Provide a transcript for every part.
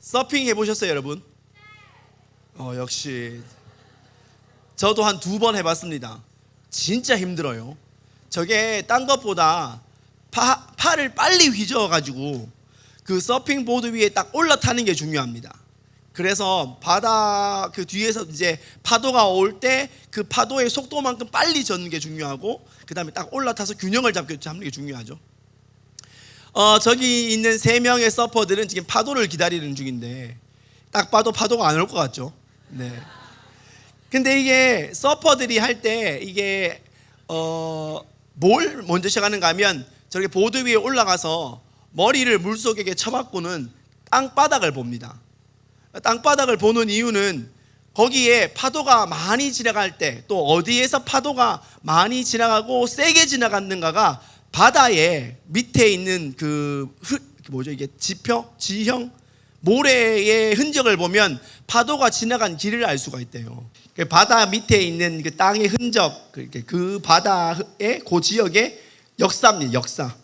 서핑 해보셨어요, 여러분? 역시 저도 한 2번 해봤습니다. 진짜 힘들어요. 저게 딴 것보다 팔을 빨리 휘저어가지고 그 서핑 보드 위에 딱 올라타는 게 중요합니다. 그래서 바다 그 뒤에서 이제 파도가 올 때 그 파도의 속도만큼 빨리 젓는 게 중요하고, 그 다음에 딱 올라타서 균형을 잡는 게 중요하죠. 저기 있는 3명의 서퍼들은 지금 파도를 기다리는 중인데, 딱 봐도 파도가 안 올 것 같죠. 네. 근데 이게 서퍼들이 할 때 이게 뭘 먼저 시작하는가 하면, 저렇게 보드 위에 올라가서 머리를 물속에 쳐박고는 땅바닥을 봅니다. 땅바닥을 보는 이유는 거기에 파도가 많이 지나갈 때, 또 어디에서 파도가 많이 지나가고 세게 지나갔는가가 바다의 밑에 있는 이게 지형 모래의 흔적을 보면 파도가 지나간 길을 알 수가 있대요. 바다 밑에 있는 그 땅의 흔적, 그 바다의 그 지역의 역사입니다. 역사.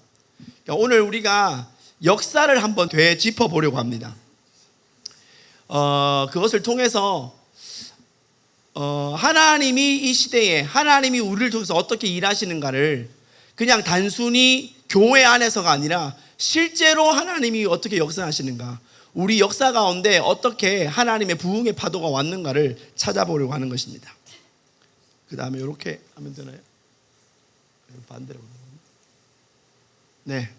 오늘 우리가 역사를 한번 되짚어 보려고 합니다. 그것을 통해서 하나님이 이 시대에, 하나님이 우리를 통해서 어떻게 일하시는가를 그냥 단순히 교회 안에서가 아니라 실제로 하나님이 어떻게 역사하시는가, 우리 역사 가운데 어떻게 하나님의 부흥의 파도가 왔는가를 찾아보려고 하는 것입니다. 그 다음에 이렇게 하면 되나요? 반대로. 네.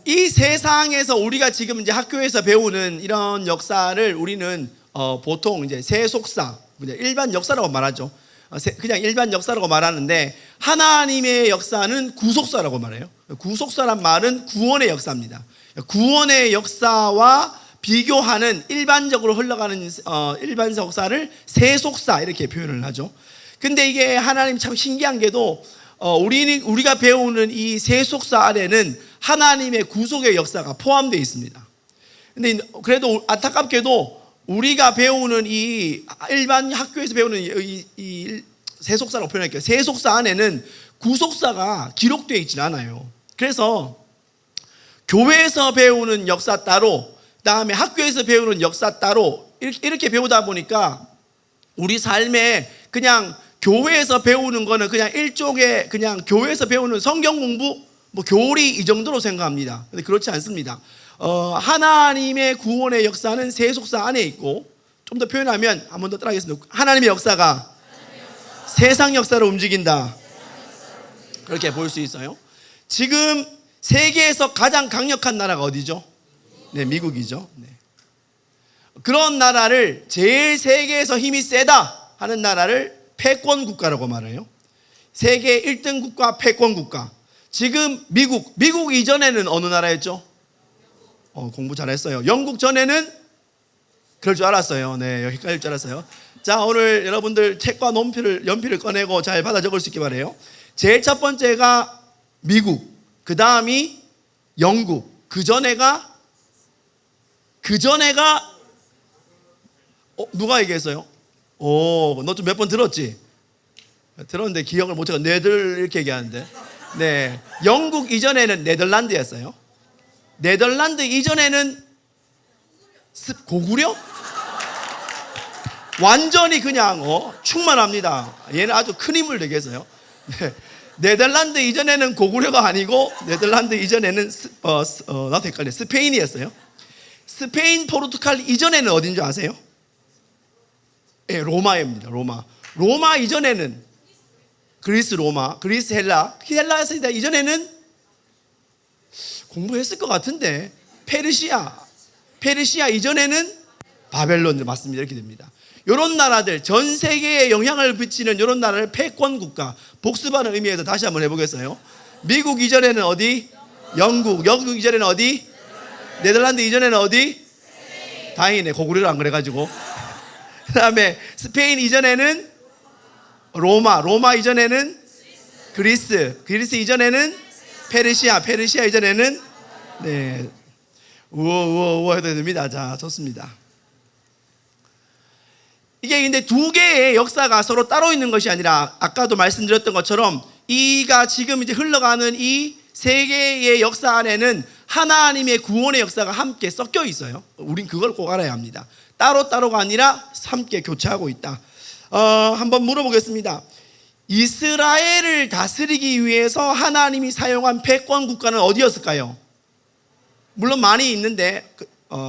이 세상에서 우리가 지금 이제 학교에서 배우는 이런 역사를 우리는 보통 이제 세속사, 일반 역사라고 말하죠. 그냥 일반 역사라고 말하는데, 하나님의 역사는 구속사라고 말해요. 구속사란 말은 구원의 역사입니다. 구원의 역사와 비교하는 일반적으로 흘러가는 일반 역사를 세속사 이렇게 표현을 하죠. 근데 이게 하나님 참 신기한 게도 우리가 배우는 이 세속사 안에는 하나님의 구속의 역사가 포함되어 있습니다. 근데 그래도 안타깝게도 우리가 배우는 이 일반 학교에서 배우는 이 세속사라고 표현할게요. 세속사 안에는 구속사가 기록되어 있지는 않아요. 그래서 교회에서 배우는 역사 따로, 그다음에 학교에서 배우는 역사 따로, 이렇게 배우다 보니까 우리 삶에 그냥 교회에서 배우는 거는 그냥 일종의 그냥 교회에서 배우는 성경 공부, 교리 이 정도로 생각합니다. 근데 그렇지 않습니다. 하나님의 구원의 역사는 세속사 안에 있고, 좀 더 표현하면 한 번 더 따라하겠습니다. 하나님의 역사가 세상 역사를 움직인다. 그렇게 볼 수 있어요. 지금 세계에서 가장 강력한 나라가 어디죠? 네, 미국이죠. 네. 그런 나라를, 제일 세계에서 힘이 세다 하는 나라를 패권 국가라고 말해요. 세계 1등 국가, 패권 국가. 지금 미국 이전에는 어느 나라였죠? 공부 잘했어요. 영국 전에는 그럴 줄 알았어요. 네, 헷갈릴 줄 알았어요. 자, 오늘 여러분들 책과 연필을 꺼내고 잘 받아 적을 수 있게 바래요. 제일 첫 번째가 미국, 그 다음이 영국, 그 전에가 누가 얘기했어요? 너 좀 몇 번 들었지? 들었는데 기억을 못해서 네들 이렇게 얘기하는데, 네, 영국 이전에는 네덜란드였어요. 네덜란드 이전에는 고구려? 완전히 그냥 충만합니다. 얘는 아주 큰 힘을 되겠어요. 네. 네덜란드 이전에는 고구려가 아니고, 네덜란드 이전에는 나도 헷갈려, 스페인이었어요. 스페인, 포르투갈 이전에는 어딘 줄 아세요? 네, 로마입니다. 로마 이전에는 그리스, 로마, 그리스, 헬라에서 이전에는 공부했을 것 같은데 페르시아 이전에는 바벨론, 맞습니다. 이렇게 됩니다. 이런 나라들, 전 세계에 영향을 미치는 이런 나라를 패권 국가, 복습하는 의미에서 다시 한번 해보겠어요. 미국 이전에는 어디? 영국 이전에는 어디? 네덜란드 이전에는 어디? 다행이네, 고구려를 안 그래가지고. 그 다음에 스페인 이전에는 로마 이전에는 그리스 이전에는 페르시아 이전에는, 네, 우와 해도 됩니다. 자, 좋습니다. 이게 근데 두 개의 역사가 서로 따로 있는 것이 아니라, 아까도 말씀드렸던 것처럼 이가 지금 이제 흘러가는 이 세계의 역사 안에는 하나님의 구원의 역사가 함께 섞여 있어요. 우린 그걸 꼭 알아야 합니다. 따로따로가 아니라 함께 교차하고 있다. 한번 물어보겠습니다. 이스라엘을 다스리기 위해서 하나님이 사용한 패권 국가는 어디였을까요? 물론 많이 있는데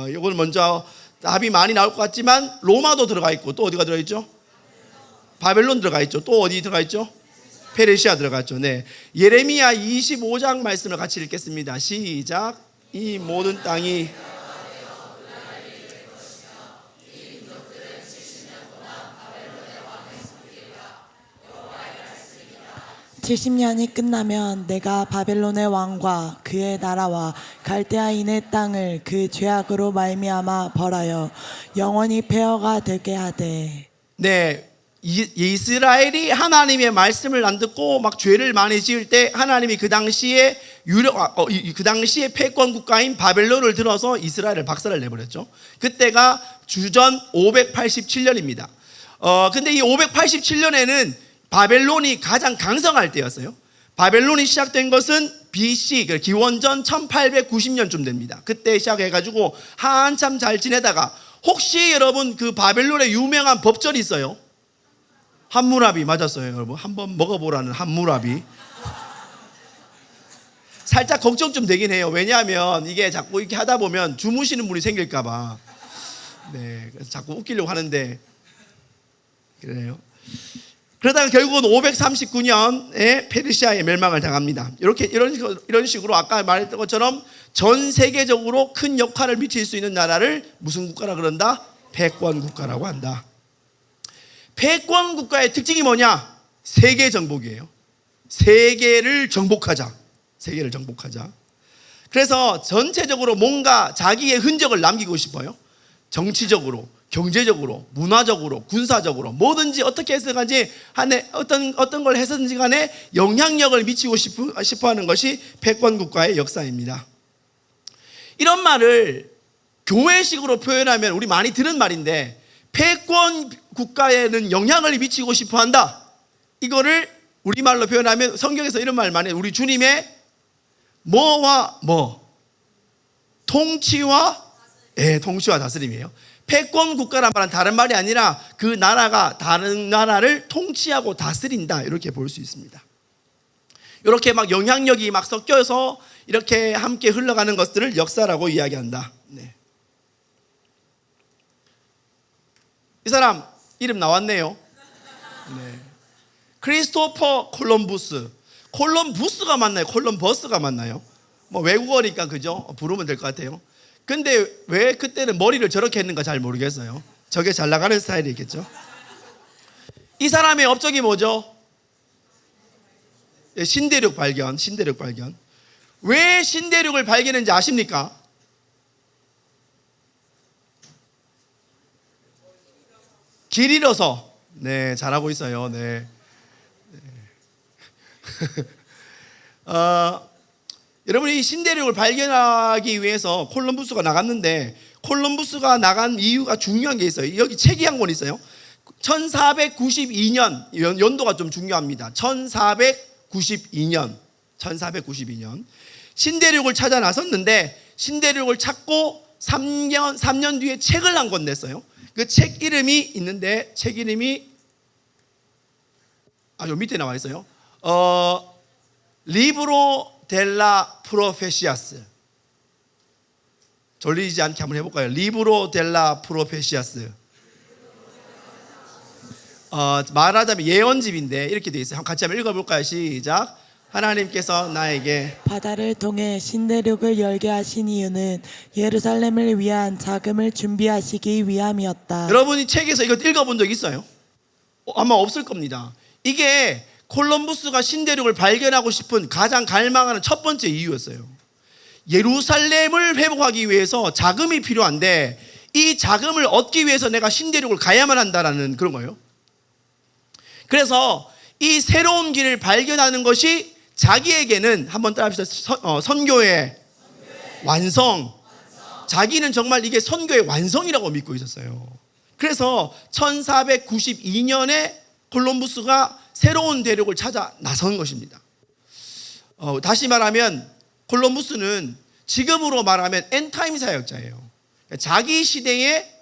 이걸 먼저 답이 많이 나올 것 같지만 로마도 들어가 있고 또 어디가 들어가 있죠? 바벨론 들어가 있죠. 또 어디 들어가 있죠? 페르시아 들어갔죠. 네. 예레미야 25장 말씀을 같이 읽겠습니다. 시작. 이 모든 땅이 70년이 끝나면 내가 바벨론의 왕과 그의 나라와 갈대아인의 땅을 그 죄악으로 말미암아 벌하여 영원히 폐허가 되게 하되. 네. 이스라엘이 하나님의 말씀을 안 듣고 막 죄를 많이 지을 때 하나님이 그 당시에 그 당시에 패권 국가인 바벨론을 들어서 이스라엘을 박살을 내버렸죠. 그때가 주전 587년입니다. 근데 이 587년에는 바벨론이 가장 강성할 때였어요. 바벨론이 시작된 것은 BC, 기원전 1890년쯤 됩니다. 그때 시작해가지고 한참 잘 지내다가 혹시 여러분 그 바벨론의 유명한 법전이 있어요? 함무라비 맞았어요, 여러분. 한번 먹어보라는 함무라비. 살짝 걱정 좀 되긴 해요. 왜냐하면 이게 자꾸 이렇게 하다 보면 주무시는 분이 생길까봐. 네, 그래서 자꾸 웃기려고 하는데 그래요. 그러다가 결국은 539년에 페르시아의 멸망을 당합니다. 이런 식으로 아까 말했던 것처럼 전 세계적으로 큰 역할을 미칠 수 있는 나라를 무슨 국가라 그런다? 패권 국가라고 한다. 패권 국가의 특징이 뭐냐? 세계 정복이에요. 세계를 정복하자. 세계를 정복하자. 그래서 전체적으로 뭔가 자기의 흔적을 남기고 싶어요. 정치적으로, 경제적으로, 문화적으로, 군사적으로 뭐든지 어떻게 해서든지 어떤 걸 해서든지 간에 영향력을 미치고 싶어하는 것이 패권 국가의 역사입니다. 이런 말을 교회식으로 표현하면 우리 많이 들은 말인데 패권 국가에는 영향을 미치고 싶어한다. 이거를 우리말로 표현하면 성경에서 이런 말 많이 해요. 우리 주님의 뭐와 뭐 통치와 다스림이에요. 패권 국가란 말은 다른 말이 아니라 그 나라가 다른 나라를 통치하고 다스린다 이렇게 볼 수 있습니다. 이렇게 막 영향력이 막 섞여서 이렇게 함께 흘러가는 것들을 역사라고 이야기한다. 네. 이 사람 이름 나왔네요. 네. 크리스토퍼 콜럼부스. 콜럼부스가 맞나요? 콜럼버스가 맞나요? 뭐 외국어니까 그죠? 부르면 될 것 같아요. 근데 왜 그때는 머리를 저렇게 했는가 잘 모르겠어요. 저게 잘 나가는 스타일이겠죠. 이 사람의 업적이 뭐죠? 신대륙 발견. 왜 신대륙을 발견했는지 아십니까? 길 잃어서. 네, 잘하고 있어요. 네. 여러분이 신대륙을 발견하기 위해서 콜럼부스가 나갔는데 콜럼부스가 나간 이유가 중요한 게 있어요. 여기 책이 한 권 있어요. 1492년 연도가 좀 중요합니다. 1492년 신대륙을 찾아 나섰는데 신대륙을 찾고 3년 뒤에 책을 한 권 냈어요. 그 책 이름이 있는데 책 이름이 요 밑에 나와 있어요. 리브로 델라 프로페시아스. 졸리지 않게 한번 해볼까요? 리브로 델라 프로페시아스. 말하자면 예언집인데 이렇게 돼 있어요. 같이 한번 읽어볼까요? 시작. 하나님께서 나에게 바다를 통해 신대륙을 열게 하신 이유는 예루살렘을 위한 자금을 준비하시기 위함이었다. 여러분이 책에서 이거 읽어본 적 있어요? 아마 없을 겁니다. 이게 콜럼부스가 신대륙을 발견하고 싶은 가장 갈망하는 첫 번째 이유였어요. 예루살렘을 회복하기 위해서 자금이 필요한데 이 자금을 얻기 위해서 내가 신대륙을 가야만 한다라는 그런 거예요. 그래서 이 새로운 길을 발견하는 것이 자기에게는 한번 따라합시다. 선교의 완성. 자기는 정말 이게 선교의 완성이라고 믿고 있었어요. 그래서 1492년에 콜럼부스가 새로운 대륙을 찾아 나선 것입니다. 다시 말하면 콜럼부스는 지금으로 말하면 엔타임 사역자예요. 자기 시대에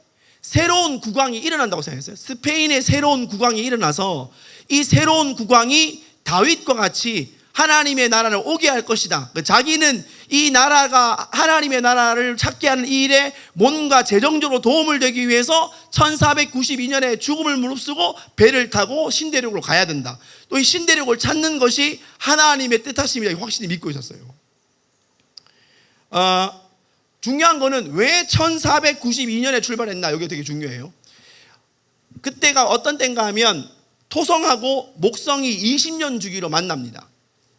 새로운 국왕이 일어난다고 생각했어요. 스페인의 새로운 국왕이 일어나서 이 새로운 국왕이 다윗과 같이 하나님의 나라를 오게 할 것이다. 자기는 이 나라가 하나님의 나라를 찾게 하는 이 일에 뭔가 재정적으로 도움을 되기 위해서 1492년에 죽음을 무릅쓰고 배를 타고 신대륙으로 가야 된다. 또 이 신대륙을 찾는 것이 하나님의 뜻하심이라고 확실히 믿고 있었어요. 중요한 거는 왜 1492년에 출발했나, 여기 되게 중요해요. 그때가 어떤 때인가 하면 토성하고 목성이 20년 주기로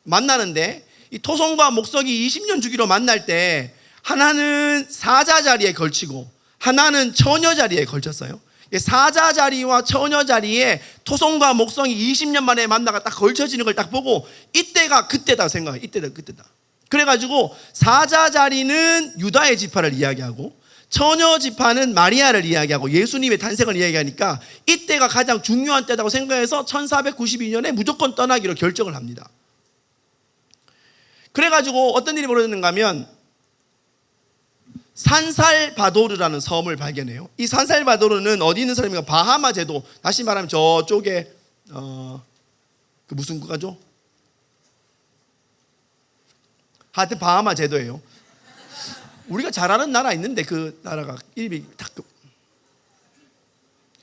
만나는데 이 토성과 목성이 20년 주기로 만날 때 하나는 사자 자리에 걸치고 하나는 처녀 자리에 걸쳤어요. 사자 자리와 처녀 자리에 토성과 목성이 20년 만에 만나가 딱 걸쳐지는 걸 딱 보고 이때가 그때다 생각해요. 이때다 그때다. 그래가지고 사자 자리는 유다의 지파를 이야기하고 처녀 지파는 마리아를 이야기하고 예수님의 탄생을 이야기하니까 이때가 가장 중요한 때라고 생각해서 1492년에 무조건 떠나기로 결정을 합니다. 그래가지고 어떤 일이 벌어졌는가 하면 산살바도르라는 섬을 발견해요. 이 산살바도르는 어디 있는 섬입니까? 바하마 제도, 다시 말하면 저쪽에 그 무슨 국가죠? 하여튼 바하마 제도예요. 우리가 잘 아는 나라 있는데 그 나라가 이름이 딱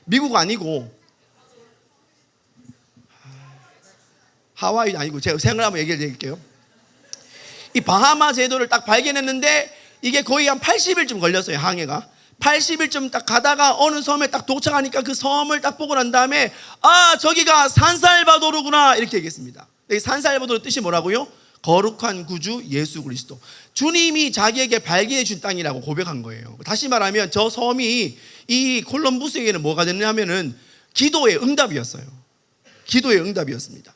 미국 아니고 하와이 아니고, 제가 생각을 한번 얘기해 드릴게요. 이 바하마 제도를 딱 발견했는데 이게 거의 한 80일쯤 걸렸어요. 항해가 80일쯤 딱 가다가 어느 섬에 딱 도착하니까 그 섬을 딱 보고 난 다음에 저기가 산살바도르구나 이렇게 얘기했습니다. 이 산살바도르 뜻이 뭐라고요? 거룩한 구주 예수 그리스도, 주님이 자기에게 발견해 준 땅이라고 고백한 거예요. 다시 말하면 저 섬이 이 콜럼부스에게는 뭐가 됐냐면은 기도의 응답이었어요. 기도의 응답이었습니다.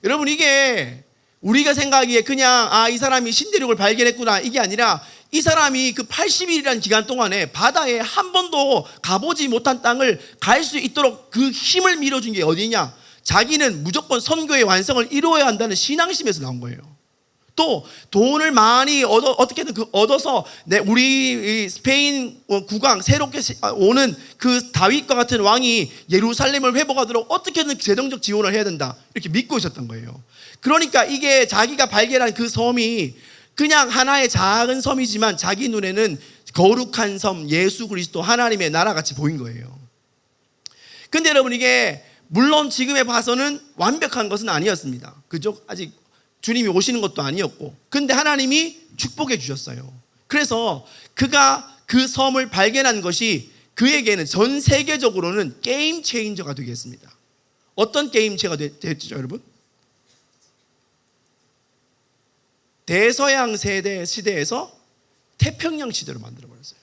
여러분, 이게 우리가 생각하기에 그냥 이 사람이 신대륙을 발견했구나 이게 아니라 이 사람이 그 80일이라는 기간 동안에 바다에 한 번도 가보지 못한 땅을 갈 수 있도록 그 힘을 밀어준 게 어디냐? 자기는 무조건 선교의 완성을 이루어야 한다는 신앙심에서 나온 거예요. 또 돈을 많이 어떻게든 얻어서 우리 스페인 국왕 새롭게 오는 그 다윗과 같은 왕이 예루살렘을 회복하도록 어떻게든 재정적 지원을 해야 된다 이렇게 믿고 있었던 거예요. 그러니까 이게 자기가 발견한 그 섬이 그냥 하나의 작은 섬이지만 자기 눈에는 거룩한 섬 예수 그리스도 하나님의 나라같이 보인 거예요. 근데 여러분, 이게 물론 지금에 봐서는 완벽한 것은 아니었습니다. 그죠? 아직 주님이 오시는 것도 아니었고, 근데 하나님이 축복해 주셨어요. 그래서 그가 그 섬을 발견한 것이 그에게는 전 세계적으로는 게임 체인저가 되겠습니다. 어떤 게임 체인저가 됐죠, 여러분? 대서양 시대에서 태평양 시대로 만들어버렸어요.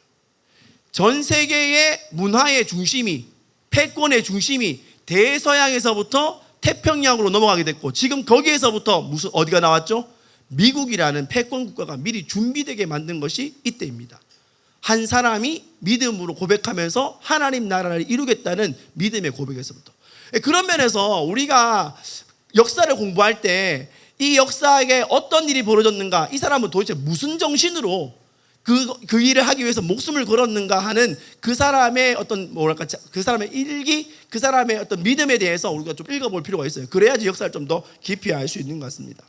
전 세계의 문화의 중심이, 패권의 중심이 대서양에서부터 태평양으로 넘어가게 됐고, 지금 거기에서부터 어디가 나왔죠? 미국이라는 패권 국가가 미리 준비되게 만든 것이 이때입니다. 한 사람이 믿음으로 고백하면서 하나님 나라를 이루겠다는 믿음의 고백에서부터. 그런 면에서 우리가 역사를 공부할 때 이 역사에 어떤 일이 벌어졌는가, 이 사람은 도대체 무슨 정신으로 그 일을 하기 위해서 목숨을 걸었는가 하는 그 사람의 어떤 그 사람의 일기, 그 사람의 어떤 믿음에 대해서 우리가 좀 읽어볼 필요가 있어요. 그래야지 역사를 좀 더 깊이 알 수 있는 것 같습니다.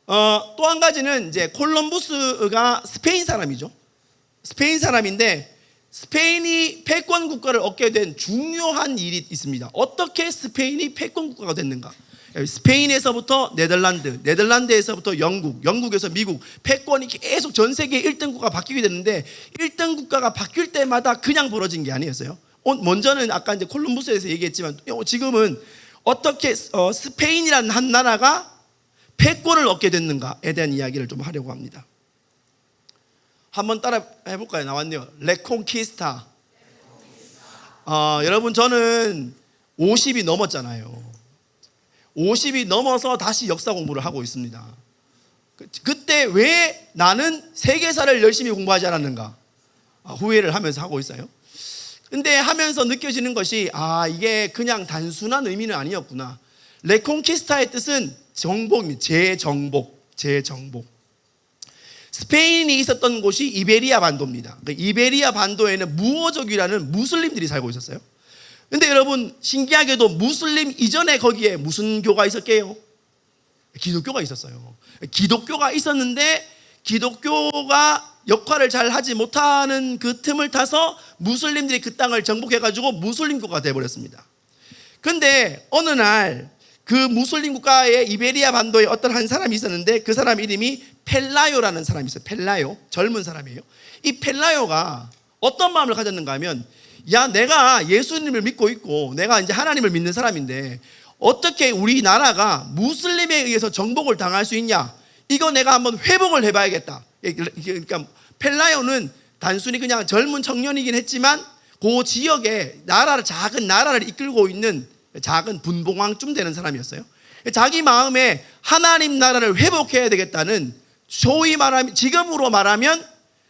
또 한 가지는 이제 콜럼부스가 스페인 사람이죠. 스페인 사람인데 스페인이 패권 국가를 얻게 된 중요한 일이 있습니다. 어떻게 스페인이 패권 국가가 됐는가? 스페인에서부터 네덜란드, 네덜란드에서부터 영국, 영국에서 미국, 패권이 계속 전 세계 1등 국가가 바뀌게 됐는데 1등 국가가 바뀔 때마다 그냥 벌어진 게 아니었어요. 먼저는 아까 이제 콜럼부스에서 얘기했지만 지금은 어떻게 스페인이라는 한 나라가 패권을 얻게 됐는가에 대한 이야기를 좀 하려고 합니다. 한번 따라 해볼까요? 나왔네요. 레콩키스타. 여러분, 저는 50이 넘었잖아요. 50이 넘어서 다시 역사 공부를 하고 있습니다. 그때 왜 나는 세계사를 열심히 공부하지 않았는가 후회를 하면서 하고 있어요. 근데 하면서 느껴지는 것이 이게 그냥 단순한 의미는 아니었구나. 레콩키스타의 뜻은 정복입니다. 재정복. 스페인이 있었던 곳이 이베리아 반도입니다. 이베리아 반도에는 무어족이라는 무슬림들이 살고 있었어요. 근데 여러분 신기하게도 무슬림 이전에 거기에 무슨 교가 있었게요? 기독교가 있었어요. 기독교가 있었는데 기독교가 역할을 잘 하지 못하는 그 틈을 타서 무슬림들이 그 땅을 정복해가지고 무슬림 국가가 되어버렸습니다. 근데 어느 날 그 무슬림 국가의 이베리아 반도에 어떤 한 사람이 있었는데 그 사람 이름이 펠라요라는 사람이 있어요. 펠라요, 젊은 사람이에요. 이 펠라요가 어떤 마음을 가졌는가 하면, 야, 내가 예수님을 믿고 있고 내가 이제 하나님을 믿는 사람인데 어떻게 우리나라가 무슬림에 의해서 정복을 당할 수 있냐, 이거 내가 한번 회복을 해봐야겠다. 그러니까 펠라요는 단순히 그냥 젊은 청년이긴 했지만 그 지역에 작은 나라를 이끌고 있는 작은 분봉왕쯤 되는 사람이었어요. 자기 마음에 하나님 나라를 회복해야 되겠다는, 소위 말하면 지금으로 말하면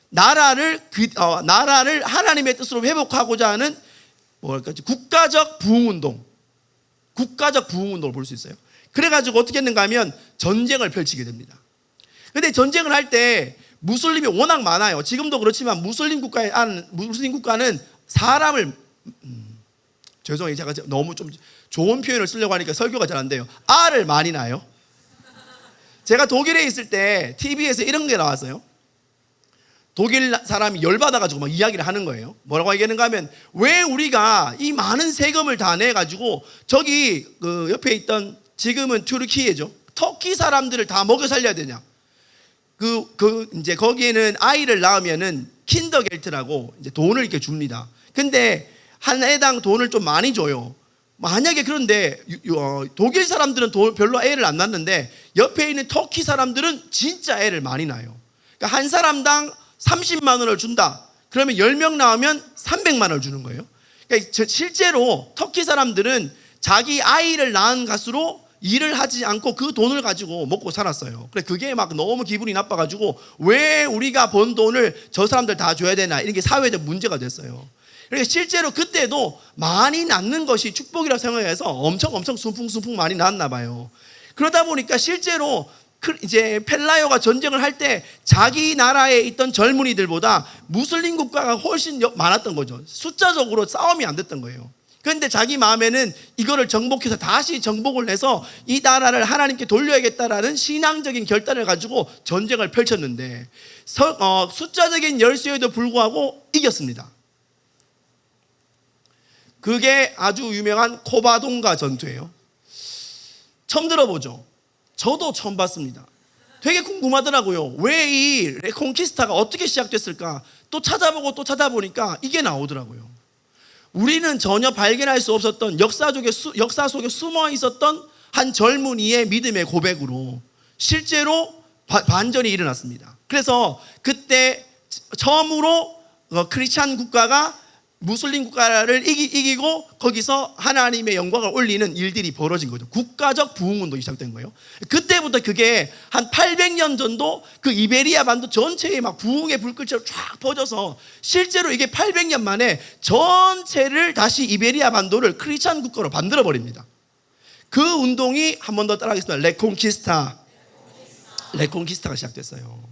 나라를 하나님의 뜻으로 회복하고자 하는 국가적 부흥운동을 볼 수 있어요. 그래가지고 어떻게 했는가 하면 전쟁을 펼치게 됩니다. 근데 전쟁을 할 때 무슬림이 워낙 많아요. 지금도 그렇지만 무슬림 국가는 사람을 죄송해요. 제가 너무 좀 좋은 표현을 쓰려고 하니까 설교가 잘 안 돼요. 알을 많이 낳아요. 제가 독일에 있을 때 TV에서 이런 게 나왔어요. 독일 사람이 열받아가지고 막 이야기를 하는 거예요. 뭐라고 얘기하는가 하면, 왜 우리가 이 많은 세금을 다 내가지고 저기 그 옆에 있던, 지금은 튀르키예죠, 터키 사람들을 다 먹여 살려야 되냐. 이제 거기에는 아이를 낳으면은 킨더겔트라고 이제 돈을 이렇게 줍니다. 근데 한 해당 돈을 좀 많이 줘요. 만약에 그런데 독일 사람들은 별로 애를 안 낳는데 옆에 있는 터키 사람들은 진짜 애를 많이 낳아요. 그러니까 한 사람당 30만 원을 준다. 그러면 10명 나오면 300만 원을 주는 거예요. 그러니까 실제로 터키 사람들은 자기 아이를 낳은 값으로 일을 하지 않고 그 돈을 가지고 먹고 살았어요. 그래, 그게 막 너무 기분이 나빠가지고 왜 우리가 번 돈을 저 사람들 다 줘야 되나, 이런 게 사회적 문제가 됐어요. 그러니까 실제로 그때도 많이 낳는 것이 축복이라고 생각해서 엄청 순풍순풍 많이 낳았나 봐요. 그러다 보니까 실제로 이제 펠라요가 전쟁을 할 때 자기 나라에 있던 젊은이들보다 무슬림 국가가 훨씬 많았던 거죠. 숫자적으로 싸움이 안 됐던 거예요. 그런데 자기 마음에는 이거를 정복해서 다시 정복을 해서 이 나라를 하나님께 돌려야겠다라는 신앙적인 결단을 가지고 전쟁을 펼쳤는데 숫자적인 열세에도 불구하고 이겼습니다. 그게 아주 유명한 코바동가 전투예요. 처음 들어보죠? 저도 처음 봤습니다. 되게 궁금하더라고요. 왜 이 레콘키스타가 어떻게 시작됐을까? 또 찾아보니까 이게 나오더라고요. 우리는 전혀 발견할 수 없었던 역사 속에 숨어 있었던 한 젊은이의 믿음의 고백으로 실제로 반전이 일어났습니다. 그래서 그때 처음으로 크리스찬 국가가 무슬림 국가를 이기고 거기서 하나님의 영광을 올리는 일들이 벌어진 거죠. 국가적 부흥운동이 시작된 거예요. 그때부터 그게 한 800년 전도 그 이베리아 반도 전체에 막 부흥의 불꽃처럼 쫙 퍼져서 실제로 이게 800년 만에 전체를 다시 이베리아 반도를 크리스찬 국가로 만들어 버립니다. 그 운동이 한 번 더 따라하겠습니다. 레콘키스타가 시작됐어요.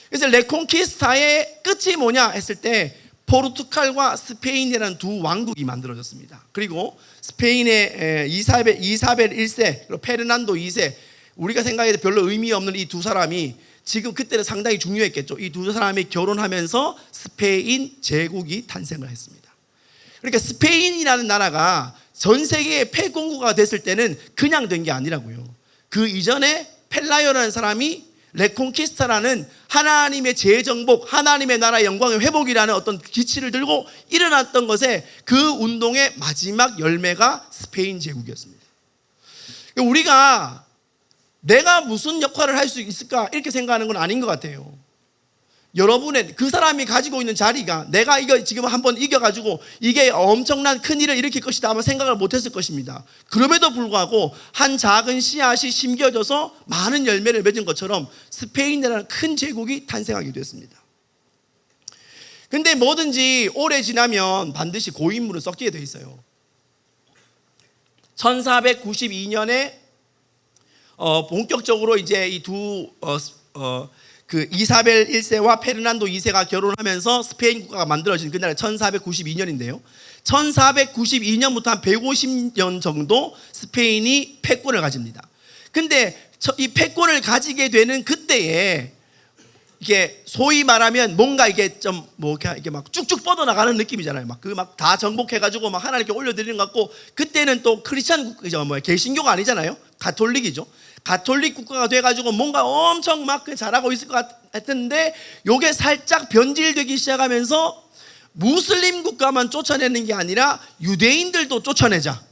그래서 레콘키스타의 끝이 뭐냐 했을 때 포르투갈과 스페인이라는 두 왕국이 만들어졌습니다. 그리고 스페인의 이사벨 1세 그리고 페르난도 2세, 우리가 생각해도 별로 의미 없는 이 두 사람이 지금 그때는 상당히 중요했겠죠. 이 두 사람이 결혼하면서 스페인 제국이 탄생을 했습니다. 그러니까 스페인이라는 나라가 전 세계의 패권국가가 됐을 때는 그냥 된 게 아니라고요. 그 이전에 펠라요라는 사람이 레콘키스타라는 하나님의 재정복, 하나님의 나라의 영광의 회복이라는 어떤 기치를 들고 일어났던 것에 그 운동의 마지막 열매가 스페인 제국이었습니다. 우리가 내가 무슨 역할을 할 수 있을까 이렇게 생각하는 건 아닌 것 같아요. 여러분의 그 사람이 가지고 있는 자리가 내가 이거 지금 한번 이겨가지고 이게 엄청난 큰 일을 일으킬 것이다 아마 생각을 못했을 것입니다. 그럼에도 불구하고 한 작은 씨앗이 심겨져서 많은 열매를 맺은 것처럼 스페인이라는 큰 제국이 탄생하게 됐습니다. 근데 뭐든지 오래 지나면 반드시 고인물은 섞이게 돼 있어요. 1492년에 본격적으로 이제 이 두 그 이사벨 1세와 페르난도 2세가 결혼하면서 스페인 국가가 만들어진 그날 1492년인데요. 1492년부터 한 150년 정도 스페인이 패권을 가집니다. 근데 이 패권을 가지게 되는 그때에 이게 소위 말하면 뭔가 이게 좀 뭐 이렇게 막 쭉쭉 뻗어나가는 느낌이잖아요. 막 그 막 다 정복해가지고 막 하나님께 올려드리는 것 같고, 그때는 또 크리스찬 개신교가 아니잖아요. 가톨릭이죠. 가톨릭 국가가 돼가지고 뭔가 엄청 막 잘하고 있을 것 같았는데, 요게 살짝 변질되기 시작하면서 무슬림 국가만 쫓아내는 게 아니라 유대인들도 쫓아내자.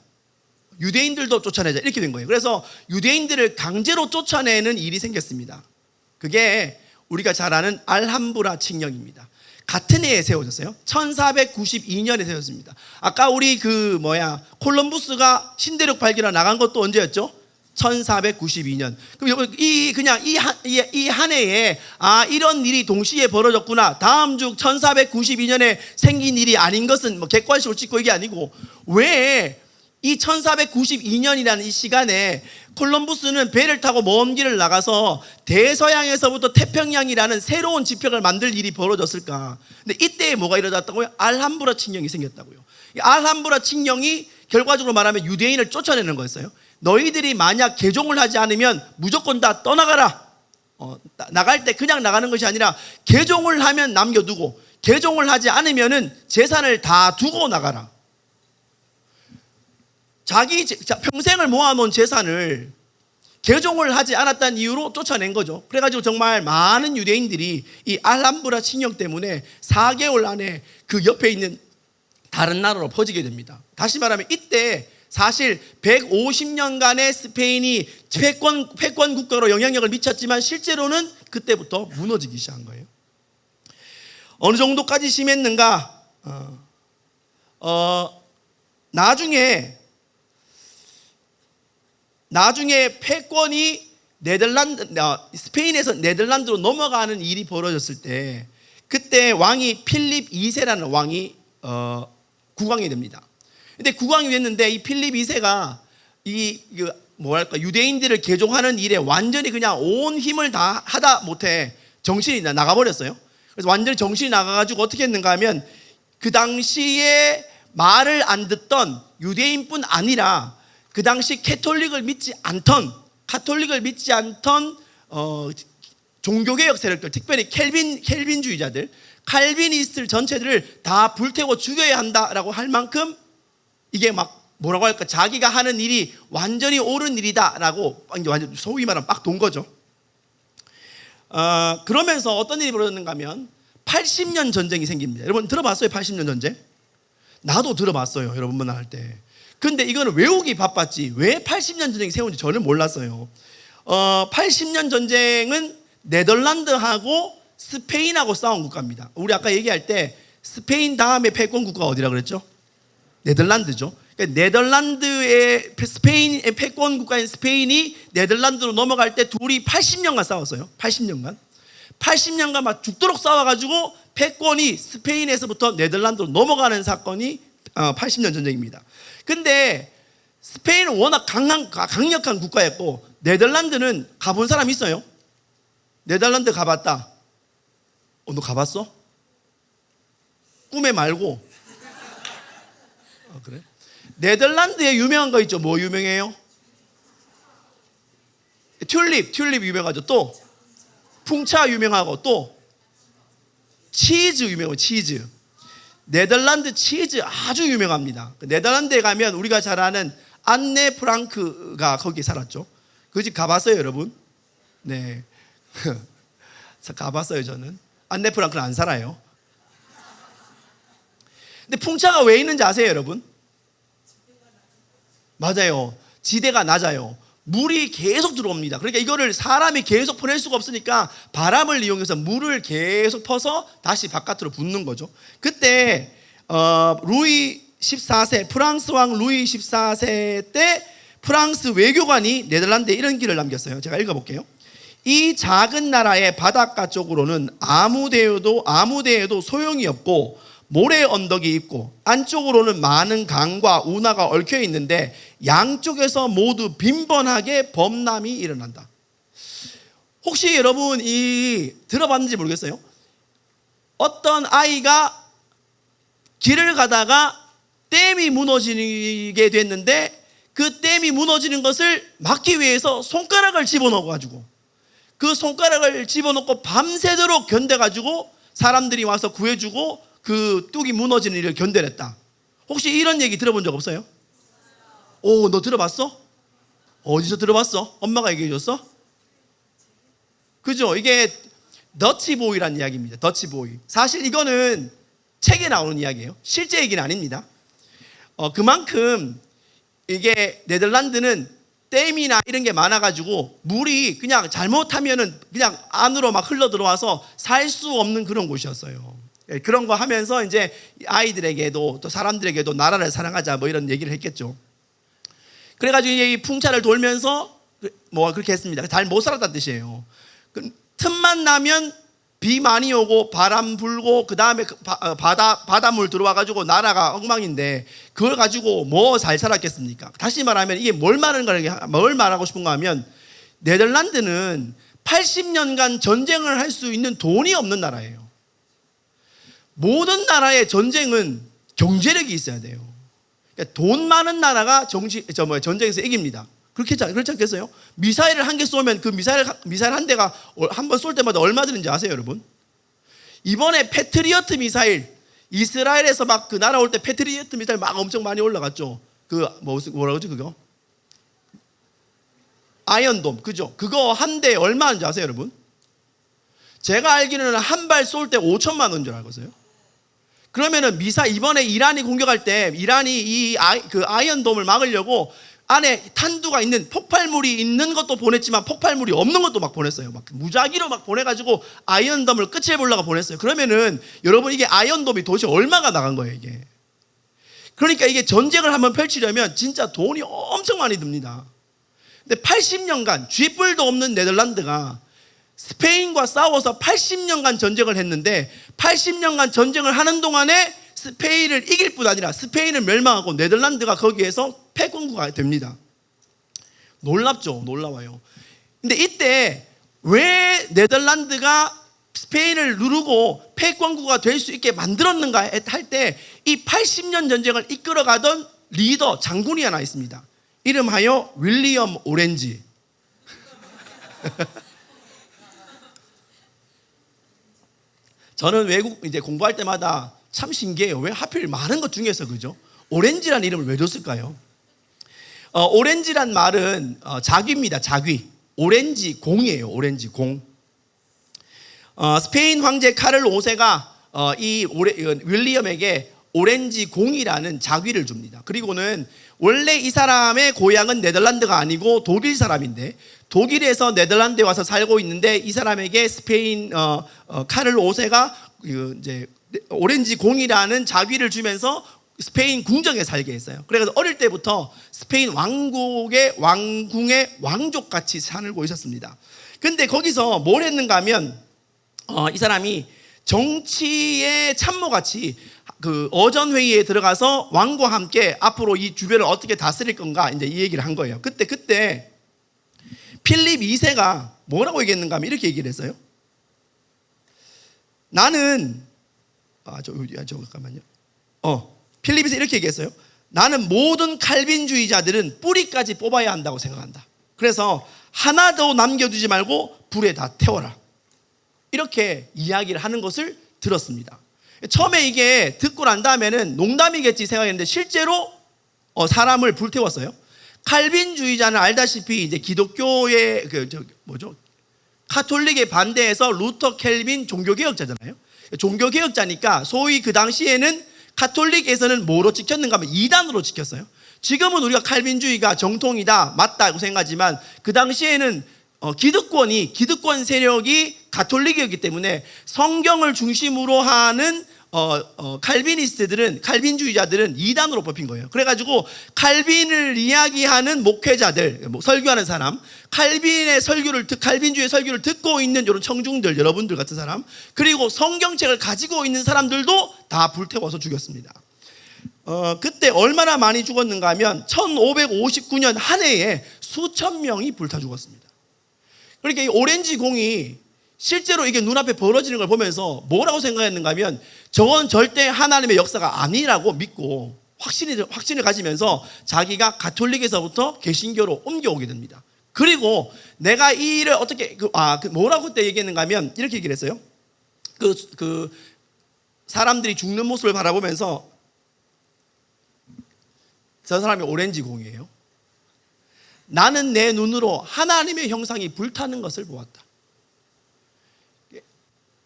유대인들도 쫓아내자. 이렇게 된 거예요. 그래서 유대인들을 강제로 쫓아내는 일이 생겼습니다. 그게 우리가 잘 아는 알함브라 칙령입니다. 같은 해에 세워졌어요. 1492년에 세워졌습니다. 아까 우리 콜럼부스가 신대륙 발견하러 나간 것도 언제였죠? 1492년. 그럼 그냥 이 한 해에 이런 일이 동시에 벌어졌구나. 다음 주 1492년에 생긴 일이 아닌 것은 객관식으로 찍고 이게 아니고, 왜 이 1492년이라는 이 시간에 콜럼부스는 배를 타고 먼 길을 나가서 대서양에서부터 태평양이라는 새로운 지평을 만들 일이 벌어졌을까? 근데 이때에 뭐가 일어났다고요? 알함브라 칙령이 생겼다고요. 이 알함브라 칙령이 결과적으로 말하면 유대인을 쫓아내는 거였어요. 너희들이 만약 개종을 하지 않으면 무조건 다 떠나가라. 나갈 때 그냥 나가는 것이 아니라 개종을 하면 남겨두고, 개종을 하지 않으면은 재산을 다 두고 나가라. 자기 평생을 모아놓은 재산을 개종을 하지 않았다는 이유로 쫓아낸 거죠. 그래가지고 정말 많은 유대인들이 이 알함브라 칙령 때문에 4개월 안에 그 옆에 있는 다른 나라로 퍼지게 됩니다. 다시 말하면 이때 사실 150년간의 스페인이 패권 국가로 영향력을 미쳤지만 실제로는 그때부터 무너지기 시작한 거예요. 어느 정도까지 심했는가? 나중에 패권이 스페인에서 네덜란드로 넘어가는 일이 벌어졌을 때, 그때 왕이 필립 2세라는 왕이 국왕이 됩니다. 근데 국왕이 됐는데 이 필립 2세가 유대인들을 개종하는 일에 완전히 그냥 온 힘을 다 하다 못해 정신이 나가버렸어요. 그래서 완전히 정신이 나가가지고 어떻게 했는가 하면, 그 당시에 말을 안 듣던 유대인뿐 아니라 그 당시 카톨릭을 믿지 않던 종교개혁 세력들, 특별히 켈빈주의자들, 칼비니스트 전체들을 다 불태워 죽여야 한다라고 할 만큼 이게 막 뭐라고 할까, 자기가 하는 일이 완전히 옳은 일이다라고 완전 소위 말하면 막 돈 거죠. 그러면서 어떤 일이 벌어졌는가 하면 80년 전쟁이 생깁니다. 여러분 들어봤어요? 80년 전쟁? 나도 들어봤어요. 여러분 만날 때. 근데 이거는 외우기 바빴지 왜 80년 전쟁이 세운지 저는 몰랐어요. 80년 전쟁은 네덜란드하고 스페인하고 싸운 국가입니다. 우리 아까 얘기할 때 스페인 다음에 패권 국가가 어디라 그랬죠? 네덜란드죠. 그러니까 네덜란드의 스페인의 패권 국가인 스페인이 네덜란드로 넘어갈 때 둘이 80년간 싸웠어요. 80년간 막 죽도록 싸워가지고 패권이 스페인에서부터 네덜란드로 넘어가는 사건이 80년 전쟁입니다. 근데 스페인은 워낙 강력한 국가였고, 네덜란드는 가본 사람 있어요? 네덜란드 가봤다. 너 가봤어? 꿈에 말고. 그래? 네덜란드에 유명한 거 있죠. 뭐 유명해요? 튤립 유명하죠. 또 풍차 유명하고, 또 치즈 유명해요. 치즈. 네덜란드 치즈 아주 유명합니다. 네덜란드에 가면 우리가 잘 아는 안네 프랑크가 거기 살았죠. 그 집 가봤어요, 여러분? 네. 가봤어요, 저는. 안네 프랑크는 안 살아요. 근데 풍차가 왜 있는지 아세요, 여러분? 맞아요. 지대가 낮아요. 물이 계속 들어옵니다. 그러니까 이거를 사람이 계속 보낼 수가 없으니까 바람을 이용해서 물을 계속 퍼서 다시 바깥으로 붓는 거죠. 그때 루이 14세, 프랑스 왕 루이 14세 때 프랑스 외교관이 네덜란드에 이런 길을 남겼어요. 제가 읽어볼게요. 이 작은 나라의 바닷가 쪽으로는 아무 데에도 소용이 없고 모래 언덕이 있고, 안쪽으로는 많은 강과 운하가 얽혀 있는데 양쪽에서 모두 빈번하게 범람이 일어난다. 혹시 여러분 이 들어봤는지 모르겠어요. 어떤 아이가 길을 가다가 댐이 무너지게 됐는데 그 댐이 무너지는 것을 막기 위해서 손가락을 집어넣어 가지고 그 손가락을 집어넣고 밤새도록 견뎌 가지고 사람들이 와서 구해주고 그 뚝이 무너지는 일을 견뎌냈다. 혹시 이런 얘기 들어본 적 없어요? 오, 너 들어봤어? 어디서 들어봤어? 엄마가 얘기해 줬어? 그죠? 이게 더치보이라는 이야기입니다. 더치보이. 사실 이거는 책에 나오는 이야기예요. 실제 얘기는 아닙니다. 그만큼 이게 네덜란드는 댐이나 이런 게 많아가지고 물이 그냥 잘못하면은 그냥 안으로 막 흘러 들어와서 살 수 없는 그런 곳이었어요. 그런 거 하면서 이제 아이들에게도 또 사람들에게도 나라를 사랑하자 뭐 이런 얘기를 했겠죠. 그래가지고 이 풍차를 돌면서 뭐 그렇게 했습니다. 잘 못 살았다는 뜻이에요. 틈만 나면 비 많이 오고 바람 불고 그 다음에 바닷물 들어와가지고 나라가 엉망인데 그걸 가지고 뭐 잘 살았겠습니까? 다시 말하면 이게 뭘 말하고 싶은가 하면 네덜란드는 80년간 전쟁을 할 수 있는 돈이 없는 나라예요. 모든 나라의 전쟁은 경제력이 있어야 돼요. 그러니까 돈 많은 나라가 전쟁에서 이깁니다. 그렇지 않겠어요? 미사일을 한 개 쏘면 그 미사일 한 대가 한 번 쏠 때마다 얼마 드는지 아세요, 여러분? 이번에 패트리어트 미사일 이스라엘에서 막 그 날아올 때 패트리어트 미사일 막 엄청 많이 올라갔죠. 그 뭐라고 하지 그거? 아이언돔, 그죠? 그거 한 대 얼마인지 아세요, 여러분? 제가 알기로는 한 발 쏠 때 5천만 원인 줄 알거든요. 그러면은 이번에 이란이 공격할 때 이란이 그 아이언돔을 막으려고 안에 탄두가 있는 폭발물이 있는 것도 보냈지만 폭발물이 없는 것도 막 보냈어요. 막 무작위로 막 보내가지고 아이언돔을 끝을 보려고 보냈어요. 그러면은 여러분 이게 아이언돔이 도대체 얼마가 나간 거예요, 이게. 그러니까 이게 전쟁을 한번 펼치려면 진짜 돈이 엄청 많이 듭니다. 근데 80년간 쥐뿔도 없는 네덜란드가 스페인과 싸워서 80년간 전쟁을 했는데 80년간 전쟁을 하는 동안에 스페인을 이길 뿐 아니라 스페인을 멸망하고 네덜란드가 거기에서 패권국가 됩니다. 놀랍죠? 놀라워요. 근데 이때 왜 네덜란드가 스페인을 누르고 패권국가 될 수 있게 만들었는가 할 때 이 80년 전쟁을 이끌어가던 리더 장군이 하나 있습니다. 이름하여 윌리엄 오렌지. 저는 외국 이제 공부할 때마다 참 신기해요. 왜 하필 많은 것 중에서 그죠? 오렌지라는 이름을 왜 줬을까요? 오렌지란 말은 자귀입니다. 자귀. 오렌지 공이에요. 오렌지 공. 스페인 황제 카를 5세가 윌리엄에게 오렌지 공이라는 자귀를 줍니다. 그리고는 원래 이 사람의 고향은 네덜란드가 아니고 독일 사람인데 독일에서 네덜란드에 와서 살고 있는데 이 사람에게 스페인 카를 5세가 이제 오렌지 공이라는 자귀를 주면서 스페인 궁정에 살게 했어요. 그래서 어릴 때부터 스페인 왕궁의 왕족같이 살고 있었습니다. 근데 거기서 뭘 했는가 하면 이 사람이 정치의 참모같이 그 어전회의에 들어가서 왕과 함께 앞으로 이 주변을 어떻게 다스릴 건가 이제 이 얘기를 한 거예요. 그때 필립 2세가 뭐라고 얘기했는가 하면 이렇게 얘기를 했어요. 나는 잠깐만요. 필립에서 이렇게 얘기했어요. 나는 모든 칼빈주의자들은 뿌리까지 뽑아야 한다고 생각한다. 그래서 하나도 남겨두지 말고 불에 다 태워라. 이렇게 이야기를 하는 것을 들었습니다. 처음에 이게 듣고 난 다음에는 농담이겠지 생각했는데 실제로 사람을 불태웠어요. 칼빈주의자는 알다시피 이제 기독교의 카톨릭에 반대해서 루터 켈빈 종교개혁자잖아요. 종교개혁자니까 소위 그 당시에는 카톨릭에서는 뭐로 지켰는가 하면 이단으로 지켰어요. 지금은 우리가 칼빈주의가 정통이다 맞다고 생각하지만 그 당시에는 기득권 세력이 가톨릭이었기 때문에 성경을 중심으로 하는 칼빈주의자들은 이단으로 뽑힌 거예요. 그래가지고 칼빈을 이야기하는 목회자들, 설교하는 사람, 칼빈주의 설교를 듣고 있는 이런 청중들, 여러분들 같은 사람, 그리고 성경책을 가지고 있는 사람들도 다 불태워서 죽였습니다. 그때 얼마나 많이 죽었는가 하면 1559년 한 해에 수천 명이 불타 죽었습니다. 그러니까 이 오렌지 공이 실제로 이게 눈앞에 벌어지는 걸 보면서 뭐라고 생각했는가 하면 저건 절대 하나님의 역사가 아니라고 믿고 확신을 가지면서 자기가 가톨릭에서부터 개신교로 옮겨오게 됩니다. 그리고 내가 이 일을 어떻게 뭐라고 그때 얘기했는가 하면 이렇게 얘기를 했어요. 사람들이 죽는 모습을 바라보면서 저 사람이 오렌지 공이에요. 나는 내 눈으로 하나님의 형상이 불타는 것을 보았다.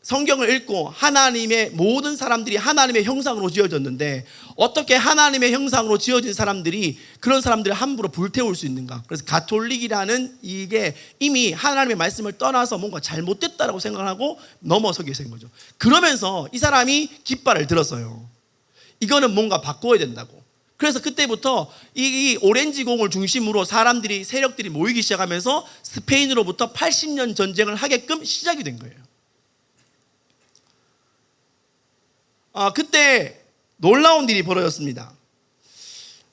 성경을 읽고 하나님의 모든 사람들이 하나님의 형상으로 지어졌는데 어떻게 하나님의 형상으로 지어진 사람들이 그런 사람들을 함부로 불태울 수 있는가? 그래서 가톨릭이라는 이게 이미 하나님의 말씀을 떠나서 뭔가 잘못됐다라고 생각하고 넘어서게 된 거죠. 그러면서 이 사람이 깃발을 들었어요. 이거는 뭔가 바꿔야 된다고. 그래서 그때부터 이 오렌지 공을 중심으로 세력들이 모이기 시작하면서 스페인으로부터 80년 전쟁을 하게끔 시작이 된 거예요. 그때 놀라운 일이 벌어졌습니다.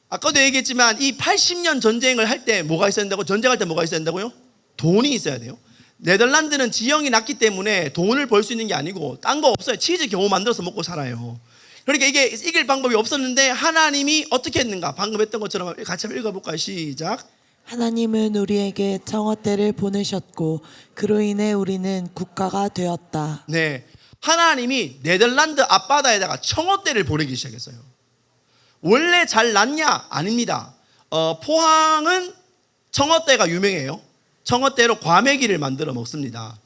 아까도 얘기했지만 이 80년 전쟁을 할 때 뭐가 있어야 된다고? 전쟁할 때 뭐가 있어야 된다고요? 돈이 있어야 돼요. 네덜란드는 지형이 낮기 때문에 돈을 벌 수 있는 게 아니고 딴 거 없어요. 치즈 겨우 만들어서 먹고 살아요. 그러니까 이게 이길 방법이 없었는데 하나님이 어떻게 했는가? 방금 했던 것처럼 같이 한번 읽어볼까요? 시작. 하나님은 우리에게 청어떼를 보내셨고 그로 인해 우리는 국가가 되었다. 네, 하나님이 네덜란드 앞바다에다가 청어떼를 보내기 시작했어요. 원래 잘 났냐? 아닙니다. 포항은 청어떼가 유명해요. 청어떼로 과메기를 만들어 먹습니다.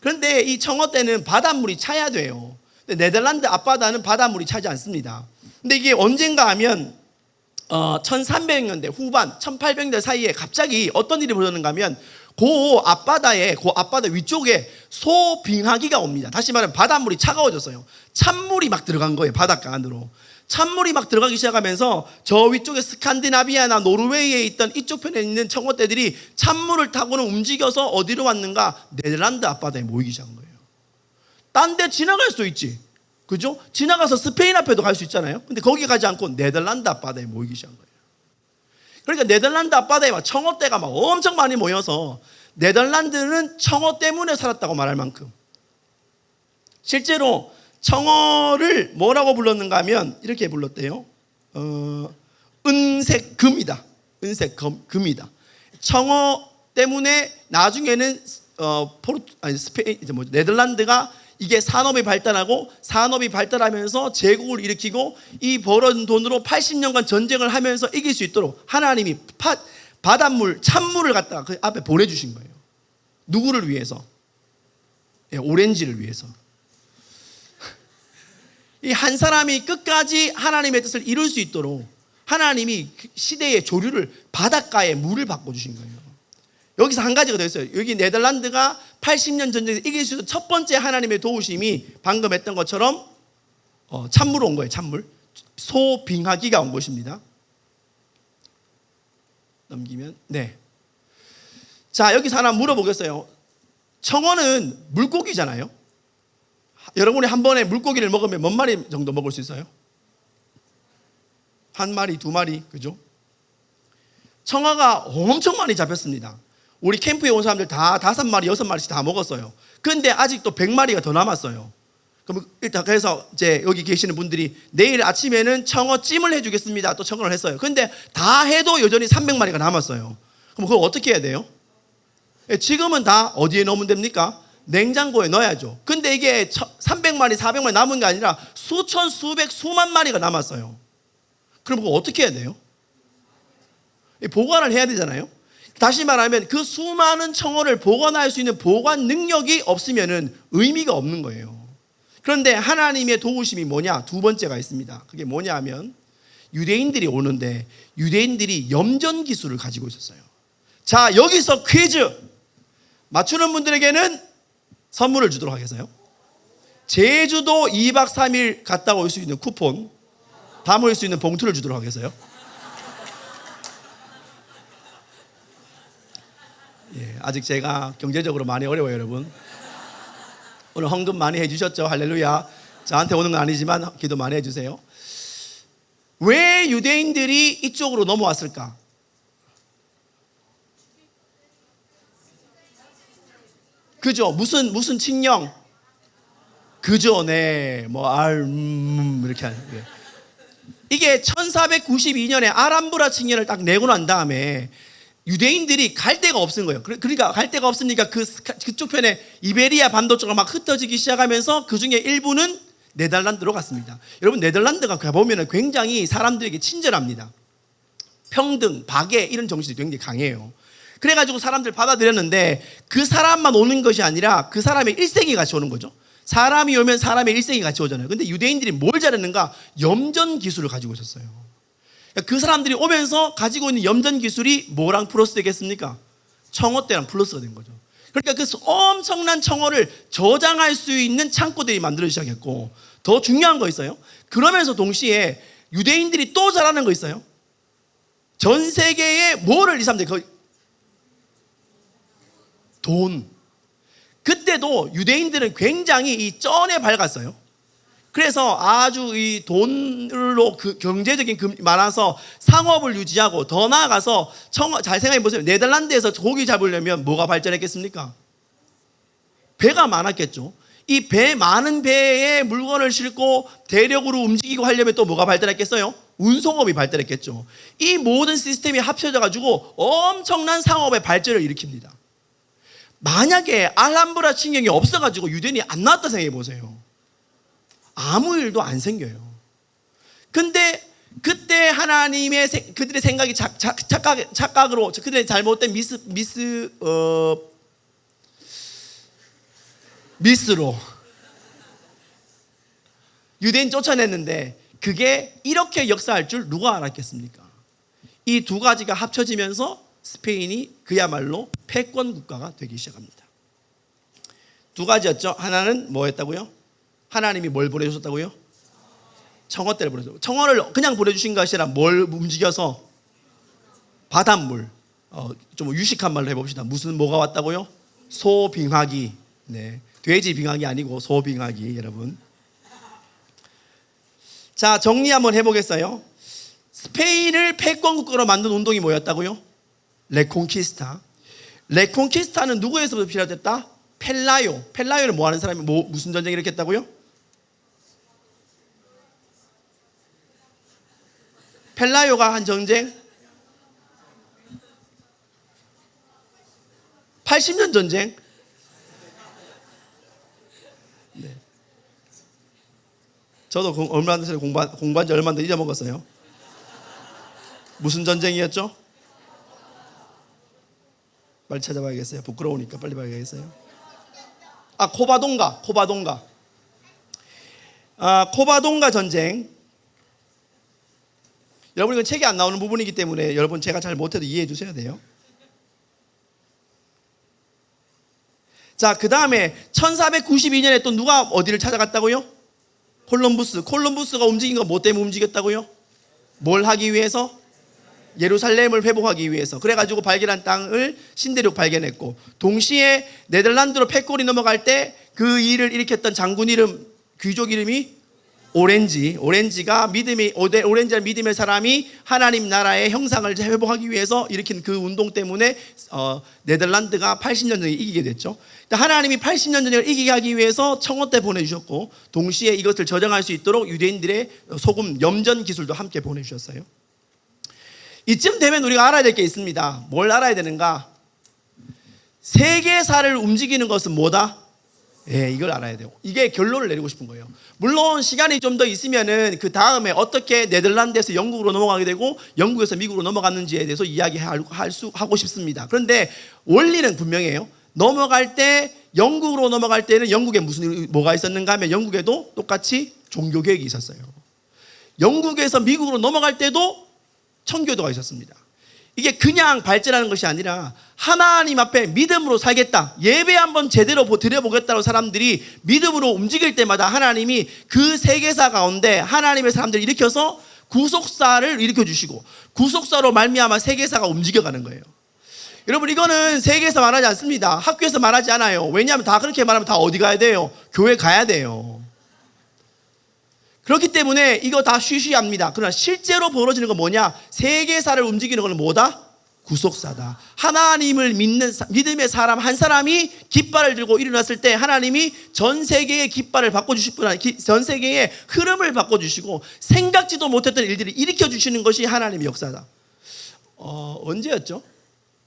그런데 이 청어떼는 바닷물이 차야 돼요. 근데 네덜란드 앞바다는 바닷물이 차지 않습니다. 근데 이게 언젠가 하면 1300년대 후반 1800년대 사이에 갑자기 어떤 일이 벌어졌는가 하면 그 앞바다 위쪽에 소빙하기가 옵니다. 다시 말하면 바닷물이 차가워졌어요. 찬물이 막 들어간 거예요. 바닷가 안으로. 찬물이 막 들어가기 시작하면서 저 위쪽에 스칸디나비아나 노르웨이에 있던 이쪽 편에 있는 청어떼들이 찬물을 타고는 움직여서 어디로 왔는가? 네덜란드 앞바다에 모이기 시작한 거예요. 딴 데 지나갈 수도 있지. 그죠? 지나가서 스페인 앞에도 갈 수 있잖아요. 근데 거기 가지 않고 네덜란드 앞바다에 모이기 시작한 거예요. 그러니까 네덜란드 앞바다에 막 청어떼가 막 엄청 많이 모여서 네덜란드는 청어 때문에 살았다고 말할 만큼 실제로 청어를 뭐라고 불렀는가 하면 이렇게 불렀대요. 은색금이다. 은색금이다. 청어 때문에 나중에는 네덜란드가 이게 산업이 발달하고 산업이 발달하면서 제국을 일으키고 이 벌어진 돈으로 80년간 전쟁을 하면서 이길 수 있도록 하나님이 바닷물, 찬물을 갖다가 그 앞에 보내주신 거예요. 누구를 위해서? 오렌지를 위해서. 이 한 사람이 끝까지 하나님의 뜻을 이룰 수 있도록 하나님이 시대의 조류를 바닷가에 물을 바꿔주신 거예요. 여기서 한 가지가 더 있어요. 여기 네덜란드가 80년 전쟁에서 이길 수 있는 첫 번째 하나님의 도우심이 방금 했던 것처럼 찬물 온 거예요. 찬물. 소빙하기가 온 것입니다. 넘기면 네. 자, 여기서 하나 물어보겠어요. 청어는 물고기잖아요. 여러분이 한 번에 물고기를 먹으면 몇 마리 정도 먹을 수 있어요? 한 마리, 두 마리, 그죠? 청어가 엄청 많이 잡혔습니다. 우리 캠프에 온 사람들 다 5마리, 6마리씩 다 먹었어요. 그런데 아직도 100마리가 더 남았어요. 그래서 이제 여기 계시는 분들이 내일 아침에는 청어찜을 해주겠습니다. 또 청어를 했어요. 그런데 다 해도 여전히 300마리가 남았어요. 그럼 그걸 어떻게 해야 돼요? 지금은 다 어디에 넣으면 됩니까? 냉장고에 넣어야죠. 근데 이게 300마리, 400마리 남은 게 아니라 수천, 수백, 수만 마리가 남았어요. 그럼 그거 어떻게 해야 돼요? 보관을 해야 되잖아요. 다시 말하면 그 수많은 청어를 보관할 수 있는 보관 능력이 없으면 의미가 없는 거예요. 그런데 하나님의 도우심이 뭐냐? 두 번째가 있습니다. 그게 뭐냐 하면 유대인들이 오는데 유대인들이 염전 기술을 가지고 있었어요. 자, 여기서 퀴즈. 맞추는 분들에게는 선물을 주도록 하겠어요. 제주도 2박 3일 갔다 올 수 있는 쿠폰, 담을 수 있는 봉투를 주도록 하겠어요. 예, 아직 제가 경제적으로 많이 어려워요, 여러분. 오늘 헌금 많이 해주셨죠? 할렐루야. 저한테 오는 건 아니지만 기도 많이 해주세요. 왜 유대인들이 이쪽으로 넘어왔을까? 그죠? 무슨 칙령? 그죠? 네. 이렇게 하는 거예요. 이게 1492년에 아람브라 칙령을 딱 내고 난 다음에 유대인들이 갈 데가 없은 거예요. 그러니까 갈 데가 없으니까 그쪽 편에 이베리아 반도 쪽으로 막 흩어지기 시작하면서 그 중에 일부는 네덜란드로 갔습니다. 여러분, 네덜란드가 가보면 굉장히 사람들에게 친절합니다. 평등, 박애 이런 정신이 굉장히 강해요. 그래가지고 사람들 받아들였는데 그 사람만 오는 것이 아니라 그 사람의 일생이 같이 오는 거죠. 사람이 오면 사람의 일생이 같이 오잖아요. 근데 유대인들이 뭘 잘했는가? 염전 기술을 가지고 있었어요. 그 사람들이 오면서 가지고 있는 염전 기술이 뭐랑 플러스 되겠습니까? 청어대랑 플러스가 된 거죠. 그러니까 그 엄청난 청어를 저장할 수 있는 창고들이 만들어지기 시작했고, 더 중요한 거 있어요. 그러면서 동시에 유대인들이 또 잘하는 거 있어요. 전 세계에 뭐를 이 사람들이 돈. 그때도 유대인들은 굉장히 이 쩐에 밝았어요. 그래서 아주 이 돈으로 그 경제적인 많아서 상업을 유지하고, 더 나아가서 잘 생각해 보세요. 네덜란드에서 고기 잡으려면 뭐가 발전했겠습니까? 배가 많았겠죠. 이 많은 배에 물건을 싣고 대력으로 움직이고 하려면 또 뭐가 발달했겠어요? 운송업이 발달했겠죠. 이 모든 시스템이 합쳐져 가지고 엄청난 상업의 발전을 일으킵니다. 만약에 알함브라 칙령이 없어가지고 유대인이 안 나왔다 생각해 보세요. 아무 일도 안 생겨요. 근데 그때 하나님의 그들의 생각이 착각으로, 그들의 잘못된 미스로 유대인 쫓아냈는데, 그게 이렇게 역사할 줄 누가 알았겠습니까? 이 두 가지가 합쳐지면서 스페인이 그야말로 패권 국가가 되기 시작합니다. 두 가지였죠. 하나는 뭐였다고요? 하나님이 뭘 보내주셨다고요? 청어떼를 보내주셨어요. 청어를 그냥 보내주신 것이 아니라 뭘 움직여서? 바닷물. 좀 유식한 말로 해봅시다. 뭐가 왔다고요? 소빙하기. 네, 돼지 빙하기 아니고 소빙하기. 여러분, 자, 정리 한번 해보겠어요. 스페인을 패권 국가로 만든 운동이 뭐였다고요? 레콘키스타. 레콘키스타는 누구에서부터 비롯됐다? 펠라요. 펠라요는 뭐 하는 사람이 무슨 전쟁을 일으켰다고요? 펠라요가 한 전쟁? 80년 전쟁? 네. 저도 얼마 전에 공부한 지 얼마 안 돼 잊어먹었어요. 무슨 전쟁이었죠? 빨리 찾아봐야겠어요. 부끄러우니까 빨리 봐야겠어요. 코바동가. 코바동가 전쟁. 여러분, 이건 책에 안 나오는 부분이기 때문에 여러분 제가 잘 못해도 이해해 주셔야 돼요. 자, 그 다음에 1492년에 또 누가 어디를 찾아갔다고요? 콜럼부스가 움직인 거 뭐 때문에 움직였다고요? 뭘 하기 위해서? 예루살렘을 회복하기 위해서. 그래가지고 발견한 땅을 신대륙 발견했고, 동시에 네덜란드로 패권이 넘어갈 때 그 일을 일으켰던 장군 이름, 귀족 이름이 오렌지가 오렌지라는 믿음의 사람이 하나님 나라의 형상을 회복하기 위해서 일으킨 그 운동 때문에 네덜란드가 80년 전에 이기게 됐죠. 하나님이 80년 전에 이기게 하기 위해서 청어대 보내주셨고, 동시에 이것을 저장할 수 있도록 유대인들의 소금 염전 기술도 함께 보내주셨어요. 이쯤 되면 우리가 알아야 될 게 있습니다. 뭘 알아야 되는가? 세계사를 움직이는 것은 뭐다? 이걸 알아야 돼요. 이게 결론을 내리고 싶은 거예요. 물론 시간이 좀 더 있으면은 그 다음에 어떻게 네덜란드에서 영국으로 넘어가게 되고 영국에서 미국으로 넘어갔는지에 대해서 하고 싶습니다. 그런데 원리는 분명해요. 영국으로 넘어갈 때는 영국에 뭐가 있었는가 하면 영국에도 똑같이 종교 개혁이 있었어요. 영국에서 미국으로 넘어갈 때도 청교도가 있었습니다. 이게 그냥 발전하는 것이 아니라 하나님 앞에 믿음으로 살겠다, 예배 한번 제대로 드려보겠다고 사람들이 믿음으로 움직일 때마다 하나님이 그 세계사 가운데 하나님의 사람들을 일으켜서 구속사를 일으켜주시고, 구속사로 말미암아 세계사가 움직여가는 거예요. 여러분, 이거는 세계에서 말하지 않습니다. 학교에서 말하지 않아요. 왜냐하면 다 그렇게 말하면 다 어디 가야 돼요? 교회 가야 돼요. 그렇기 때문에 이거 다 쉬쉬합니다. 그러나 실제로 벌어지는 건 뭐냐? 세계사를 움직이는 건 뭐다? 구속사다. 하나님을 믿는 믿음의 사람 한 사람이 깃발을 들고 일어났을 때 하나님이 전 세계의 깃발을 바꿔주실 뿐 아니라 전 세계의 흐름을 바꿔주시고 생각지도 못했던 일들을 일으켜주시는 것이 하나님의 역사다. 언제였죠?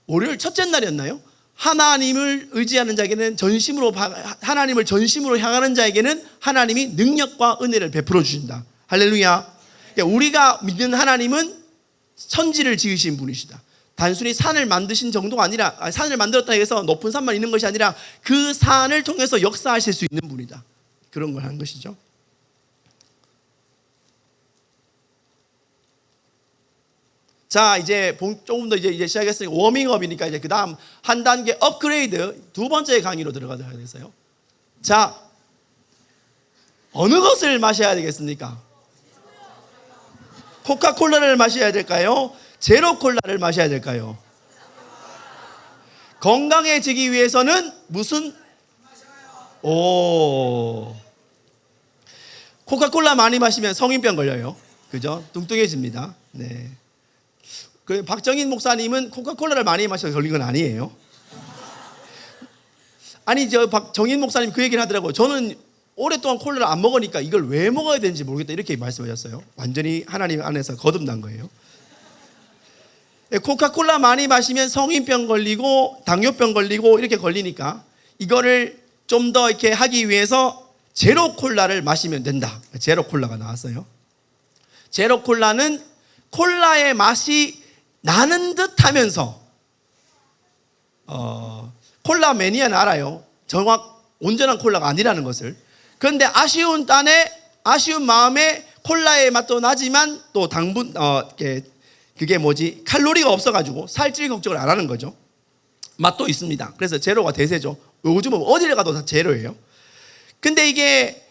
월요일 첫째 날이었나요? 하나님을 의지하는 자에게는 하나님을 전심으로 향하는 자에게는 하나님이 능력과 은혜를 베풀어 주신다. 할렐루야. 그러니까 우리가 믿는 하나님은 천지를 지으신 분이시다. 단순히 산을 만드신 정도가 아니라 산을 만들었다 해서 높은 산만 있는 것이 아니라 그 산을 통해서 역사하실 수 있는 분이다. 그런 걸 한 것이죠. 자, 이제 조금 더 이제 시작했으니까 워밍업이니까 이제 그 다음 한 단계 업그레이드 두 번째 강의로 들어가야 돼서요. 자, 어느 것을 마셔야 되겠습니까? 코카콜라를 마셔야 될까요? 제로콜라를 마셔야 될까요? 건강해지기 위해서는 무슨? 코카콜라 많이 마시면 성인병 걸려요. 그죠? 뚱뚱해집니다. 네. 그 박정인 목사님은 코카콜라를 많이 마셔서 걸린 건 아니에요. 아니 저 박정인 목사님 그 얘기를 하더라고요. 저는 오랫동안 콜라를 안 먹으니까 이걸 왜 먹어야 되는지 모르겠다 이렇게 말씀하셨어요. 완전히 하나님 안에서 거듭난 거예요. 코카콜라 많이 마시면 성인병 걸리고 당뇨병 걸리고 이렇게 걸리니까 이거를 좀 더 이렇게 하기 위해서 제로콜라를 마시면 된다. 제로콜라가 나왔어요. 제로콜라는 콜라의 맛이 나는 듯 하면서 콜라 매니아는 알아요. 온전한 콜라가 아니라는 것을. 그런데 아쉬운 마음에 콜라의 맛도 나지만 또 그게 칼로리가 없어가지고 살찔 걱정을 안 하는 거죠. 맛도 있습니다. 그래서 제로가 대세죠. 요즘은 어디를 가도 다 제로예요. 근데 이게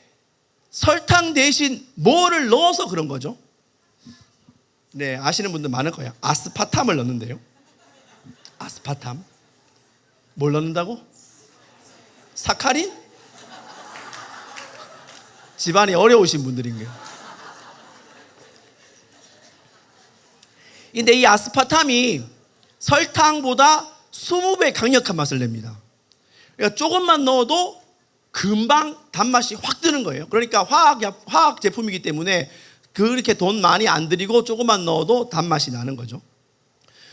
설탕 대신 뭐를 넣어서 그런 거죠? 네, 아시는 분들 많을 거예요. 아스파탐을 넣는데요. 아스파탐. 뭘 넣는다고? 사카린? 집안이 어려우신 분들인 거예요. 근데 이 아스파탐이 설탕보다 20배 강력한 맛을 냅니다. 그러니까 조금만 넣어도 금방 단맛이 확 드는 거예요. 그러니까 화학 제품이기 때문에 그렇게 돈 많이 안 들이고 조금만 넣어도 단맛이 나는 거죠.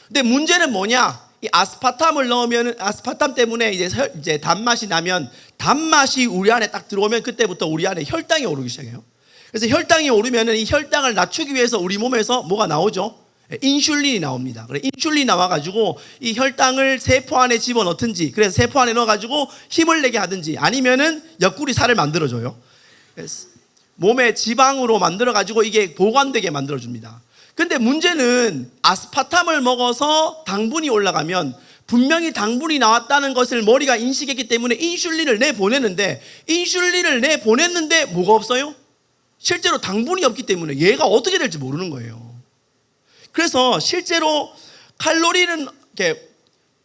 근데 문제는 뭐냐? 이 아스파탐을 넣으면 아스파탐 때문에 이제 단맛이 나면 단맛이 우리 안에 딱 들어오면 그때부터 우리 안에 혈당이 오르기 시작해요. 그래서 혈당이 오르면 이 혈당을 낮추기 위해서 우리 몸에서 뭐가 나오죠? 인슐린이 나옵니다. 그래 인슐린이 나와가지고 이 혈당을 세포 안에 집어넣든지 그래서 세포 안에 넣어가지고 힘을 내게 하든지 아니면은 옆구리 살을 만들어줘요. 몸에 지방으로 만들어가지고 이게 보관되게 만들어줍니다. 근데 문제는 아스파탐을 먹어서 당분이 올라가면 분명히 당분이 나왔다는 것을 머리가 인식했기 때문에 인슐린을 내보냈는데 뭐가 없어요? 실제로 당분이 없기 때문에 얘가 어떻게 될지 모르는 거예요. 그래서 실제로 칼로리는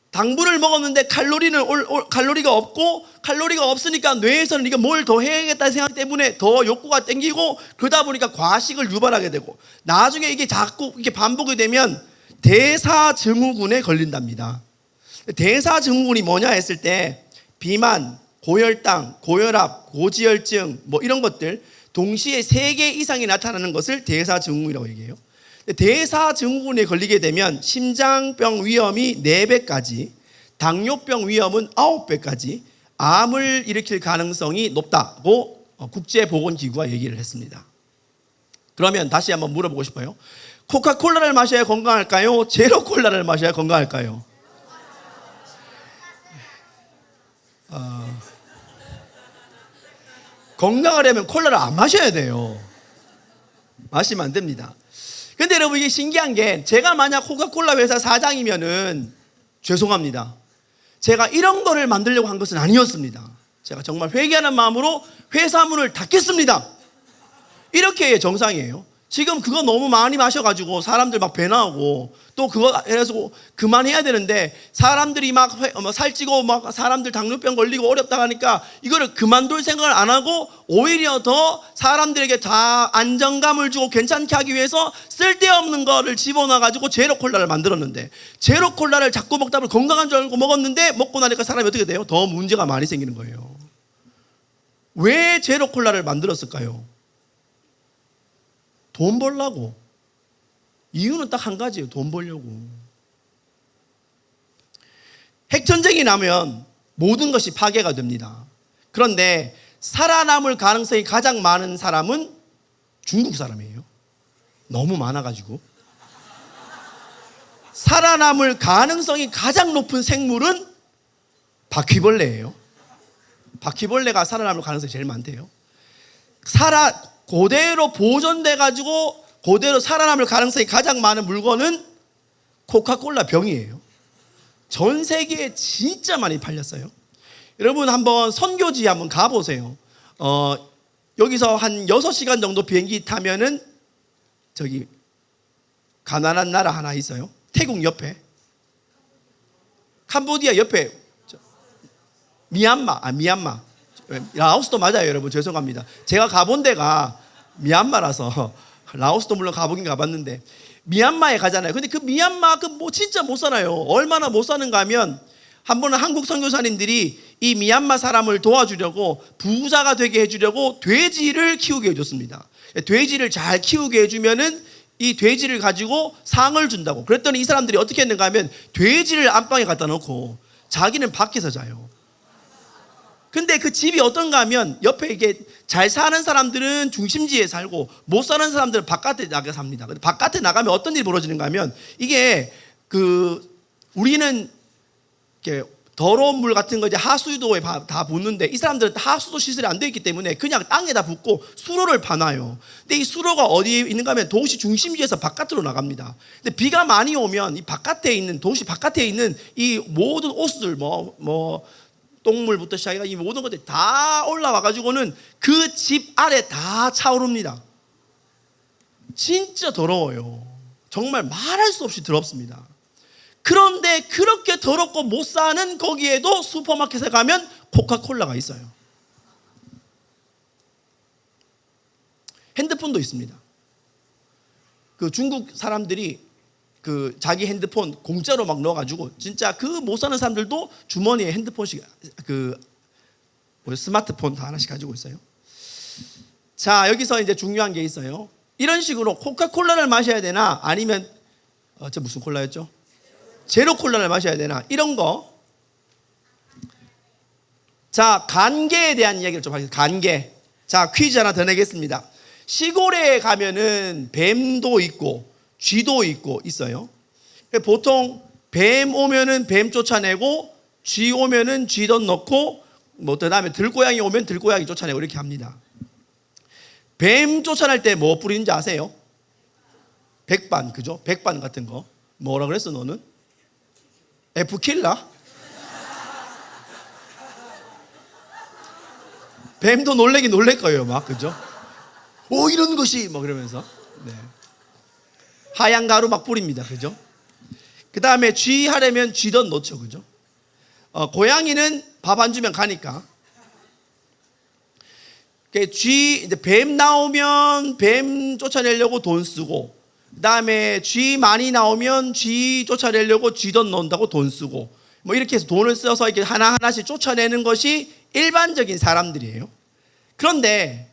당분을 먹었는데 칼로리가 없고 칼로리가 없으니까 뇌에서는 이거 뭘 더 해야겠다는 생각 때문에 더 욕구가 땡기고 그러다 보니까 과식을 유발하게 되고 나중에 이게 자꾸 이렇게 반복이 되면 대사증후군에 걸린답니다. 대사증후군이 뭐냐 했을 때 비만, 고혈당, 고혈압, 고지혈증 뭐 이런 것들 동시에 3개 이상이 나타나는 것을 대사증후군이라고 얘기해요. 대사증후군에 걸리게 되면 심장병 위험이 4배까지, 당뇨병 위험은 9배까지 암을 일으킬 가능성이 높다고 국제보건기구가 얘기를 했습니다. 그러면 다시 한번 물어보고 싶어요. 코카콜라를 마셔야 건강할까요? 제로콜라를 마셔야 건강할까요? 건강하려면 콜라를 안 마셔야 돼요. 마시면 안 됩니다. 근데 여러분 이게 신기한 게 제가 만약 코카콜라 회사 사장이면은 죄송합니다. 제가 이런 거를 만들려고 한 것은 아니었습니다. 제가 정말 회개하는 마음으로 회사 문을 닫겠습니다. 이렇게 정상이에요. 지금 그거 너무 많이 마셔가지고 사람들 막 배 나오고 또 그거 해서 그만해야 되는데 사람들이 막 살찌고 막 사람들 당뇨병 걸리고 어렵다 하니까 이거를 그만둘 생각을 안 하고 오히려 더 사람들에게 다 안정감을 주고 괜찮게 하기 위해서 쓸데없는 거를 집어넣어가지고 제로 콜라를 만들었는데 제로 콜라를 자꾸 먹다 보면 건강한 줄 알고 먹었는데 먹고 나니까 사람이 어떻게 돼요? 더 문제가 많이 생기는 거예요. 왜 제로 콜라를 만들었을까요? 돈 벌려고. 이유는 딱 한 가지예요. 돈 벌려고. 핵전쟁이 나면 모든 것이 파괴가 됩니다. 그런데 살아남을 가능성이 가장 많은 사람은 중국 사람이에요. 너무 많아가지고. 살아남을 가능성이 가장 높은 생물은 바퀴벌레예요. 바퀴벌레가 살아남을 가능성이 제일 많대요. 그대로 보존돼 가지고 그대로 살아남을 가능성이 가장 많은 물건은 코카콜라 병이에요. 전 세계에 진짜 많이 팔렸어요. 여러분 한번 선교지 한번 가보세요. 여기서 한 6시간 정도 비행기 타면은 저기 가난한 나라 하나 있어요. 태국 옆에, 캄보디아 옆에, 미얀마. 라오스도 맞아요, 여러분. 죄송합니다. 제가 가본 데가 미얀마라서 라오스도 물론 가보긴 가봤는데 미얀마에 가잖아요. 근데 그 미얀마 진짜 못 살아요. 얼마나 못 사는가 하면 한 번은 한국 선교사님들이 이 미얀마 사람을 도와주려고 부자가 되게 해주려고 돼지를 키우게 해줬습니다. 돼지를 잘 키우게 해주면은 이 돼지를 가지고 상을 준다고. 그랬더니 이 사람들이 어떻게 했는가 하면 돼지를 안방에 갖다 놓고 자기는 밖에서 자요. 근데 그 집이 어떤가 하면 옆에 이게 잘 사는 사람들은 중심지에 살고 못 사는 사람들은 바깥에 나가 삽니다. 근데 바깥에 나가면 어떤 일이 벌어지는가 하면 이게 우리는 이렇게 더러운 물 같은 거 이제 하수도에 다 붓는데 이 사람들은 하수도 시설이 안 되어 있기 때문에 그냥 땅에다 붓고 수로를 파놔요. 근데 이 수로가 어디에 있는가 하면 도시 중심지에서 바깥으로 나갑니다. 근데 비가 많이 오면 이 바깥에 있는 도시 바깥에 있는 이 모든 옷들 똥물부터 시작해서 이 모든 것들이 다 올라와 가지고는 그 집 아래 다 차오릅니다. 진짜 더러워요. 정말 말할 수 없이 더럽습니다. 그런데 그렇게 더럽고 못 사는 거기에도 슈퍼마켓에 가면 코카콜라가 있어요. 핸드폰도 있습니다. 그 중국 사람들이 자기 핸드폰 공짜로 막 넣어가지고 진짜 못 사는 사람들도 주머니에 핸드폰씩 스마트폰 다 하나씩 가지고 있어요. 자, 여기서 이제 중요한 게 있어요. 이런 식으로 코카콜라를 마셔야 되나 아니면 저 무슨 콜라였죠? 제로 콜라를 마셔야 되나 이런 거. 자, 간계에 대한 이야기를 좀 하겠습니다. 간계. 자, 퀴즈 하나 더 내겠습니다. 시골에 가면은 뱀도 있고 쥐도 있고 있어요. 보통 뱀 오면은 뱀 쫓아내고 쥐 오면은 쥐도 넣고 그다음에 들고양이 오면 들고양이 쫓아내고 이렇게 합니다. 뱀 쫓아낼 때 뭐 뿌리는지 아세요? 백반, 그죠? 백반 같은 거. 뭐라 그랬어 너는? F킬라? 뱀도 놀래긴 놀랄 거예요, 막, 그죠? 오, 이런 것이 뭐 그러면서. 네. 하얀 가루 막 뿌립니다. 그죠? 그 다음에 쥐 하려면 쥐도 넣죠. 그죠? 고양이는 밥 안 주면 가니까. 이제 뱀 나오면 뱀 쫓아내려고 돈 쓰고, 그 다음에 쥐 많이 나오면 쥐 쫓아내려고 쥐도 넣는다고 돈 쓰고, 뭐 이렇게 해서 돈을 써서 이렇게 하나하나씩 쫓아내는 것이 일반적인 사람들이에요. 그런데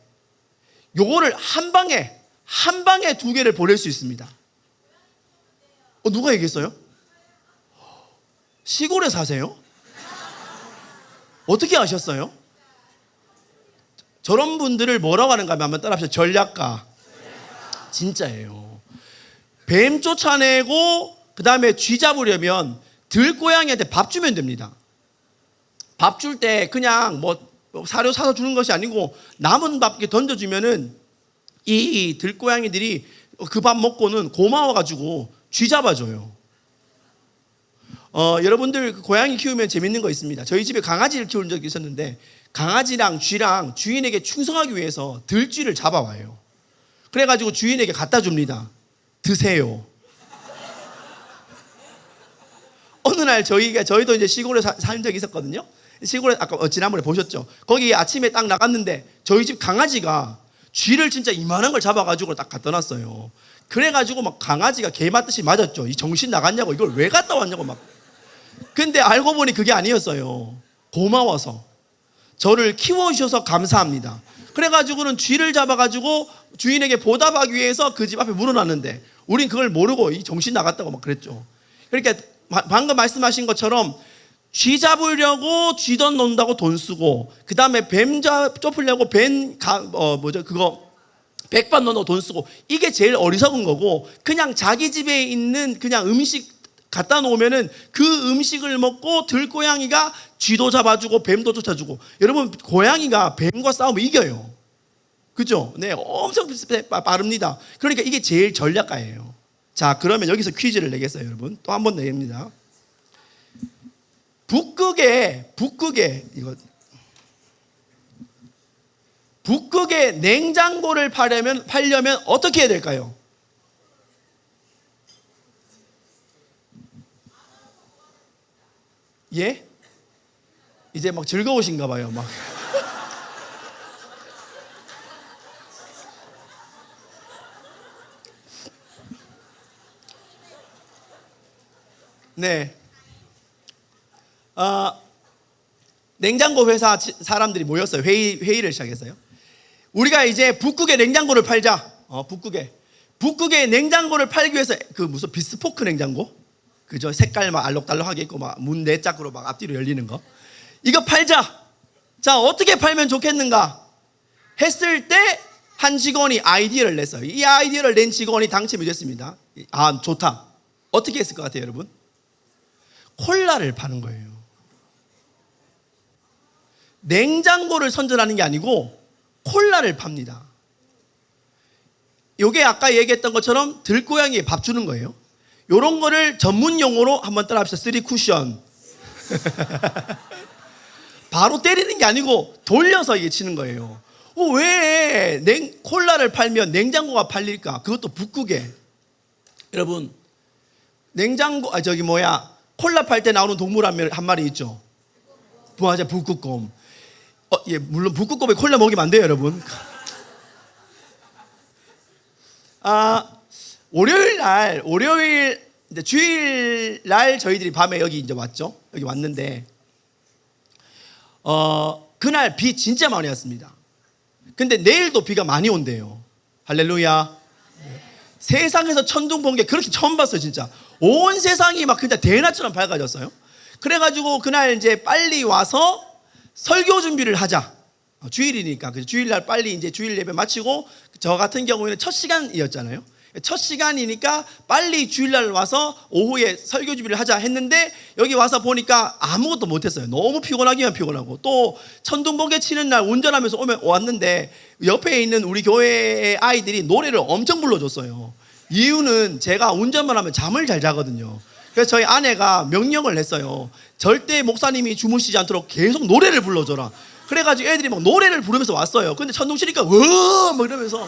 요거를 한 방에 2개를 보낼 수 있습니다. 누가 얘기했어요? 시골에 사세요? 어떻게 아셨어요? 저런 분들을 뭐라고 하는가 하면 한번 따라합시다. 전략가. 진짜예요. 뱀 쫓아내고 그 다음에 쥐 잡으려면 들고양이한테 밥 주면 됩니다. 밥 줄 때 그냥 사료 사서 주는 것이 아니고 남은 밥 이렇게 던져주면은 이 들고양이들이 그 밥 먹고는 고마워가지고 쥐 잡아줘요. 여러분들 고양이 키우면 재밌는 거 있습니다. 저희 집에 강아지를 키운 적이 있었는데 강아지랑 쥐랑 주인에게 충성하기 위해서 들쥐를 잡아와요. 그래가지고 주인에게 갖다 줍니다. 드세요. 어느 날 저희도 이제 시골에 산 적이 있었거든요. 시골에 아까 지난번에 보셨죠. 거기 아침에 딱 나갔는데 저희 집 강아지가 쥐를 진짜 이만한 걸 잡아가지고 딱 갖다 놨어요. 그래가지고 막 강아지가 개 맞듯이 맞았죠. 이 정신 나갔냐고, 이걸 왜 갖다 왔냐고 막. 근데 알고 보니 그게 아니었어요. 고마워서, 저를 키워주셔서 감사합니다. 그래가지고는 쥐를 잡아가지고 주인에게 보답하기 위해서 그 집 앞에 물어놨는데 우린 그걸 모르고 이 정신 나갔다고 막 그랬죠. 그러니까 방금 말씀하신 것처럼 쥐 잡으려고 쥐돈 놓는다고 돈 쓰고, 그 다음에 뱀 쫓으려고 백반 넣어 돈 쓰고, 이게 제일 어리석은 거고, 그냥 자기 집에 있는 그냥 음식 갖다 놓으면은 그 음식을 먹고 들고양이가 쥐도 잡아주고 뱀도 쫓아주고. 여러분, 고양이가 뱀과 싸우면 이겨요. 그죠? 네, 엄청 빠릅니다. 그러니까 이게 제일 전략가예요. 자, 그러면 여기서 퀴즈를 내겠어요, 여러분. 또 한 번 내립니다. 북극에 냉장고를 팔려면 어떻게 해야 될까요? 예? 이제 막 즐거우신가 봐요, 막. 네. 냉장고 회사 사람들이 모였어요. 회의를 시작했어요. 우리가 이제 북극에 냉장고를 팔자. 북극에 냉장고를 팔기 위해서 그 무슨 비스포크 냉장고? 그죠? 색깔 막 알록달록하게 있고 막 문 4짝으로 막 앞뒤로 열리는 거. 이거 팔자. 자, 어떻게 팔면 좋겠는가? 했을 때 한 직원이 아이디어를 냈어요. 이 아이디어를 낸 직원이 당첨이 됐습니다. 아, 좋다. 어떻게 했을 것 같아요, 여러분? 콜라를 파는 거예요. 냉장고를 선전하는 게 아니고 콜라를 팝니다. 요게 아까 얘기했던 것처럼 들고양이에 밥 주는 거예요. 요런 거를 전문 용어로 한번 따라 합시다. 3쿠션. 바로 때리는 게 아니고 돌려서 이게 치는 거예요. 왜 콜라를 팔면 냉장고가 팔릴까? 그것도 북극에. 여러분, 냉장고, 콜라 팔 때 나오는 동물 한 마리 있죠. 맞아, 북극곰. 예, 물론 북극곰에 콜라 먹이면 안 돼요, 여러분. 월요일 이제 주일날 저희들이 밤에 여기 이제 왔죠. 여기 왔는데 그날 비 진짜 많이 왔습니다. 근데 내일도 비가 많이 온대요. 할렐루야. 세상에서 천둥 번개 그렇게 처음 봤어요, 진짜. 온 세상이 막 그냥 대낮처럼 밝아졌어요. 그래가지고 그날 이제 빨리 와서 설교 준비를 하자. 주일이니까. 그래서 주일날 빨리 이제 주일 예배 마치고, 저 같은 경우에는 첫 시간이었잖아요. 첫 시간이니까 빨리 주일날 와서 오후에 설교 준비를 하자 했는데, 여기 와서 보니까 아무것도 못했어요. 너무 피곤하기만 피곤하고, 또 천둥번개 치는 날 운전하면서 왔는데 옆에 있는 우리 교회의 아이들이 노래를 엄청 불러줬어요. 이유는 제가 운전만 하면 잠을 잘 자거든요. 그래서 저희 아내가 명령을 냈어요. 절대 목사님이 주무시지 않도록 계속 노래를 불러줘라. 그래가지고 애들이 막 노래를 부르면서 왔어요. 근데 천둥 치니까 막 이러면서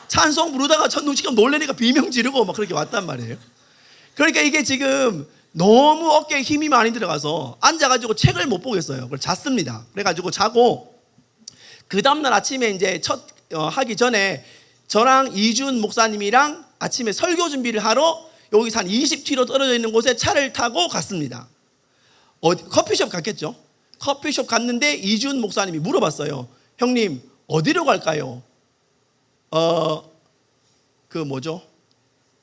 찬송 부르다가 천둥 치니까 놀래니까 비명 지르고 막 그렇게 왔단 말이에요. 그러니까 이게 지금 너무 어깨에 힘이 많이 들어가서 앉아가지고 책을 못 보겠어요. 그걸 잤습니다. 그래가지고 자고, 그 다음날 아침에 이제 하기 전에 저랑 이준 목사님이랑 아침에 설교 준비를 하러 여기서 한 20km 떨어져 있는 곳에 차를 타고 갔습니다. 커피숍 갔겠죠. 커피숍 갔는데 이준 목사님이 물어봤어요. 형님, 어디로 갈까요?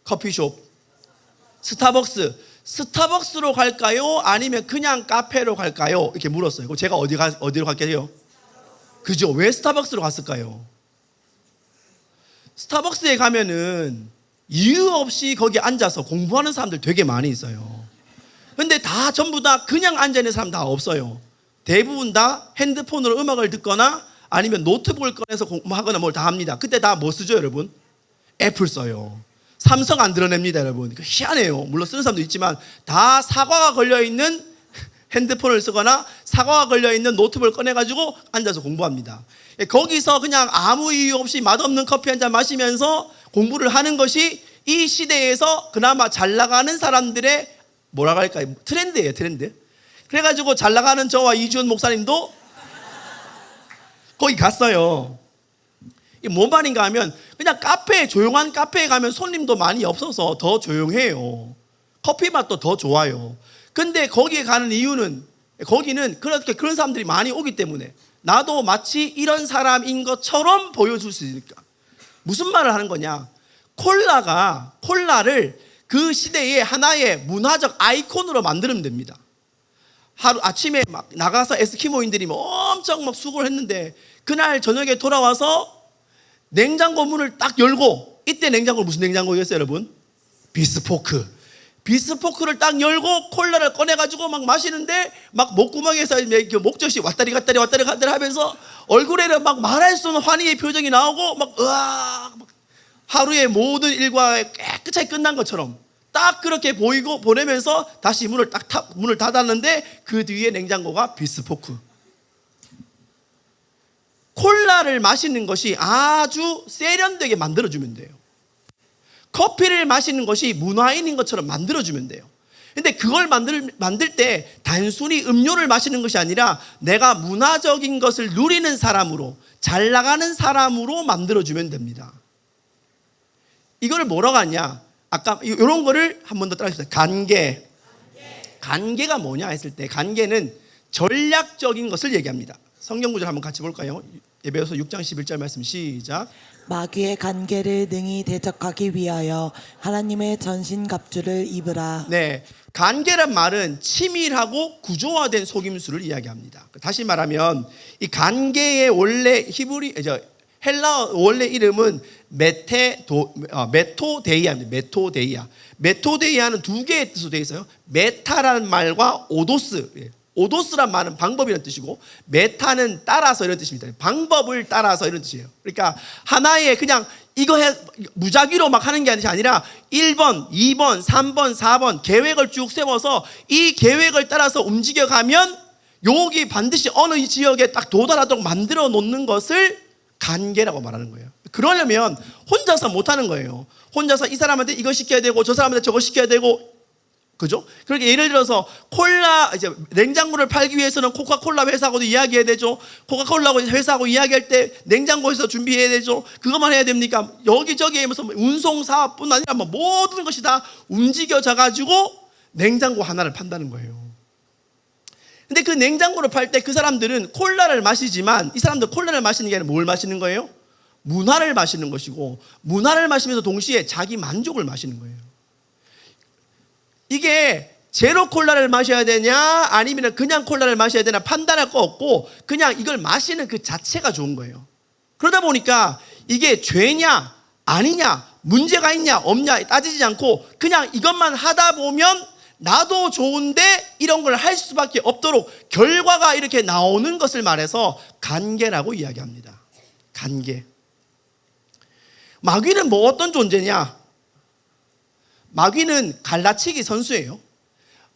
커피숍, 스타벅스로 갈까요? 아니면 그냥 카페로 갈까요? 이렇게 물었어요. 그럼 제가 어디로 갈게요? 그죠? 왜 스타벅스로 갔을까요? 스타벅스에 가면은 이유 없이 거기 앉아서 공부하는 사람들 되게 많이 있어요. 근데 전부 다 그냥 앉아있는 사람 다 없어요. 대부분 다 핸드폰으로 음악을 듣거나 아니면 노트북을 꺼내서 공부하거나 뭘 다 합니다. 그때 다 뭐 쓰죠, 여러분? 애플 써요. 삼성 안 드러냅니다, 여러분. 희한해요. 물론 쓰는 사람도 있지만 다 사과가 걸려있는 핸드폰을 쓰거나 사과가 걸려있는 노트북을 꺼내가지고 앉아서 공부합니다. 거기서 그냥 아무 이유 없이 맛없는 커피 한 잔 마시면서 공부를 하는 것이 이 시대에서 그나마 잘 나가는 사람들의 뭐라고 할까요? 트렌드예요, 트렌드. 그래가지고 잘 나가는 저와 이주원 목사님도 거기 갔어요. 이게 뭔 말인가 하면 그냥 카페에, 조용한 카페에 가면 손님도 많이 없어서 더 조용해요. 커피 맛도 더 좋아요. 근데 거기에 가는 이유는, 거기는 그렇게 그런 사람들이 많이 오기 때문에 나도 마치 이런 사람인 것처럼 보여줄 수 있으니까. 무슨 말을 하는 거냐? 콜라를 그 시대의 하나의 문화적 아이콘으로 만들면 됩니다. 하루 아침에 막 나가서 에스키모인들이 엄청 막 수고를 했는데 그날 저녁에 돌아와서 냉장고 문을 딱 열고, 이때 냉장고는 무슨 냉장고였어요, 여러분? 비스포크를 딱 열고 콜라를 꺼내가지고 막 마시는데 막 목구멍에서 목젖이 왔다리 갔다리 하면서 얼굴에는 막 말할 수 없는 환희의 표정이 나오고 막 으악, 막 하루의 모든 일과 깨끗하게 끝난 것처럼 딱 그렇게 보이고 보내면서 다시 문을 닫았는데 그 뒤에 냉장고가 비스포크. 콜라를 마시는 것이 아주 세련되게 만들어주면 돼요. 커피를 마시는 것이 문화인인 것처럼 만들어주면 돼요. 근데 그걸 만들 때 단순히 음료를 마시는 것이 아니라 내가 문화적인 것을 누리는 사람으로, 잘 나가는 사람으로 만들어주면 됩니다. 이걸 뭐라고 하냐? 아까 이런 거를 한 번 더 따라해주세요. 간계가 뭐냐 했을 때, 간계는 전략적인 것을 얘기합니다. 성경 구절 한번 같이 볼까요? 에베소서 6장 11절 말씀 시작. 마귀의 간계를 능히 대적하기 위하여 하나님의 전신갑주를 입으라. 네, 간계란 말은 치밀하고 구조화된 속임수를 이야기합니다. 다시 말하면 이 간계의 원래 헬라어 원래 이름은 메토데이아입니다. 메토데이아는 두 개의 뜻으로 되어 있어요. 메타라는 말과 오도스란 말은 방법이라는 뜻이고, 메타는 따라서 이런 뜻입니다. 방법을 따라서 이런 뜻이에요. 그러니까 하나의 그냥 이거 무작위로 막 하는 게 아니라 1번, 2번, 3번, 4번 계획을 쭉 세워서 이 계획을 따라서 움직여가면 여기 반드시 어느 지역에 딱 도달하도록 만들어 놓는 것을 간계라고 말하는 거예요. 그러려면 혼자서 못하는 거예요. 혼자서 이 사람한테 이거 시켜야 되고 저 사람한테 저거 시켜야 되고, 그죠? 그렇게 예를 들어서 냉장고를 팔기 위해서는 코카콜라 회사하고도 이야기해야 되죠. 코카콜라 회사하고 이야기할 때 냉장고에서 준비해야 되죠. 그것만 해야 됩니까? 여기저기 하면서 운송 사업뿐 아니라 모든 것이 다 움직여져 가지고 냉장고 하나를 판다는 거예요. 근데 그 냉장고를 팔 때 그 사람들은 콜라를 마시지만, 이 사람들 콜라를 마시는 게 아니라 뭘 마시는 거예요? 문화를 마시는 것이고, 문화를 마시면서 동시에 자기 만족을 마시는 거예요. 이게 제로 콜라를 마셔야 되냐 아니면 그냥 콜라를 마셔야 되나 판단할 거 없고 그냥 이걸 마시는 그 자체가 좋은 거예요. 그러다 보니까 이게 죄냐 아니냐, 문제가 있냐 없냐 따지지 않고 그냥 이것만 하다 보면 나도 좋은데 이런 걸 할 수밖에 없도록 결과가 이렇게 나오는 것을 말해서 간계라고 이야기합니다. 간계. 마귀는 뭐 어떤 존재냐? 마귀는 갈라치기 선수예요.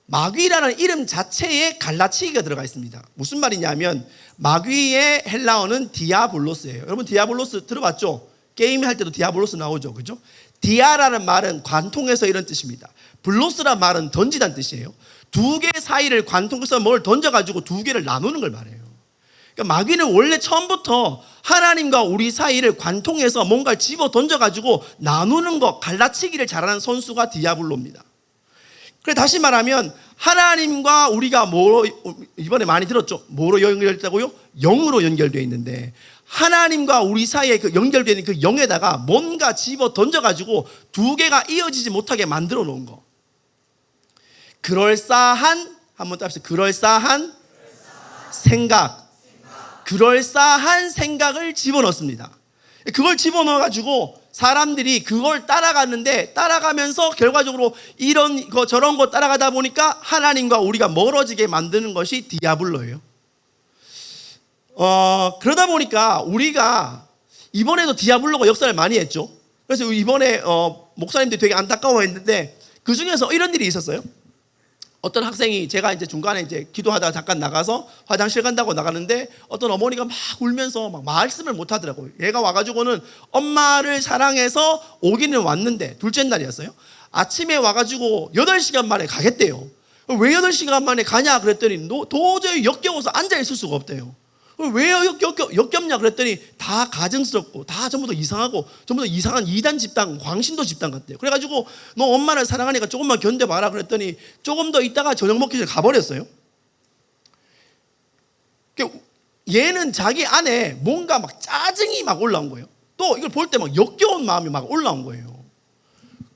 마귀라는 이름 자체에 갈라치기가 들어가 있습니다. 무슨 말이냐면 마귀의 헬라어는 디아블로스예요. 여러분 디아블로스 들어봤죠? 게임 할 때도 디아블로스 나오죠, 그죠? 디아라는 말은 관통해서 이런 뜻입니다. 블로스란 말은 던지다는 뜻이에요. 두 개 사이를 관통해서 뭘 던져가지고 두 개를 나누는 걸 말해요. 그러니까 마귀는 원래 처음부터 하나님과 우리 사이를 관통해서 뭔가를 집어 던져가지고 나누는 것, 갈라치기를 잘하는 선수가 디아블로입니다. 그래 다시 말하면 하나님과 우리가 이번에 많이 들었죠? 뭐로 연결됐다고요? 영으로 연결되어 있는데 하나님과 우리 사이에 그 연결되어 있는 그 영에다가 뭔가 집어 던져가지고 두 개가 이어지지 못하게 만들어 놓은 거. 한번 따라합시다. 그럴싸한 생각. 그럴싸한 생각을 집어넣습니다. 그걸 집어넣어가지고 사람들이 그걸 따라갔는데 따라가면서 결과적으로 이런 거 저런 거 따라가다 보니까 하나님과 우리가 멀어지게 만드는 것이 디아블로예요. 그러다 보니까 우리가 이번에도 디아블로가 역사를 많이 했죠. 그래서 이번에 목사님들이 되게 안타까워했는데 그 중에서 이런 일이 있었어요. 어떤 학생이 제가 이제 중간에 이제 기도하다가 잠깐 나가서 화장실 간다고 나가는데 어떤 어머니가 막 울면서 막 말씀을 못 하더라고요. 얘가 와가지고는 엄마를 사랑해서 오기는 왔는데 둘째 날이었어요. 아침에 와가지고 8시간 만에 가겠대요. 왜 8시간 만에 가냐 그랬더니 도저히 역겨워서 앉아있을 수가 없대요. 왜 역겹냐 그랬더니 다 가증스럽고 다 전부 다 이상하고 전부 다 이상한 이단 집단, 광신도 집단 같대요. 그래가지고 너 엄마를 사랑하니까 조금만 견뎌봐라 그랬더니 조금 더 있다가 저녁 먹기 전에 가버렸어요. 얘는 자기 안에 뭔가 막 짜증이 막 올라온 거예요. 또 이걸 볼 때 막 역겨운 마음이 막 올라온 거예요.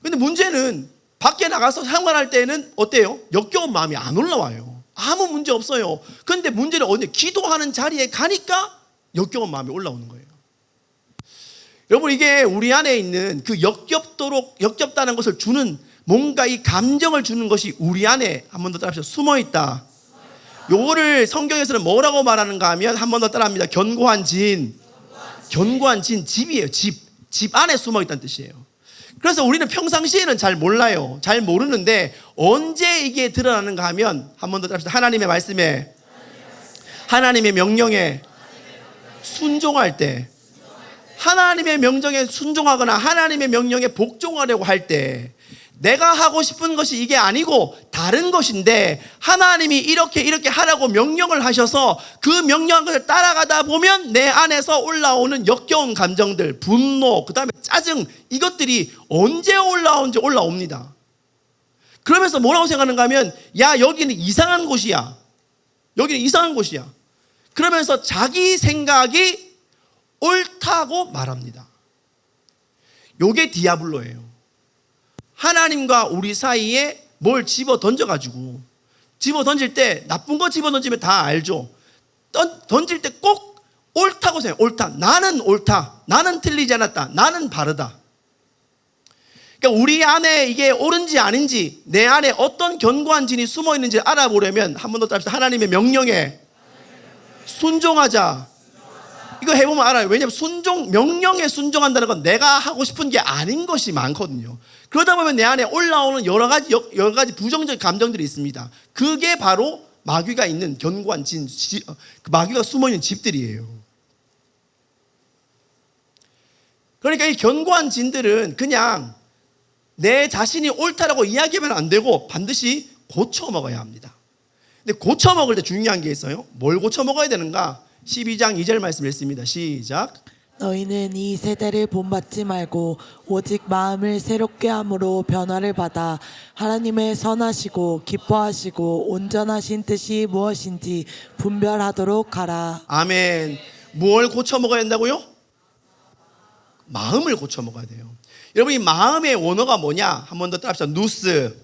근데 문제는 밖에 나가서 생활할 때는 어때요? 역겨운 마음이 안 올라와요. 아무 문제 없어요. 그런데 문제는 어디 기도하는 자리에 가니까 역겨운 마음이 올라오는 거예요. 여러분, 이게 우리 안에 있는 그 역겹다는 것을 주는 뭔가 이 감정을 주는 것이 우리 안에 한 번 더 따라합시다. 숨어 있다. 요거를 성경에서는 뭐라고 말하는가 하면 한 번 더 따라합니다. 견고한 진. 견고한 진, 집이에요. 집 안에 숨어 있다는 뜻이에요. 그래서 우리는 평상시에는 잘 몰라요. 잘 모르는데 언제 이게 드러나는가 하면 한 번 더 따라합시다. 하나님의 말씀에, 하나님의 명령에 순종할 때, 하나님의 명령에 순종하거나 하나님의 명령에 복종하려고 할 때 내가 하고 싶은 것이 이게 아니고 다른 것인데 하나님이 이렇게 하라고 명령을 하셔서 그 명령을 따라가다 보면 내 안에서 올라오는 역겨운 감정들, 분노, 그 다음에 짜증, 이것들이 언제 올라오는지 올라옵니다. 그러면서 뭐라고 생각하는가 하면 야, 여기는 이상한 곳이야. 여기는 이상한 곳이야. 그러면서 자기 생각이 옳다고 말합니다. 요게 디아블로예요. 하나님과 우리 사이에 뭘 집어 던져가지고, 집어 던질 때 나쁜 거 집어 던지면 다 알죠. 던질 때 꼭 옳다고 생각해요. 옳다. 나는 옳다. 나는 틀리지 않았다. 나는 바르다. 그러니까 우리 안에 이게 옳은지 아닌지, 내 안에 어떤 견고한 진이 숨어 있는지 알아보려면 한 번 더 따라합시다. 하나님의 명령에 순종하자. 이거 해보면 알아요. 왜냐하면 명령에 순종한다는 건 내가 하고 싶은 게 아닌 것이 많거든요. 그러다 보면 내 안에 올라오는 여러 가지 부정적 감정들이 있습니다. 그게 바로 마귀가 있는 견고한 진, 마귀가 숨어있는 집들이에요. 그러니까 이 견고한 진들은 그냥 내 자신이 옳다라고 이야기하면 안 되고 반드시 고쳐 먹어야 합니다. 근데 고쳐 먹을 때 중요한 게 있어요. 뭘 고쳐 먹어야 되는가? 12장 2절 말씀 읽습니다. 시작. 너희는 이 세대를 본받지 말고 오직 마음을 새롭게 함으로 변화를 받아 하나님의 선하시고 기뻐하시고 온전하신 뜻이 무엇인지 분별하도록 하라. 아멘. 뭘 고쳐 먹어야 한다고요? 마음을 고쳐 먹어야 돼요. 여러분, 이 마음의 원어가 뭐냐? 한 번 더 따라합시다. 누스.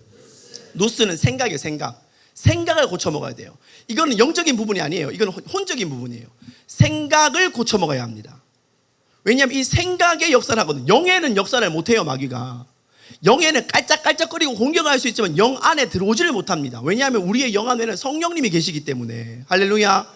누스는 생각이에요. 생각을 고쳐 먹어야 돼요. 이거는 영적인 부분이 아니에요. 이건 혼적인 부분이에요. 생각을 고쳐 먹어야 합니다. 왜냐하면 이 생각의 역사를 하거든요. 영에는 역사를 못해요. 마귀가. 영에는 깔짝깔짝거리고 공격할 수 있지만 영 안에 들어오지를 못합니다. 왜냐하면 우리의 영 안에는 성령님이 계시기 때문에. 할렐루야.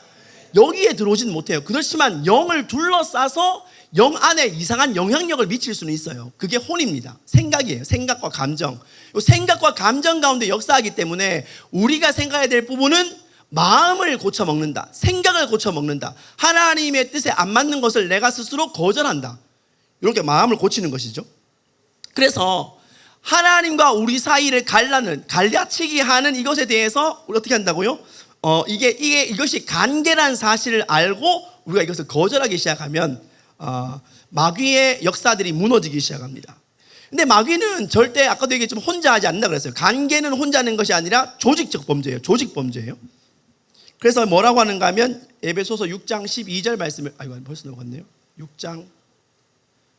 여기에 들어오지는 못해요. 그렇지만 영을 둘러싸서 영 안에 이상한 영향력을 미칠 수는 있어요. 그게 혼입니다. 생각이에요. 생각과 감정. 생각과 감정 가운데 역사하기 때문에 우리가 생각해야 될 부분은 마음을 고쳐 먹는다. 생각을 고쳐 먹는다. 하나님의 뜻에 안 맞는 것을 내가 스스로 거절한다. 이렇게 마음을 고치는 것이죠. 그래서 하나님과 우리 사이를 갈라치기 하는 이것에 대해서 우리 어떻게 한다고요? 이것이 관계란 사실을 알고 우리가 이것을 거절하기 시작하면 마귀의 역사들이 무너지기 시작합니다. 근데 마귀는 절대 아까도 얘기했지만 혼자 하지 않는다 그랬어요. 관계는 혼자 하는 것이 아니라 조직적 범죄예요. 조직 범죄예요. 그래서 뭐라고 하는가 하면 에베소서 6장 12절 말씀을 벌써 넘어갔네요. 6장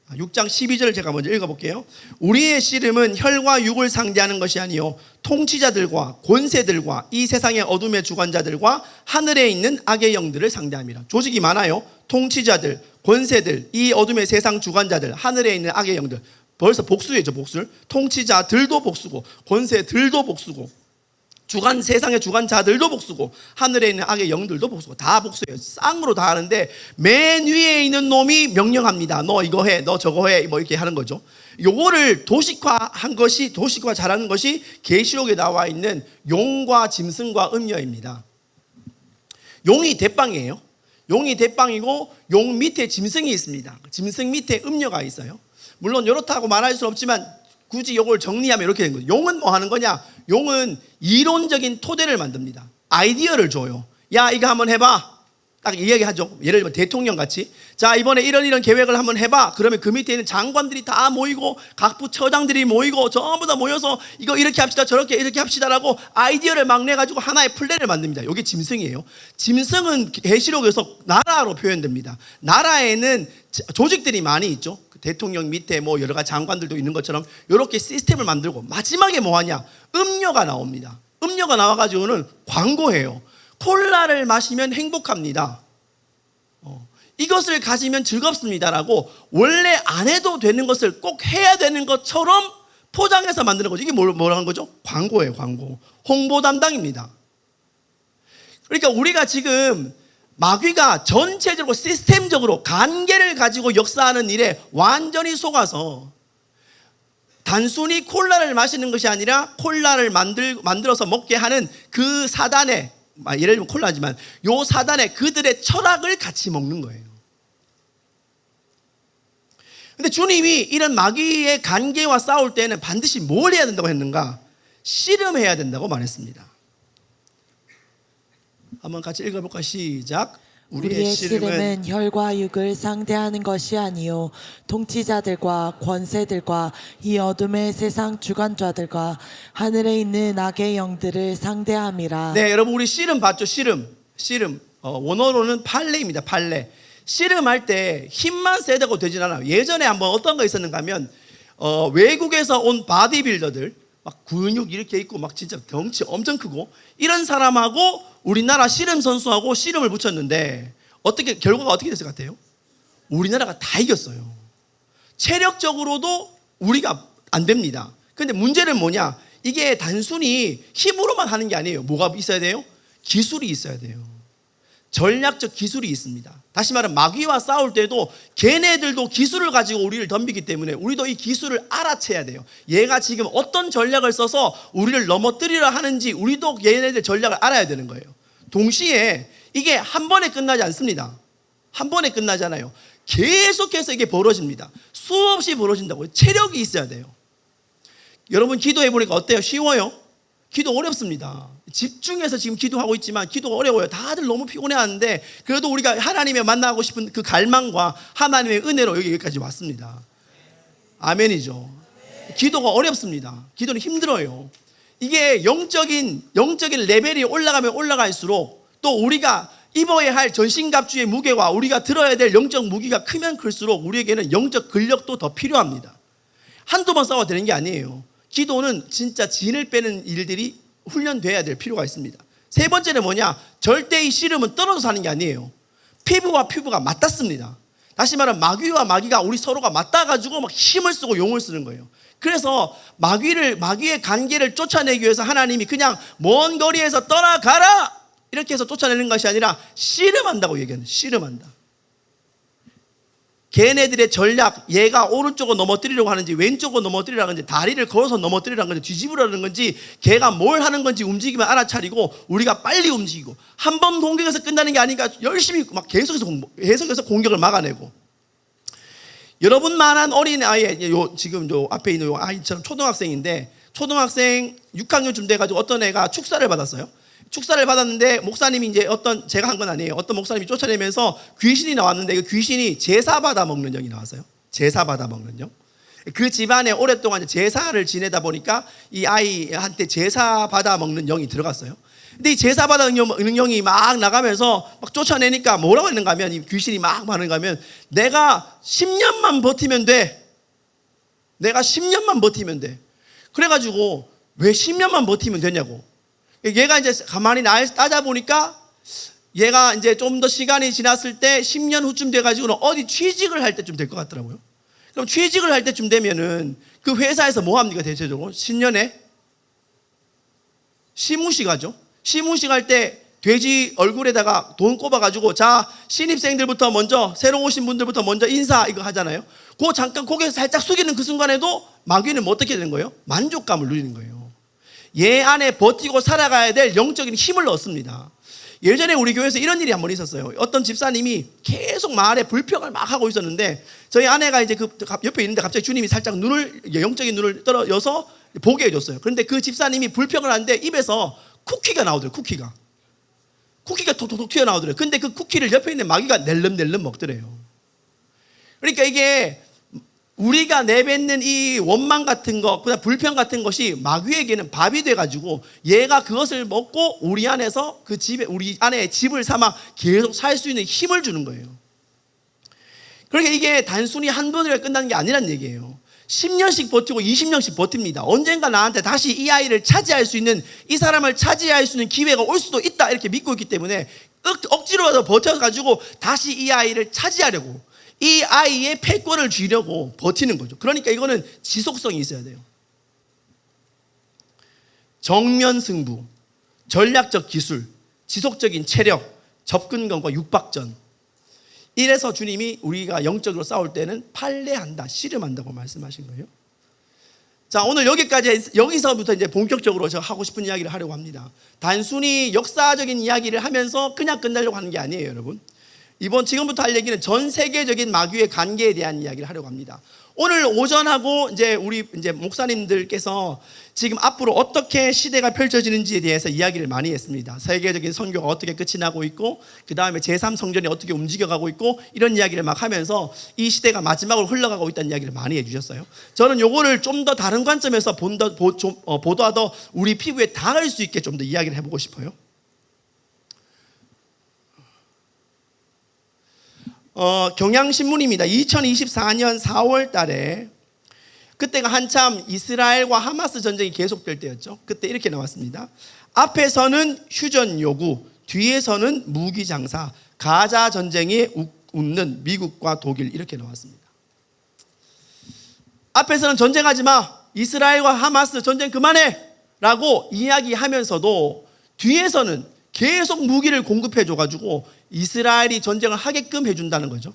12절을 제가 먼저 읽어볼게요. 우리의 씨름은 혈과 육을 상대하는 것이 아니요 통치자들과 권세들과 이 세상의 어둠의 주관자들과 하늘에 있는 악의 영들을 상대함이라. 조직이 많아요. 통치자들, 권세들, 이 어둠의 세상 주관자들, 하늘에 있는 악의 영들. 벌써 복수예요. 복수. 통치자들도 복수고 권세들도 복수고 세상의 주관자들도 복수고 하늘에 있는 악의 영들도 복수고 다 복수예요. 쌍으로 다 하는데 맨 위에 있는 놈이 명령합니다. 너 이거 해, 너 저거 해, 뭐 이렇게 하는 거죠. 요거를 도식화 잘하는 것이 계시록에 나와 있는 용과 짐승과 음녀입니다. 용이 대빵이에요. 용이 대빵이고 용 밑에 짐승이 있습니다. 짐승 밑에 음녀가 있어요. 물론 이렇다고 말할 수 없지만 굳이 이걸 정리하면 이렇게 된 거예요. 용은 뭐 하는 거냐? 용은 이론적인 토대를 만듭니다. 아이디어를 줘요. 야, 이거 한번 해봐. 딱 이야기하죠. 예를 들면 대통령 같이, 자, 이번에 이런 계획을 한번 해봐. 그러면 그 밑에 있는 장관들이 다 모이고 각 부처장들이 모이고 전부 다 모여서 이거 이렇게 합시다, 저렇게 이렇게 합시다라고 아이디어를 막 내가지고 하나의 플랜을 만듭니다. 이게 짐승이에요. 짐승은 계시록에서 나라로 표현됩니다. 나라에는 조직들이 많이 있죠. 대통령 밑에 뭐 여러 가지 장관들도 있는 것처럼 이렇게 시스템을 만들고 마지막에 뭐 하냐? 음료가 나옵니다. 음료가 나와가지고는 광고해요. 콜라를 마시면 행복합니다. 이것을 가지면 즐겁습니다라고 원래 안 해도 되는 것을 꼭 해야 되는 것처럼 포장해서 만드는 거죠. 이게 뭐라는 거죠? 광고예요, 광고. 홍보 담당입니다. 그러니까 우리가 지금 마귀가 전체적으로 시스템적으로 관계를 가지고 역사하는 일에 완전히 속아서 단순히 콜라를 마시는 것이 아니라 콜라를 만들어서 먹게 하는 그 사단의, 예를 들면 콜라지만 요 사단의 그들의 철학을 같이 먹는 거예요. 근데 주님이 이런 마귀의 관계와 싸울 때는 반드시 뭘 해야 된다고 했는가? 씨름해야 된다고 말했습니다. 한번 같이 읽어볼까? 시작. 우리의 씨름은 혈과 육을 상대하는 것이 아니요 통치자들과 권세들과 이 어둠의 세상 주관자들과 하늘에 있는 악의 영들을 상대함이라. 네, 여러분 우리 씨름 봤죠? 씨름. 원어로는 팔레입니다. 팔레. 씨름할 때 힘만 세다고 되진 않아요. 예전에 한번 어떤 거 있었는가 하면 외국에서 온 바디빌더들 막 근육 이렇게 있고 막 진짜 덩치 엄청 크고 이런 사람하고 우리나라 씨름 선수하고 씨름을 붙였는데 결과가 어떻게 됐을 것 같아요? 우리나라가 다 이겼어요. 체력적으로도 우리가 안 됩니다. 근데 문제는 뭐냐? 이게 단순히 힘으로만 하는 게 아니에요. 뭐가 있어야 돼요? 기술이 있어야 돼요. 전략적 기술이 있습니다. 다시 말하면 마귀와 싸울 때도 걔네들도 기술을 가지고 우리를 덤비기 때문에 우리도 이 기술을 알아채야 돼요. 얘가 지금 어떤 전략을 써서 우리를 넘어뜨리려 하는지 우리도 얘네들 전략을 알아야 되는 거예요. 동시에 이게 한 번에 끝나지 않습니다. 한 번에 끝나잖아요. 계속해서 이게 벌어집니다. 수없이 벌어진다고요. 체력이 있어야 돼요. 여러분 기도해 보니까 어때요? 쉬워요? 기도 어렵습니다. 집중해서 지금 기도하고 있지만 기도가 어려워요. 다들 너무 피곤해하는데 그래도 우리가 하나님을 만나고 싶은 그 갈망과 하나님의 은혜로 여기까지 왔습니다. 아멘이죠. 기도가 어렵습니다. 기도는 힘들어요. 이게 영적인 레벨이 올라가면 올라갈수록 또 우리가 입어야 할 전신갑주의 무게와 우리가 들어야 될 영적 무기가 크면 클수록 우리에게는 영적 근력도 더 필요합니다. 한두 번 싸워도 되는 게 아니에요. 기도는 진짜 진을 빼는 일들이 훈련돼야 될 필요가 있습니다. 세 번째는 뭐냐? 절대 이 씨름은 떨어져서 하는 게 아니에요. 피부와 피부가 맞닿습니다. 다시 말하면 마귀와 마귀가 우리 서로가 맞닿아가지고 막 힘을 쓰고 용을 쓰는 거예요. 그래서 마귀의 관계를 쫓아내기 위해서 하나님이 그냥 먼 거리에서 떠나가라 이렇게 해서 쫓아내는 것이 아니라 씨름한다고 얘기하는, 씨름한다. 걔네들의 전략, 얘가 오른쪽으로 넘어뜨리려고 하는지 왼쪽으로 넘어뜨리려고 하는지 다리를 걸어서 넘어뜨리려고 하는지 뒤집으려는 건지 걔가 뭘 하는 건지 움직이면 알아차리고 우리가 빨리 움직이고 한 번 공격해서 끝나는 게 아니니까 열심히 막 계속해서 공격을 막아내고. 여러분만한 어린아이, 지금 앞에 있는 아이처럼 초등학생인데 초등학생 6학년쯤 돼가지고 어떤 애가 축사를 받았어요. 축사를 받았는데 목사님이 이제 제가 한 건 아니에요. 어떤 목사님이 쫓아내면서 귀신이 나왔는데 그 귀신이 제사 받아 먹는 영이 나왔어요. 제사 받아 먹는 영. 그 집안에 오랫동안 제사를 지내다 보니까 이 아이한테 제사 받아 먹는 영이 들어갔어요. 근데 이 제사 받아 먹는 영이 막 나가면서 막 쫓아내니까 뭐라고 했는가 하면 이 귀신이 막 하는가 하면 내가 10년만 버티면 돼. 내가 10년만 버티면 돼. 그래가지고 왜 10년만 버티면 되냐고. 얘가 이제 가만히 따져보니까 얘가 이제 좀 더 시간이 지났을 때 10년 후쯤 돼가지고는 어디 취직을 할 때쯤 될 것 같더라고요. 그럼 취직을 할 때쯤 되면은 그 회사에서 뭐 합니까 대체적으로? 신년에 시무식하죠. 시무식할 때 돼지 얼굴에다가 돈 꼽아가지고 자 신입생들부터 먼저 새로 오신 분들부터 먼저 인사 이거 하잖아요. 그 잠깐 고개 살짝 숙이는 그 순간에도 마귀는 뭐 어떻게 되는 거예요? 만족감을 누리는 거예요. 얘 안에 버티고 살아가야 될 영적인 힘을 얻습니다. 예전에 우리 교회에서 이런 일이 한 번 있었어요. 어떤 집사님이 계속 말에 불평을 막 하고 있었는데 저희 아내가 이제 그 옆에 있는데 갑자기 주님이 살짝 영적인 눈을 떨어여서 보게 해줬어요. 그런데 그 집사님이 불평을 하는데 입에서 쿠키가 나오더래요. 쿠키가 톡톡톡 튀어나오더래요. 근데 그 쿠키를 옆에 있는 마귀가 낼름낼름 먹더래요. 그러니까 이게 우리가 내뱉는 이 원망 같은 것, 그다음 불평 같은 것이 마귀에게는 밥이 돼가지고 얘가 그것을 먹고 우리 안에서 그 집에 우리 안에 집을 삼아 계속 살 수 있는 힘을 주는 거예요. 그러니까 이게 단순히 한 번으로 끝나는 게 아니란 얘기예요. 10년씩 버티고 20년씩 버팁니다. 언젠가 나한테 다시 이 아이를 차지할 수 있는, 이 사람을 차지할 수 있는 기회가 올 수도 있다 이렇게 믿고 있기 때문에 억지로라도 버텨가지고 다시 이 아이를 차지하려고, 이 아이의 패권을 쥐려고 버티는 거죠. 그러니까 이거는 지속성이 있어야 돼요. 정면 승부, 전략적 기술, 지속적인 체력, 접근감과 육박전. 이래서 주님이 우리가 영적으로 싸울 때는 판례한다, 씨름한다고 말씀하신 거예요. 자, 오늘 여기서부터 이제 본격적으로 제가 하고 싶은 이야기를 하려고 합니다. 단순히 역사적인 이야기를 하면서 그냥 끝내려고 하는 게 아니에요, 여러분. 지금부터 할 얘기는 전 세계적인 마귀의 관계에 대한 이야기를 하려고 합니다. 오늘 오전하고 우리 목사님들께서 지금 앞으로 어떻게 시대가 펼쳐지는지에 대해서 이야기를 많이 했습니다. 세계적인 선교가 어떻게 끝이 나고 있고, 그 다음에 제3성전이 어떻게 움직여가고 있고, 이런 이야기를 막 하면서 이 시대가 마지막으로 흘러가고 있다는 이야기를 많이 해주셨어요. 저는 요거를 좀 더 다른 관점에서 보다 더 우리 피부에 닿을 수 있게 좀 더 이야기를 해보고 싶어요. 경향신문입니다. 2024년 4월 달에, 그때가 한참 이스라엘과 하마스 전쟁이 계속될 때였죠. 그때 이렇게 나왔습니다. 앞에서는 휴전 요구, 뒤에서는 무기 장사, 가자 전쟁에 웃는 미국과 독일, 이렇게 나왔습니다. 앞에서는 전쟁하지 마, 이스라엘과 하마스 전쟁 그만해 라고 이야기하면서도 뒤에서는 계속 무기를 공급해 줘가지고 이스라엘이 전쟁을 하게끔 해준다는 거죠.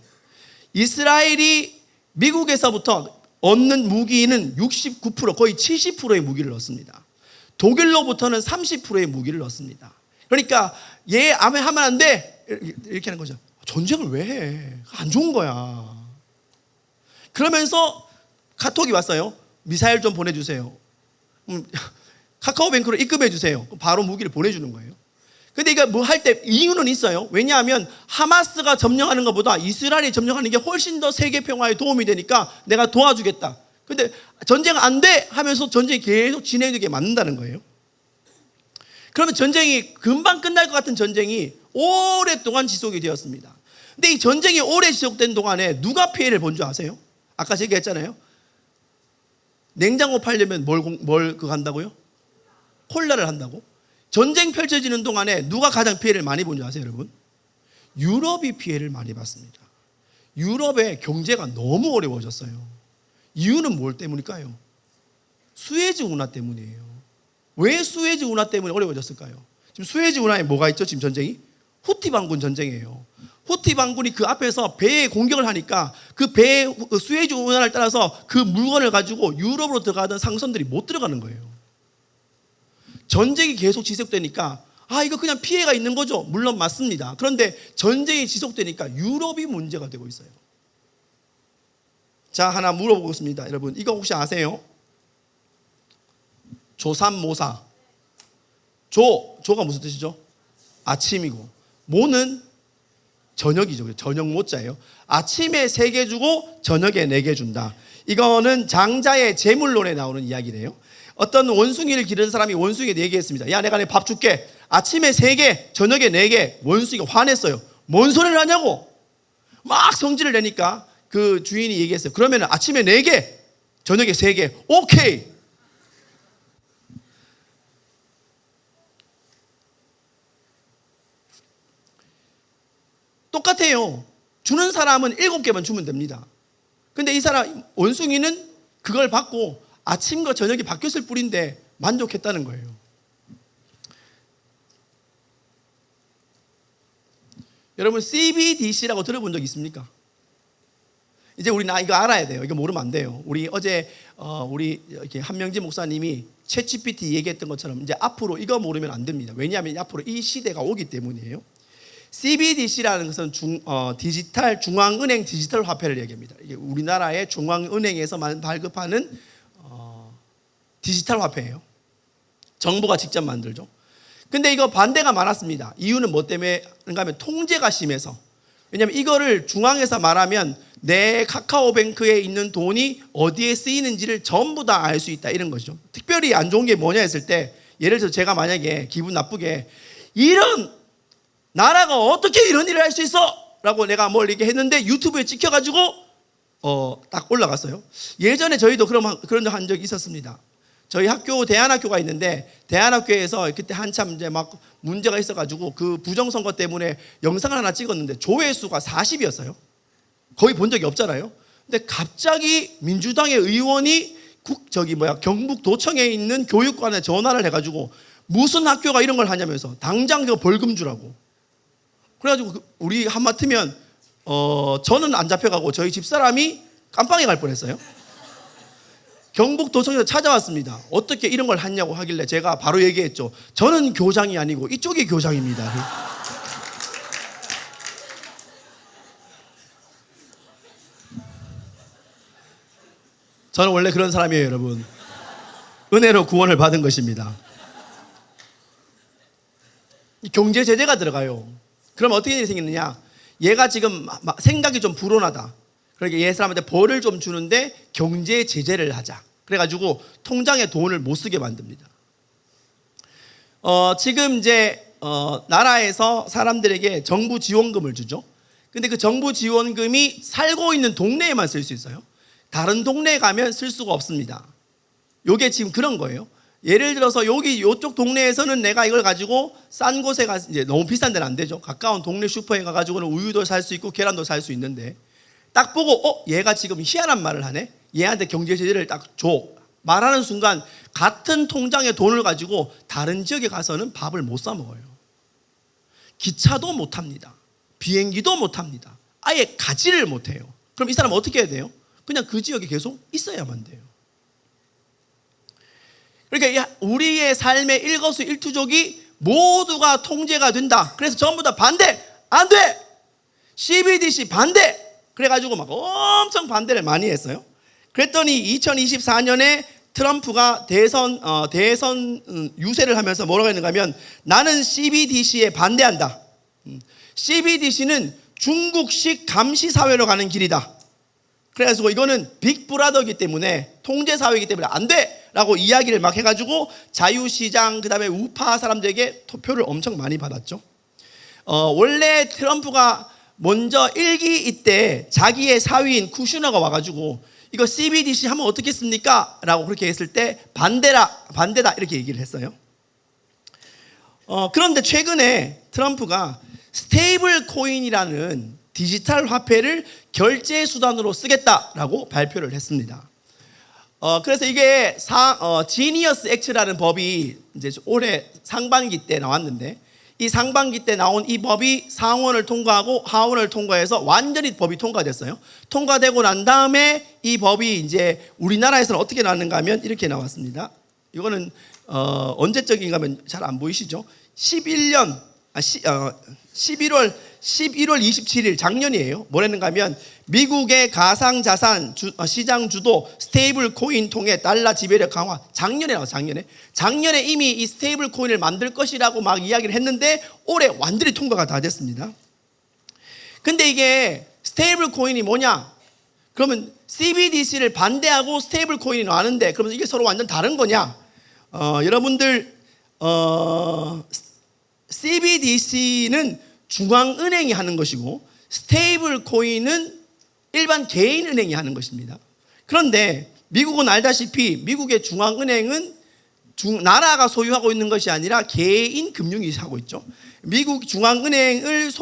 이스라엘이 미국에서부터 얻는 무기는 69%, 거의 70%의 무기를 얻습니다. 독일로부터는 30%의 무기를 얻습니다. 그러니까 얘 하면 안 돼 이렇게 하는 거죠. 전쟁을 왜 해? 안 좋은 거야. 그러면서 카톡이 왔어요. 미사일 좀 보내주세요. 카카오뱅크로 입금해 주세요. 바로 무기를 보내주는 거예요. 근데 이거 뭐 할 때 이유는 있어요. 왜냐하면 하마스가 점령하는 것보다 이스라엘이 점령하는 게 훨씬 더 세계 평화에 도움이 되니까 내가 도와주겠다. 근데 전쟁 안 돼 하면서 전쟁이 계속 진행되게 만든다는 거예요. 그러면 전쟁이 금방 끝날 것 같은 전쟁이 오랫동안 지속이 되었습니다. 근데 이 전쟁이 오래 지속된 동안에 누가 피해를 본 줄 아세요? 아까 제가 했잖아요. 냉장고 팔려면 뭘 한다고요? 콜라를 한다고? 전쟁 펼쳐지는 동안에 누가 가장 피해를 많이 본 줄 아세요, 여러분? 유럽이 피해를 많이 봤습니다. 유럽의 경제가 너무 어려워졌어요. 이유는 뭘 때문일까요? 수에즈 운하 때문이에요. 왜 수에즈 운하 때문에 어려워졌을까요? 지금 수에즈 운하에 뭐가 있죠? 지금 전쟁이? 후티 반군 전쟁이에요. 후티 반군이 그 앞에서 배에 공격을 하니까 그 수에즈 운하를 따라서 그 물건을 가지고 유럽으로 들어가던 상선들이 못 들어가는 거예요. 전쟁이 계속 지속되니까 이거 그냥 피해가 있는 거죠. 물론 맞습니다. 그런데 전쟁이 지속되니까 유럽이 문제가 되고 있어요. 자, 하나 물어보겠습니다. 여러분, 이거 혹시 아세요? 조삼모사. 조가 무슨 뜻이죠? 아침이고, 모는 저녁이죠. 저녁 모자예요. 아침에 3개 주고 저녁에 4개 준다. 이거는 장자의 제물론에 나오는 이야기래요. 어떤 원숭이를 기르는 사람이 원숭이에게 얘기했습니다. 야, 내가 내 밥 줄게. 아침에 3개, 저녁에 4개. 원숭이가 화냈어요. 뭔 소리를 하냐고. 막 성질을 내니까 그 주인이 얘기했어요. 그러면 아침에 4개, 저녁에 3개. 오케이. 똑같아요. 주는 사람은 7개만 주면 됩니다. 근데 이 사람, 원숭이는 그걸 받고 아침과 저녁이 바뀌었을 뿐인데 만족했다는 거예요. 여러분 CBDC라고 들어본 적 있습니까? 이제 우리 이거 알아야 돼요. 이거 모르면 안 돼요. 우리 어제 우리 이렇게 한명진 목사님이 챗GPT 얘기했던 것처럼 이제 앞으로 이거 모르면 안 됩니다. 왜냐하면 앞으로 이 시대가 오기 때문이에요. CBDC라는 것은 디지털 중앙은행 디지털 화폐를 얘기합니다. 이게 우리나라의 중앙은행에서만 발급하는 디지털 화폐예요. 정부가 직접 만들죠. 근데 이거 반대가 많았습니다. 이유는 뭐 때문에인가 하면 통제가 심해서. 왜냐하면 이거를 중앙에서 말하면 내 카카오뱅크에 있는 돈이 어디에 쓰이는지를 전부 다 알 수 있다, 이런 거죠. 특별히 안 좋은 게 뭐냐 했을 때, 예를 들어서 제가 만약에 기분 나쁘게 이런 나라가 어떻게 이런 일을 할 수 있어? 라고 내가 뭘 이렇게 했는데 유튜브에 찍혀가지고 딱 올라갔어요. 예전에 저희도 그런 적 한 적이 있었습니다. 저희 학교 대안학교가 있는데 대안학교에서 그때 한참 이제 막 문제가 있어가지고 그 부정선거 때문에 영상을 하나 찍었는데 조회수가 40이었어요. 거의 본 적이 없잖아요. 근데 갑자기 민주당의 의원이 경북도청에 있는 교육관에 전화를 해가지고 무슨 학교가 이런 걸 하냐면서 당장 그 벌금 주라고. 그래가지고 우리 하마터면 저는 안 잡혀가고 저희 집사람이 깜빵에 갈 뻔했어요. 경북도청에서 찾아왔습니다. 어떻게 이런 걸 했냐고 하길래 제가 바로 얘기했죠. 저는 교장이 아니고 이쪽이 교장입니다. 저는 원래 그런 사람이에요, 여러분. 은혜로 구원을 받은 것입니다. 경제 제재가 들어가요. 그럼 어떻게 일이 생기느냐? 얘가 지금 생각이 좀 불온하다. 그러니까 얘 사람한테 벌을 좀 주는데 경제 제재를 하자. 그래가지고 통장에 돈을 못 쓰게 만듭니다. 지금 이제 나라에서 사람들에게 정부 지원금을 주죠. 근데 그 정부 지원금이 살고 있는 동네에만 쓸 수 있어요. 다른 동네에 가면 쓸 수가 없습니다. 요게 지금 그런 거예요. 예를 들어서 요쪽 동네에서는 내가 이걸 가지고 싼 곳에 가, 이제 너무 비싼 데는 안 되죠. 가까운 동네 슈퍼에 가가지고는 우유도 살 수 있고 계란도 살 수 있는데, 딱 보고 얘가 지금 희한한 말을 하네. 얘한테 경제 제재를 딱 줘. 말하는 순간 같은 통장에 돈을 가지고 다른 지역에 가서는 밥을 못 사 먹어요. 기차도 못 탑니다. 비행기도 못 탑니다. 아예 가지를 못 해요. 그럼 이 사람 어떻게 해야 돼요? 그냥 그 지역에 계속 있어야만 돼요. 그러니까 우리의 삶의 일거수일투족이 모두가 통제가 된다. 그래서 전부 다 반대, 안 돼! CBDC 반대! 그래가지고 막 엄청 반대를 많이 했어요. 그랬더니 2024년에 트럼프가 대선 유세를 하면서 뭐라고 했는가 하면, 나는 CBDC에 반대한다. CBDC는 중국식 감시사회로 가는 길이다. 그래가지고 이거는 빅브라더이기 때문에, 통제사회이기 때문에 안 돼! 라고 이야기를 막 해가지고 자유시장, 그 다음에 우파 사람들에게 투표를 엄청 많이 받았죠. 원래 트럼프가 먼저 일기 때 자기의 사위인 쿠슈너가 와가지고 이거 CBDC 하면 어떻겠습니까? 라고 그렇게 했을 때 반대다 이렇게 얘기를 했어요. 그런데 최근에 트럼프가 스테이블 코인이라는 디지털 화폐를 결제 수단으로 쓰겠다라고 발표를 했습니다. 그래서 이게 지니어스 액트라는 법이 이제 올해 상반기 때 나왔는데, 이 상반기 때 나온 이 법이 상원을 통과하고 하원을 통과해서 완전히 법이 통과됐어요. 통과되고 난 다음에 이 법이 이제 우리나라에서는 어떻게 나왔는가 하면 이렇게 나왔습니다. 이거는 언제적인가 하면 잘 안 보이시죠? 11월 27일 작년이에요. 뭐랬는가 하면 미국의 가상자산 시장 주도 스테이블 코인 통해 달러 지배력 강화. 작년에 나왔어요. 작년에 이미 이 스테이블 코인을 만들 것이라고 막 이야기를 했는데 올해 완전히 통과가 다 됐습니다. 근데 이게 스테이블 코인이 뭐냐? 그러면 CBDC를 반대하고 스테이블 코인이 나왔는데, 그러면 이게 서로 완전 다른 거냐? 여러분들 CBDC는 중앙은행이 하는 것이고 스테이블 코인은 일반 개인 은행이 하는 것입니다. 그런데 미국은 알다시피 미국의 중앙은행은 나라가 소유하고 있는 것이 아니라 개인 금융이 하고 있죠. 미국 중앙은행을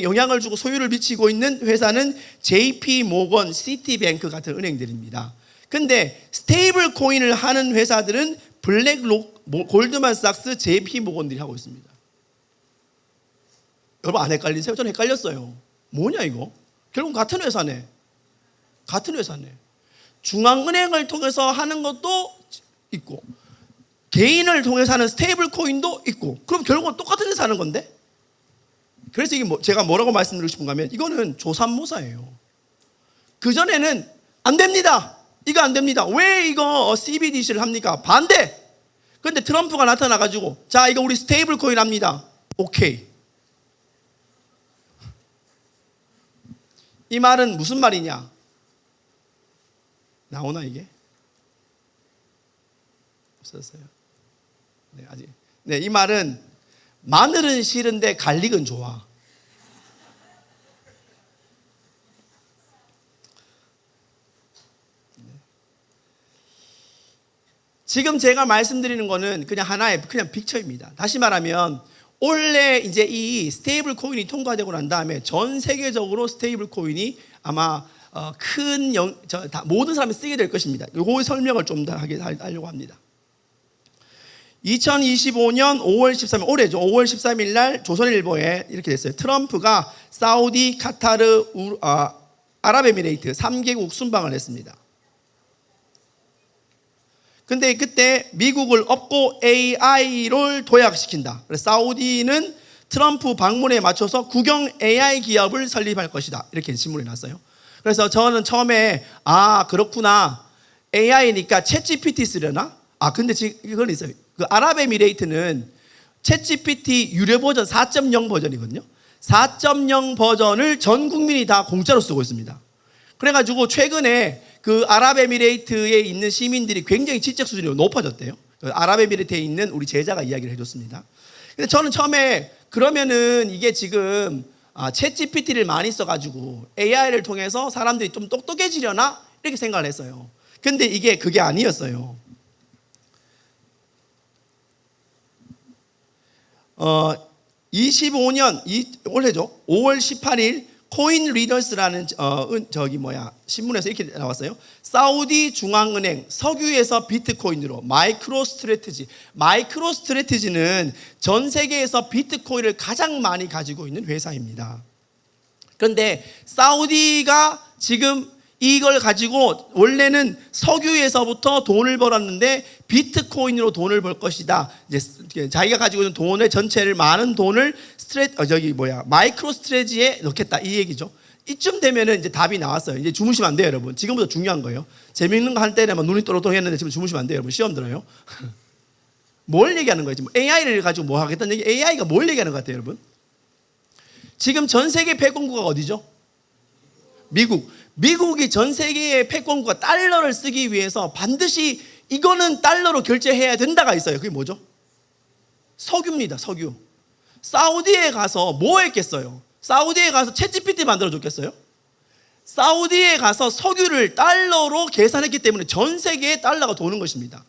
영향을 주고 소유를 미치고 있는 회사는 JP 모건, 시티뱅크 같은 은행들입니다. 근데 스테이블 코인을 하는 회사들은 블랙록, 골드만삭스, JP 모건들이 하고 있습니다. 여러분 안 헷갈리세요? 저는 헷갈렸어요. 뭐냐 이거? 결국 같은 회사네. 같은 회사네. 중앙은행을 통해서 하는 것도 있고 개인을 통해서 하는 스테이블 코인도 있고, 그럼 결국은 똑같은 데서 하는 건데? 그래서 이게 제가 뭐라고 말씀드리고 싶은가 하면 이거는 조삼모사예요. 그전에는 안 됩니다. 이거 안 됩니다. 왜 이거 CBDC를 합니까? 반대. 그런데 트럼프가 나타나가지고 자 이거 우리 스테이블 코인 합니다. 오케이. 이 말은 무슨 말이냐? 나오나 이게? 없었어요. 네, 아직. 네, 이 말은 마늘은 싫은데 갈릭은 좋아. 지금 제가 말씀드리는 거는 그냥 하나의 그냥 픽처입니다. 다시 말하면 원래 이제 이 스테이블 코인이 통과되고 난 다음에 전 세계적으로 스테이블 코인이 아마 모든 사람이 쓰게 될 것입니다. 요거 설명을 좀 더 하려고 합니다. 2025년 5월 13일, 올해죠. 5월 13일 날 조선일보에 이렇게 됐어요. 트럼프가 사우디, 카타르, 아랍에미레이트 3개국 순방을 했습니다. 근데 그때 미국을 업고 AI를 도약시킨다. 그래서 사우디는 트럼프 방문에 맞춰서 국영 AI 기업을 설립할 것이다. 이렇게 신문이 났어요. 그래서 저는 처음에 그렇구나. AI니까 챗GPT 쓰려나? 근데 지금 이건 있어요. 그 아랍에미레이트는 챗GPT 유료 버전 4.0 버전이거든요. 4.0 버전을 전 국민이 다 공짜로 쓰고 있습니다. 그래가지고 최근에 그 아랍에미레이트에 있는 시민들이 굉장히 지적 수준이 높아졌대요. 아랍에미레이트에 있는 우리 제자가 이야기를 해줬습니다. 근데 저는 처음에 그러면은 이게 지금 챗GPT를 많이 써가지고 AI를 통해서 사람들이 좀 똑똑해지려나 이렇게 생각을 했어요. 근데 이게 그게 아니었어요. 25년 올해죠. 5월 18일 코인 리더스라는 신문에서 이렇게 나왔어요. 사우디 중앙은행 석유에서 비트코인으로 마이크로 스트래티지는 전 세계에서 비트코인을 가장 많이 가지고 있는 회사입니다. 그런데 사우디가 지금 이걸 가지고 원래는 석유에서부터 돈을 벌었는데 비트코인으로 돈을 벌 것이다. 이제 자기가 가지고 있는 돈의 전체를 많은 돈을 마이크로 스트래지에 넣겠다 이 얘기죠. 이쯤 되면은 이제 답이 나왔어요. 이제 주무시면 안 돼요, 여러분. 지금부터 중요한 거예요. 재밌는 거 할 때는 막 눈이 또렷또렷했는데 지금 주무시면 안 돼요, 여러분. 시험 들어요. 뭘 얘기하는 거예요? 지금 AI를 가지고 뭐 하겠다는 얘기? AI가 뭘 얘기하는 것 같아요, 여러분? 지금 전 세계 패권국가 어디죠? 미국이 전 세계의 패권국가 달러를 쓰기 위해서 반드시 이거는 달러로 결제해야 된다가 있어요. 그게 뭐죠? 석유입니다. 석유. 사우디에 가서 뭐 했겠어요? 사우디에 가서 챗GPT 만들어줬겠어요? 사우디에 가서 석유를 달러로 계산했기 때문에 전 세계에 달러가 도는 것입니다.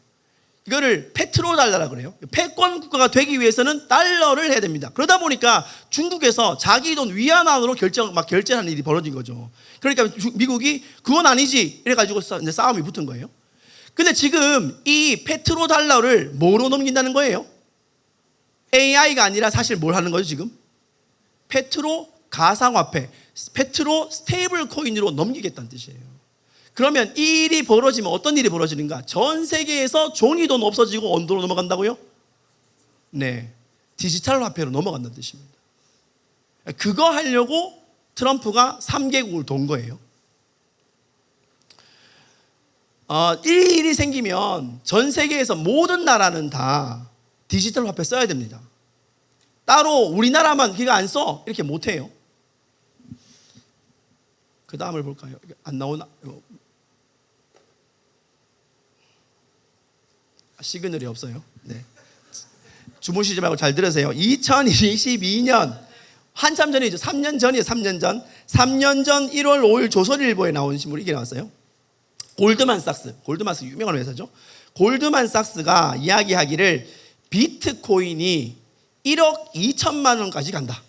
이거를 페트로달러라 그래요. 패권 국가가 되기 위해서는 달러를 해야 됩니다. 그러다 보니까 중국에서 자기 돈 위안화로 결제하는 일이 벌어진 거죠. 그러니까 미국이 그건 아니지 이래가지고 이제 싸움이 붙은 거예요. 근데 지금 이 페트로달러를 뭐로 넘긴다는 거예요? AI가 아니라 사실 뭘 하는 거죠 지금? 페트로 가상화폐, 페트로 스테이블 코인으로 넘기겠다는 뜻이에요. 그러면 이 일이 벌어지면 어떤 일이 벌어지는가? 전 세계에서 종이돈 없어지고 언도로 넘어간다고요? 네, 디지털 화폐로 넘어간다는 뜻입니다. 그거 하려고 트럼프가 3개국을 돈 거예요. 이 일이 생기면 전 세계에서 모든 나라는 다 디지털 화폐 써야 됩니다. 따로 우리나라만 그거 안 써? 이렇게 못 해요. 그 다음을 볼까요? 안 나오나? 시그널이 없어요. 네. 주무시지 말고 잘 들으세요. 2022년 한참 전이죠. 3년 전이에요. 3년 전 1월 5일 조선일보에 나온 신문이 이게 나왔어요. 골드만삭스 유명한 회사죠. 골드만삭스가 이야기하기를 비트코인이 1억 2천만 원까지 간다.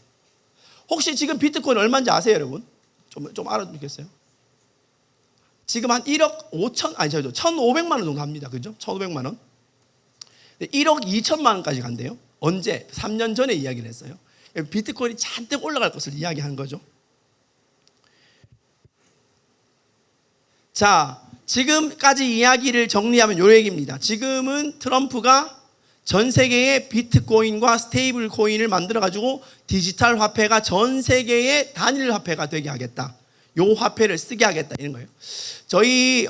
혹시 지금 비트코인 얼마인지 아세요, 여러분? 좀 알아두겠어요? 지금 한 1억 1,500만 원 정도 합니다. 그죠? 1,500만 원. 1억 2천만 원까지 간대요. 언제? 3년 전에 이야기를 했어요. 비트코인이 잔뜩 올라갈 것을 이야기하는 거죠. 자, 지금까지 이야기를 정리하면 요 얘기입니다. 지금은 트럼프가 전 세계에 비트코인과 스테이블 코인을 만들어 가지고 디지털 화폐가 전 세계의 단일 화폐가 되게 하겠다. 요 화폐를 쓰게 하겠다 이런 거예요. 저희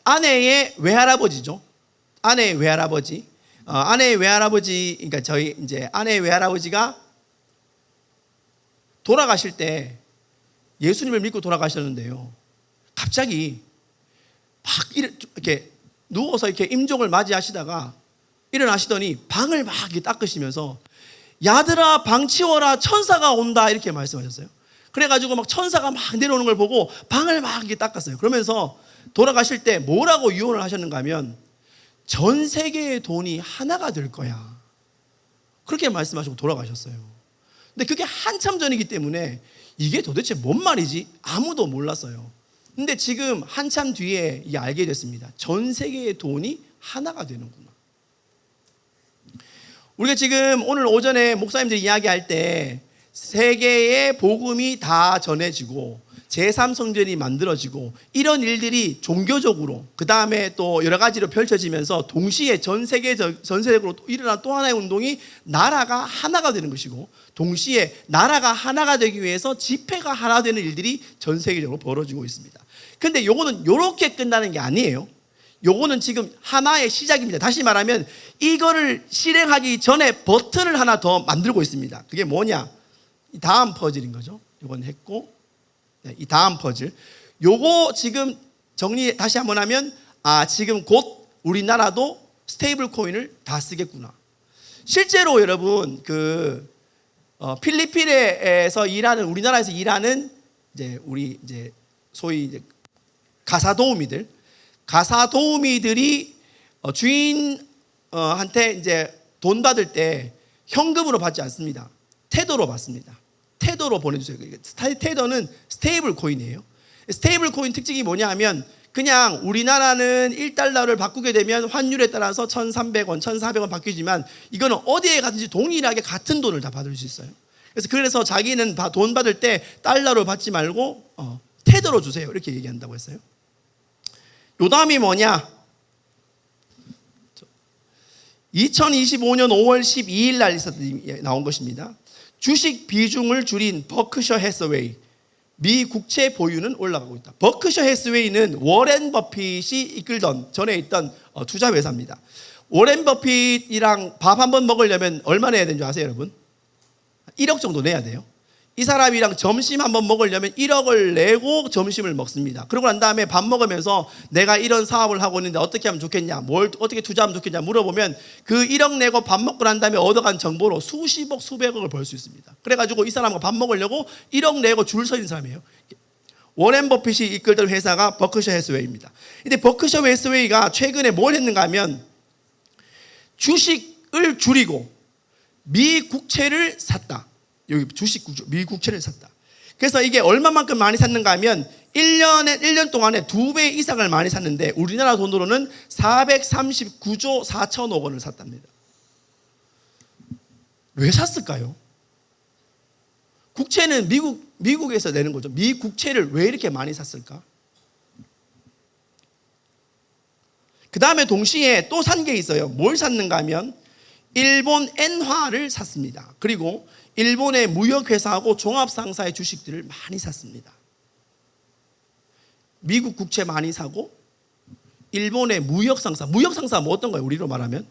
아내의 외할아버지죠. 아내의 외할아버지. 아내의 외할아버지, 그러니까 저희 이제 아내의 외할아버지가 돌아가실 때 예수님을 믿고 돌아가셨는데요. 갑자기 막 이렇게 누워서 이렇게 임종을 맞이하시다가 일어나시더니 방을 막 이렇게 닦으시면서 야들아 방 치워라 천사가 온다 이렇게 말씀하셨어요. 그래가지고 막 천사가 막 내려오는 걸 보고 방을 막 이렇게 닦았어요. 그러면서 돌아가실 때 뭐라고 유언을 하셨는가 하면 전 세계의 돈이 하나가 될 거야. 그렇게 말씀하시고 돌아가셨어요. 근데 그게 한참 전이기 때문에 이게 도대체 뭔 말이지? 아무도 몰랐어요. 근데 지금 한참 뒤에 알게 됐습니다. 전 세계의 돈이 하나가 되는구나. 우리가 지금 오늘 오전에 목사님들이 이야기할 때 세계의 복음이 다 전해지고 제3성전이 만들어지고 이런 일들이 종교적으로 그 다음에 또 여러 가지로 펼쳐지면서 동시에 전 세계적으로 일어난 또 하나의 운동이 나라가 하나가 되는 것이고 동시에 나라가 하나가 되기 위해서 집회가 하나 되는 일들이 전 세계적으로 벌어지고 있습니다. 근데 요거는 요렇게 끝나는 게 아니에요. 요거는 지금 하나의 시작입니다. 다시 말하면 이거를 실행하기 전에 버튼을 하나 더 만들고 있습니다. 그게 뭐냐? 이 다음 퍼즐인 거죠. 요건 했고 이 다음 퍼즐. 요거 지금 정리 다시 한번 하면 지금 곧 우리나라도 스테이블 코인을 다 쓰겠구나. 실제로 여러분 필리핀에서 일하는 우리나라에서 일하는 우리 소위 가사도우미들이 주인한테 돈 받을 때 현금으로 받지 않습니다. 테더로 받습니다. 테더로 보내주세요. 테더는 스테이블 코인이에요. 스테이블 코인 특징이 뭐냐 하면 그냥 우리나라는 1달러를 바꾸게 되면 환율에 따라서 1,300원, 1,400원 바뀌지만 이거는 어디에 가든지 동일하게 같은 돈을 다 받을 수 있어요. 그래서 자기는 돈 받을 때 달러로 받지 말고 테더로 주세요. 이렇게 얘기한다고 했어요. 요 다음이 뭐냐? 2025년 5월 12일 날 나온 것입니다. 주식 비중을 줄인 버크셔 해서웨이 미 국채 보유는 올라가고 있다. 버크셔 해서웨이는 워렌 버핏이 이끌던 전에 있던 투자 회사입니다. 워렌 버핏이랑 밥 한 번 먹으려면 얼마 내야 되는 줄 아세요, 여러분? 1억 정도 내야 돼요. 이 사람이랑 점심 한번 먹으려면 1억을 내고 점심을 먹습니다. 그러고 난 다음에 밥 먹으면서 내가 이런 사업을 하고 있는데 어떻게 하면 좋겠냐, 뭘 어떻게 투자하면 좋겠냐 물어보면 그 1억 내고 밥 먹고 난 다음에 얻어간 정보로 수십억, 수백억을 벌 수 있습니다. 그래가지고 이 사람과 밥 먹으려고 1억 내고 줄 서 있는 사람이에요. 워렌 버핏이 이끌던 회사가 버크셔 해서웨이입니다. 근데 버크셔 해서웨이가 최근에 뭘 했는가 하면 주식을 줄이고 미 국채를 샀다. 여기 미 국채를 샀다. 그래서 이게 얼마만큼 많이 샀는가 하면 1년 동안에 2배 이상을 많이 샀는데 우리나라 돈으로는 439조 4천억 원을 샀답니다. 왜 샀을까요? 국채는 미국에서 내는 거죠. 미 국채를 왜 이렇게 많이 샀을까? 그 다음에 동시에 또 산 게 있어요. 뭘 샀는가 하면 일본 엔화를 샀습니다. 그리고 일본의 무역회사하고 종합상사의 주식들을 많이 샀습니다. 미국 국채 많이 사고 일본의 무역상사 뭐 어떤 거예요? 우리로 말하면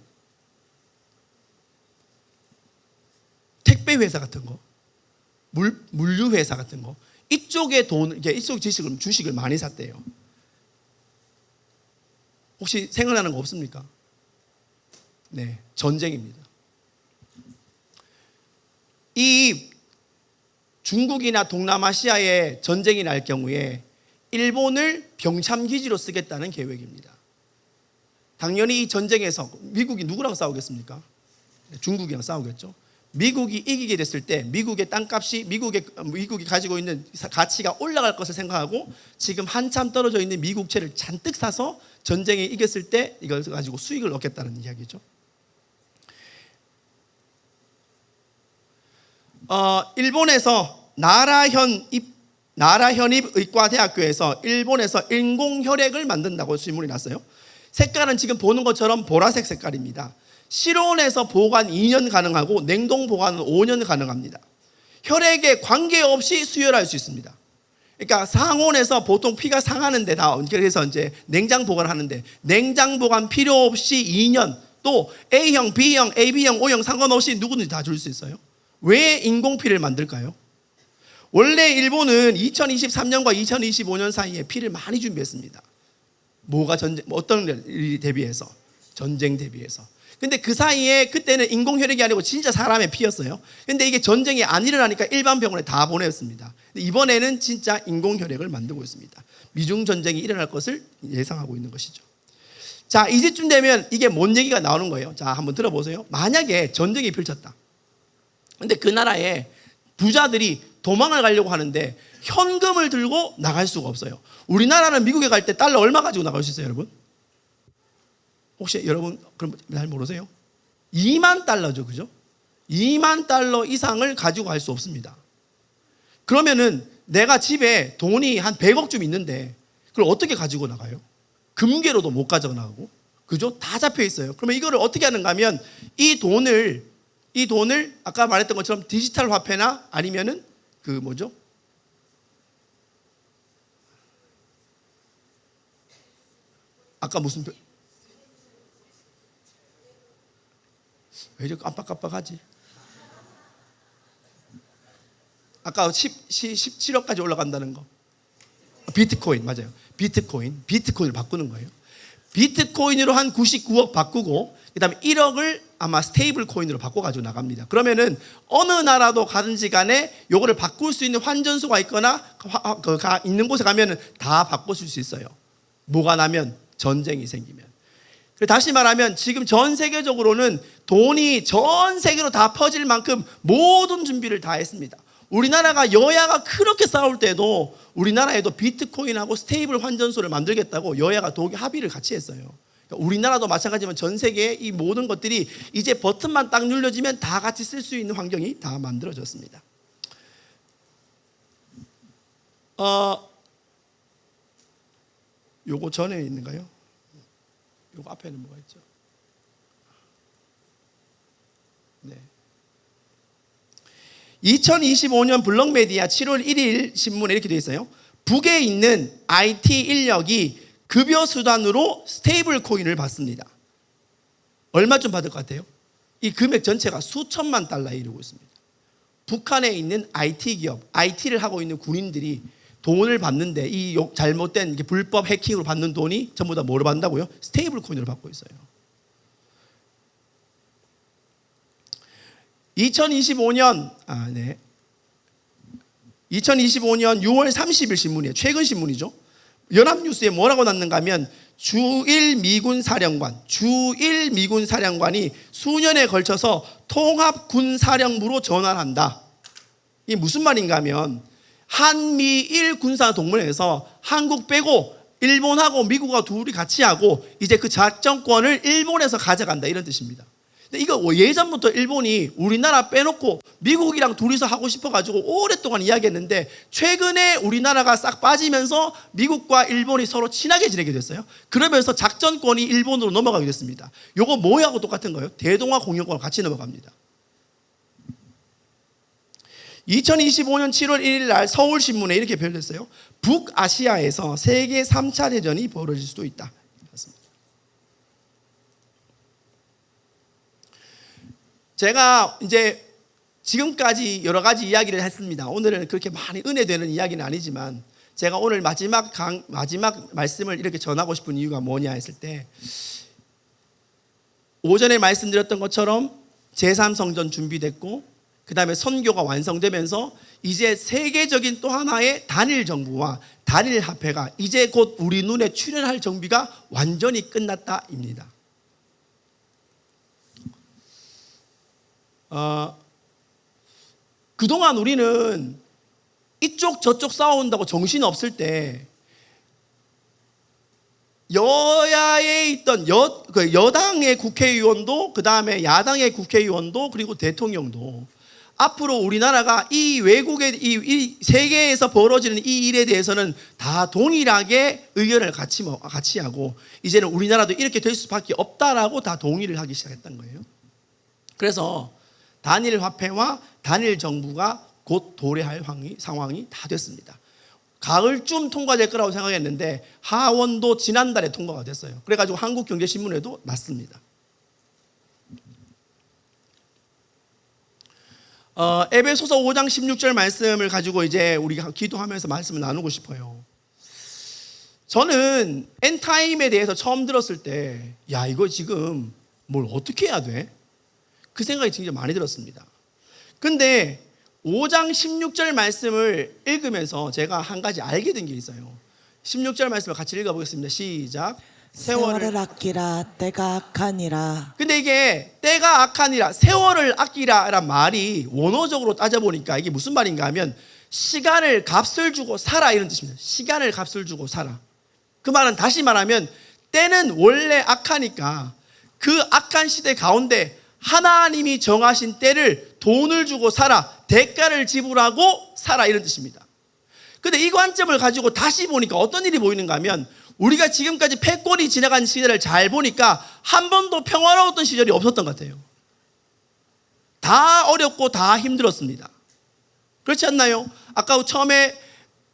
택배회사 같은 거, 물류회사 같은 거, 이쪽에 이쪽 주식을 많이 샀대요. 혹시 생각나는 거 없습니까? 네, 전쟁입니다. 이 중국이나 동남아시아에 전쟁이 날 경우에 일본을 병참기지로 쓰겠다는 계획입니다. 당연히 이 전쟁에서 미국이 누구랑 싸우겠습니까? 중국이랑 싸우겠죠. 미국이 이기게 됐을 때 미국의 땅값이 미국이 가지고 있는 가치가 올라갈 것을 생각하고 지금 한참 떨어져 있는 미국채를 잔뜩 사서 전쟁에 이겼을 때 이걸 가지고 수익을 얻겠다는 이야기죠. 일본에서 나라현입의과대학교에서 일본에서 인공혈액을 만든다고 신문이 났어요. 색깔은 지금 보는 것처럼 보라색 색깔입니다. 실온에서 보관 2년 가능하고 냉동 보관은 5년 가능합니다. 혈액에 관계없이 수혈할 수 있습니다. 그러니까 상온에서 보통 피가 상하는데 그래서 이제 냉장 보관을 하는데 냉장 보관 필요 없이 2년, 또 A형, B형, AB형, O형 상관없이 누구든지 다 줄 수 있어요. 왜 인공피를 만들까요? 원래 일본은 2023년과 2025년 사이에 피를 많이 준비했습니다. 어떤 일이 대비해서? 전쟁 대비해서. 근데 그 사이에 그때는 인공혈액이 아니고 진짜 사람의 피였어요. 근데 이게 전쟁이 안 일어나니까 일반 병원에 다 보냈습니다. 이번에는 진짜 인공혈액을 만들고 있습니다. 미중 전쟁이 일어날 것을 예상하고 있는 것이죠. 자, 이제쯤 되면 이게 뭔 얘기가 나오는 거예요. 자, 한번 들어보세요. 만약에 전쟁이 펼쳤다. 근데 그 나라에 부자들이 도망을 가려고 하는데 현금을 들고 나갈 수가 없어요. 우리나라는 미국에 갈 때 달러 얼마 가지고 나갈 수 있어요, 여러분? 혹시 여러분 그럼 잘 모르세요? 2만 달러죠, 그죠? 2만 달러 이상을 가지고 갈 수 없습니다. 그러면은 내가 집에 돈이 한 100억쯤 있는데 그걸 어떻게 가지고 나가요? 금괴로도 못 가져 나가고, 그죠? 다 잡혀 있어요. 그러면 이거를 어떻게 하는가 하면 이 돈을 아까 말했던 것처럼 디지털 화폐나 아니면은 그 뭐죠? 아까 무슨 왜 이렇게 깜빡깜빡하지? 아까 17억까지 올라간다는 거. 비트코인 맞아요. 비트코인을 바꾸는 거예요. 비트코인으로 한 99억 바꾸고 그다음에 1억을 아마 스테이블 코인으로 바꿔가지고 나갑니다. 그러면은 어느 나라도 가든지 간에 요거를 바꿀 수 있는 환전소가 있거나 있는 곳에 가면은 다 바꾸실 수 있어요. 뭐가 나면? 전쟁이 생기면. 다시 말하면 지금 전 세계적으로는 돈이 전 세계로 다 퍼질 만큼 모든 준비를 다 했습니다. 우리나라가 여야가 그렇게 싸울 때도 우리나라에도 비트코인하고 스테이블 환전소를 만들겠다고 여야가 합의를 같이 했어요. 우리나라도 마찬가지지만 전 세계의 이 모든 것들이 이제 버튼만 딱 눌러지면 다 같이 쓸 수 있는 환경이 다 만들어졌습니다. 요거 전에 있는가요? 요거 앞에는 뭐가 있죠? 네. 2025년 블록메디아 7월 1일 신문에 이렇게 되어 있어요. 북에 있는 IT 인력이 급여 수단으로 스테이블 코인을 받습니다. 얼마쯤 받을 것 같아요? 이 금액 전체가 수천만 달러에 이르고 있습니다. 북한에 있는 IT 기업, IT를 하고 있는 군인들이 돈을 받는데 이 잘못된 불법 해킹으로 받는 돈이 전부 다 뭐로 받는다고요? 스테이블 코인으로 받고 있어요. 2025년 6월 30일 신문이에요. 최근 신문이죠. 연합뉴스에 뭐라고 났는가 하면 주일 미군 사령관이 수년에 걸쳐서 통합군사령부로 전환한다. 이게 무슨 말인가 하면 한미일 군사 동맹에서 한국 빼고 일본하고 미국하고 둘이 같이 하고 이제 그 작전권을 일본에서 가져간다, 이런 뜻입니다. 근데 이거 예전부터 일본이 우리나라 빼놓고 미국이랑 둘이서 하고 싶어가지고 오랫동안 이야기했는데 최근에 우리나라가 싹 빠지면서 미국과 일본이 서로 친하게 지내게 됐어요. 그러면서 작전권이 일본으로 넘어가게 됐습니다. 요거 뭐하고 똑같은 거예요? 대동아 공영권과 같이 넘어갑니다. 2025년 7월 1일 날 서울신문에 이렇게 표현됐어요. 북아시아에서 세계 3차 대전이 벌어질 수도 있다. 제가 이제 지금까지 여러 가지 이야기를 했습니다. 오늘은 그렇게 많이 은혜되는 이야기는 아니지만 제가 오늘 마지막 말씀을 이렇게 전하고 싶은 이유가 뭐냐 했을 때, 오전에 말씀드렸던 것처럼 제3성전 준비됐고 그 다음에 선교가 완성되면서 이제 세계적인 또 하나의 단일 정부와 단일 화폐가 이제 곧 우리 눈에 출현할 정비가 완전히 끝났다입니다. 그동안 우리는 이쪽 저쪽 싸운다고 정신 없을 때 여야에 있던 여당의 국회의원도 그 다음에 야당의 국회의원도 그리고 대통령도 앞으로 우리나라가 이 외국의 이 세계에서 벌어지는 이 일에 대해서는 다 동일하게 의견을 같이 하고 이제는 우리나라도 이렇게 될 수밖에 없다라고 다 동의를 하기 시작했던 거예요. 그래서 단일 화폐와 단일 정부가 곧 도래할 상황이 다 됐습니다. 가을쯤 통과될 거라고 생각했는데 하원도 지난달에 통과가 됐어요. 그래가지고 한국경제신문에도 났습니다. 에베소서 5장 16절 말씀을 가지고 이제 우리가 기도하면서 말씀을 나누고 싶어요. 저는 엔타임에 대해서 처음 들었을 때 야, 이거 지금 뭘 어떻게 해야 돼? 그 생각이 진짜 많이 들었습니다. 근데 5장 16절 말씀을 읽으면서 제가 한 가지 알게 된 게 있어요. 16절 말씀을 같이 읽어보겠습니다. 시작. 세월을 아끼라 때가 악하니라. 근데 이게 때가 악하니라, 세월을 아끼라란 말이 원어적으로 따져보니까 이게 무슨 말인가 하면 시간을 값을 주고 살아 이런 뜻입니다. 시간을 값을 주고 살아. 그 말은 다시 말하면 때는 원래 악하니까 그 악한 시대 가운데 하나님이 정하신 때를 돈을 주고 살아, 대가를 지불하고 살아 이런 뜻입니다. 근데 이 관점을 가지고 다시 보니까 어떤 일이 보이는가 하면 우리가 지금까지 패권이 지나간 시대를 잘 보니까 한 번도 평화로웠던 시절이 없었던 것 같아요. 다 어렵고 다 힘들었습니다. 그렇지 않나요? 아까 처음에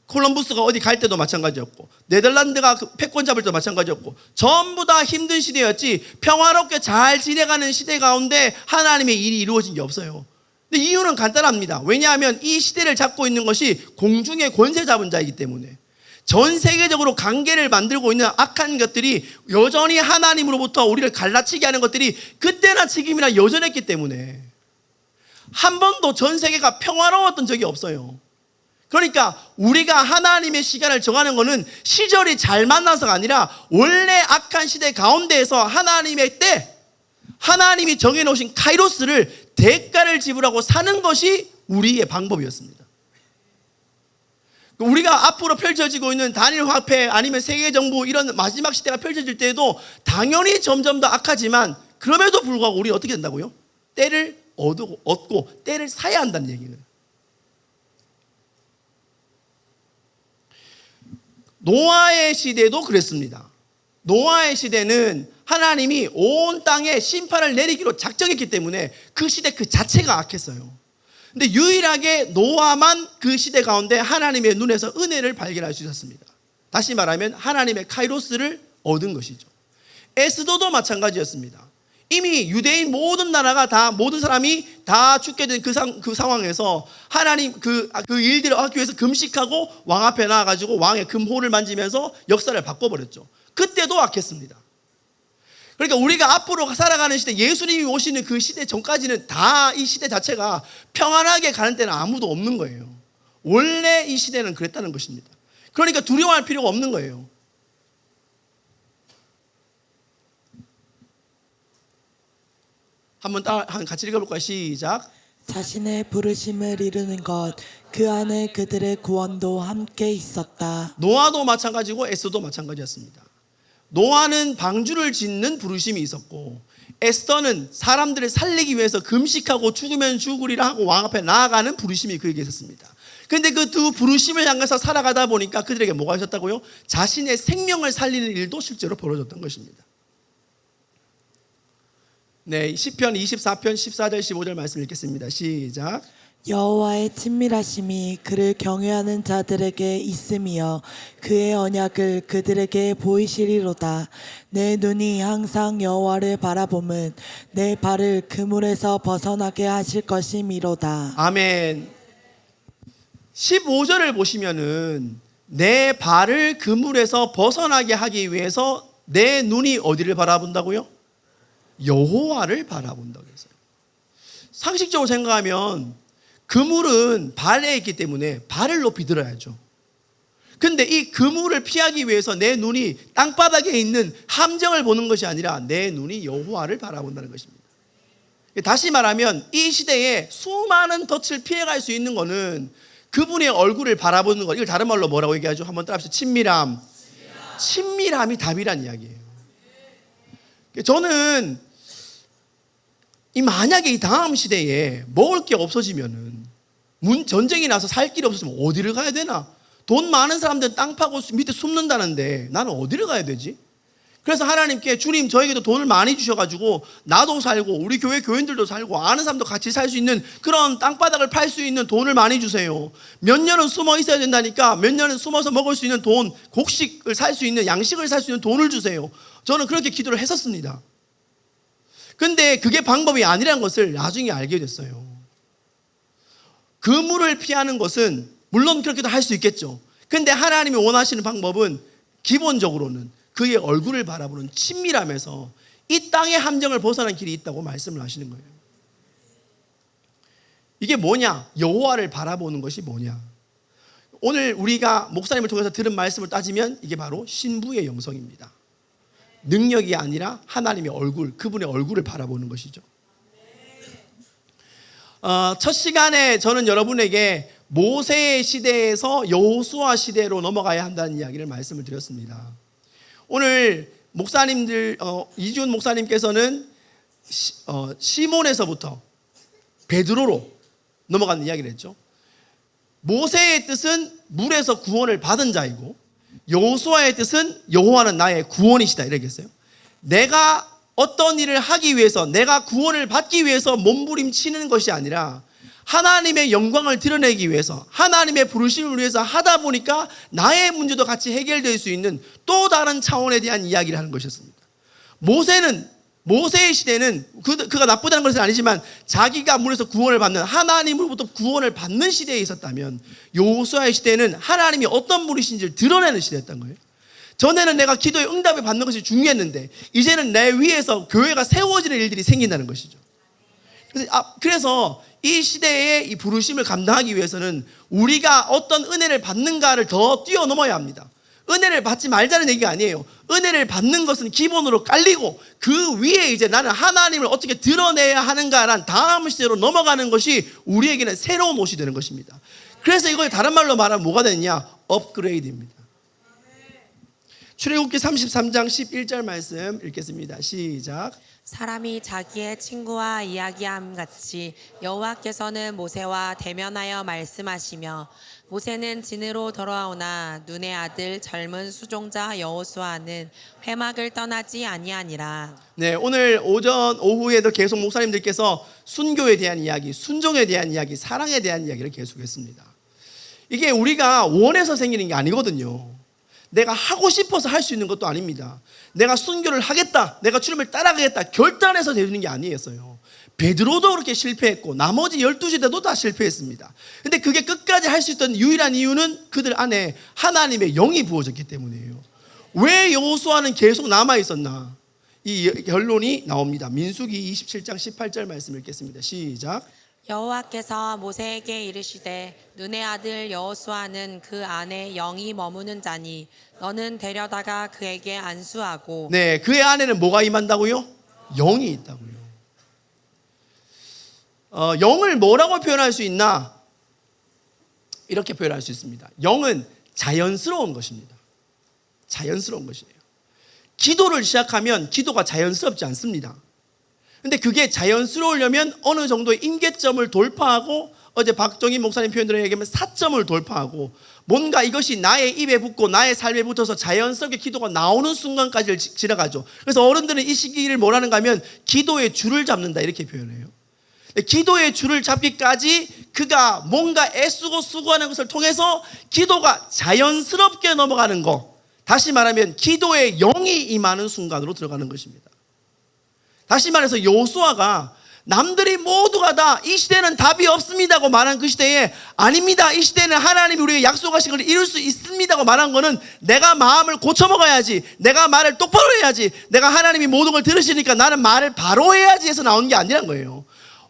콜럼부스가 어디 갈 때도 마찬가지였고 네덜란드가 패권 잡을 때도 마찬가지였고 전부 다 힘든 시대였지 평화롭게 잘 지내가는 시대 가운데 하나님의 일이 이루어진 게 없어요. 근데 이유는 간단합니다. 왜냐하면 이 시대를 잡고 있는 것이 공중의 권세 잡은 자이기 때문에 전 세계적으로 관계를 만들고 있는 악한 것들이 여전히 하나님으로부터 우리를 갈라치게 하는 것들이 그때나 지금이나 여전했기 때문에 한 번도 전 세계가 평화로웠던 적이 없어요. 그러니까 우리가 하나님의 시간을 정하는 것은 시절이 잘 만나서가 아니라 원래 악한 시대 가운데에서 하나님의 때, 하나님이 정해놓으신 카이로스를 대가를 지불하고 사는 것이 우리의 방법이었습니다. 우리가 앞으로 펼쳐지고 있는 단일 화폐 아니면 세계정부 이런 마지막 시대가 펼쳐질 때에도 당연히 점점 더 악하지만 그럼에도 불구하고 우리는 어떻게 된다고요? 때를 얻고 때를 사야 한다는 얘기예요. 노아의 시대도 그랬습니다. 노아의 시대는 하나님이 온 땅에 심판을 내리기로 작정했기 때문에 그 시대 그 자체가 악했어요. 근데 유일하게 노아만 그 시대 가운데 하나님의 눈에서 은혜를 발견할 수 있었습니다. 다시 말하면 하나님의 카이로스를 얻은 것이죠. 에스더도 마찬가지였습니다. 이미 유대인 모든 나라가 다 모든 사람이 다 죽게 된 그 상황에서 하나님 그 일들을 하기 위해서 금식하고 왕 앞에 나와가지고 왕의 금호를 만지면서 역사를 바꿔버렸죠. 그때도 악했습니다. 그러니까 우리가 앞으로 살아가는 시대, 예수님이 오시는 그 시대 전까지는 다 이 시대 자체가 평안하게 가는 때는 아무도 없는 거예요. 원래 이 시대는 그랬다는 것입니다. 그러니까 두려워할 필요가 없는 거예요. 한번 같이 읽어볼까요? 시작. 자신의 부르심을 이루는 것, 그 안에 그들의 구원도 함께 있었다. 노아도 마찬가지고 에스더도 마찬가지였습니다. 노아는 방주를 짓는 부르심이 있었고 에스더는 사람들을 살리기 위해서 금식하고 죽으면 죽으리라 하고 왕 앞에 나아가는 부르심이 그에게 있었습니다. 그런데 그 두 부르심을 향해서 살아가다 보니까 그들에게 뭐가 있었다고요? 자신의 생명을 살리는 일도 실제로 벌어졌던 것입니다. 네, 시편 24편 14절 15절 말씀 읽겠습니다. 시작. 여호와의 친밀하심이 그를 경외하는 자들에게 있음이여 그의 언약을 그들에게 보이시리로다. 내 눈이 항상 여호와를 바라봄은 내 발을 그물에서 벗어나게 하실 것이미로다. 아멘. 15절을 보시면은 내 발을 그물에서 벗어나게 하기 위해서 내 눈이 어디를 바라본다고요? 여호와를 바라본다고 했어요. 상식적으로 생각하면 그물은 발에 있기 때문에 발을 높이 들어야죠. 근데 이 그물을 피하기 위해서 내 눈이 땅바닥에 있는 함정을 보는 것이 아니라 내 눈이 여호와를 바라본다는 것입니다. 다시 말하면 이 시대에 수많은 덫을 피해갈 수 있는 것은 그분의 얼굴을 바라보는 것. 이걸 다른 말로 뭐라고 얘기하죠? 한번 따라합시다. 친밀함. 친밀함이 답이란 이야기예요. 저는 이 만약에 이 다음 시대에 먹을 게 없어지면은 전쟁이 나서 살 길이 없어지면 어디를 가야 되나? 돈 많은 사람들은 땅 파고 밑에 숨는다는데 나는 어디를 가야 되지? 그래서 하나님께 주님 저에게도 돈을 많이 주셔가지고 나도 살고 우리 교회 교인들도 살고 아는 사람도 같이 살 수 있는 그런 땅바닥을 팔 수 있는 돈을 많이 주세요. 몇 년은 숨어 있어야 된다니까 몇 년은 숨어서 먹을 수 있는 돈, 곡식을 살 수 있는 양식을 살 수 있는 돈을 주세요. 저는 그렇게 기도를 했었습니다. 근데 그게 방법이 아니라는 것을 나중에 알게 됐어요. 그물을 피하는 것은 물론 그렇게도 할 수 있겠죠. 근데 하나님이 원하시는 방법은 기본적으로는 그의 얼굴을 바라보는 친밀함에서 이 땅의 함정을 벗어난 길이 있다고 말씀을 하시는 거예요. 이게 뭐냐? 여호와를 바라보는 것이 뭐냐? 오늘 우리가 목사님을 통해서 들은 말씀을 따지면 이게 바로 신부의 영성입니다. 능력이 아니라 하나님의 얼굴, 그분의 얼굴을 바라보는 것이죠. 첫 시간에 저는 여러분에게 모세의 시대에서 여호수아 시대로 넘어가야 한다는 이야기를 말씀을 드렸습니다. 오늘 목사님들 이지훈 목사님께서는 시몬에서부터 베드로로 넘어가는 이야기를 했죠. 모세의 뜻은 물에서 구원을 받은 자이고 여호수아의 뜻은 여호와는 나의 구원이시다 이렇게 했어요. 내가 어떤 일을 하기 위해서 내가 구원을 받기 위해서 몸부림치는 것이 아니라 하나님의 영광을 드러내기 위해서 하나님의 부르심을 위해서 하다 보니까 나의 문제도 같이 해결될 수 있는 또 다른 차원에 대한 이야기를 하는 것이었습니다. 모세의 시대는 그가 나쁘다는 것은 아니지만 자기가 물에서 구원을 받는 하나님으로부터 구원을 받는 시대에 있었다면 여호수아의 시대는 하나님이 어떤 분이신지를 드러내는 시대였던 거예요. 전에는 내가 기도의 응답을 받는 것이 중요했는데 이제는 내 위에서 교회가 세워지는 일들이 생긴다는 것이죠. 그래서 이 시대의 이 부르심을 감당하기 위해서는 우리가 어떤 은혜를 받는가를 더 뛰어넘어야 합니다. 은혜를 받지 말자는 얘기가 아니에요. 은혜를 받는 것은 기본으로 깔리고 그 위에 이제 나는 하나님을 어떻게 드러내야 하는가란 다음 시대로 넘어가는 것이 우리에게는 새로운 옷이 되는 것입니다. 그래서 이걸 다른 말로 말하면 뭐가 되느냐? 업그레이드입니다. 출애굽기 33장 11절 말씀 읽겠습니다. 시작. 사람이 자기의 친구와 이야기함 같이 여호와께서는 모세와 대면하여 말씀하시며 모세는 진으로 돌아오나 눈의 아들 젊은 수종자 여호수아는 회막을 떠나지 아니하니라. 네, 오늘 오전 오후에도 계속 목사님들께서 순교에 대한 이야기, 순종에 대한 이야기, 사랑에 대한 이야기를 계속했습니다. 이게 우리가 원해서 생기는 게 아니거든요. 내가 하고 싶어서 할 수 있는 것도 아닙니다. 내가 순교를 하겠다, 내가 주님을 따라가겠다 결단해서 되는 게 아니었어요. 베드로도 그렇게 실패했고 나머지 12제자도 다 실패했습니다. 근데 그게 끝까지 할 수 있던 유일한 이유는 그들 안에 하나님의 영이 부어졌기 때문이에요. 왜 여호수아는 계속 남아있었나? 이 결론이 나옵니다. 민수기 27장 18절 말씀 읽겠습니다. 시작. 여호와께서 모세에게 이르시되 눈의 아들 여호수아는 그 안에 영이 머무는 자니 너는 데려다가 그에게 안수하고. 네, 그의 안에는 뭐가 임한다고요? 영이 있다고요. 영을 뭐라고 표현할 수 있나? 이렇게 표현할 수 있습니다. 영은 자연스러운 것입니다. 자연스러운 것이에요. 기도를 시작하면 기도가 자연스럽지 않습니다. 근데 그게 자연스러우려면 어느 정도의 임계점을 돌파하고 어제 박정희 목사님 표현대로 얘기하면 4점을 돌파하고 뭔가 이것이 나의 입에 붙고 나의 삶에 붙어서 자연스럽게 기도가 나오는 순간까지 지나가죠. 그래서 어른들은 이 시기를 뭐라는가 하면 기도의 줄을 잡는다 이렇게 표현해요. 기도의 줄을 잡기까지 그가 뭔가 애쓰고 수고하는 것을 통해서 기도가 자연스럽게 넘어가는 것, 다시 말하면 기도의 영이 임하는 순간으로 들어가는 것입니다. 다시 말해서 여호수아가 남들이 모두가 다 이 시대는 답이 없습니다고 말한 그 시대에 아닙니다, 이 시대는 하나님이 우리에게 약속하신 걸 이룰 수 있습니다고 말한 거는 내가 마음을 고쳐먹어야지, 내가 말을 똑바로 해야지, 내가 하나님이 모든 걸 들으시니까 나는 말을 바로 해야지 해서 나온 게 아니란 거예요.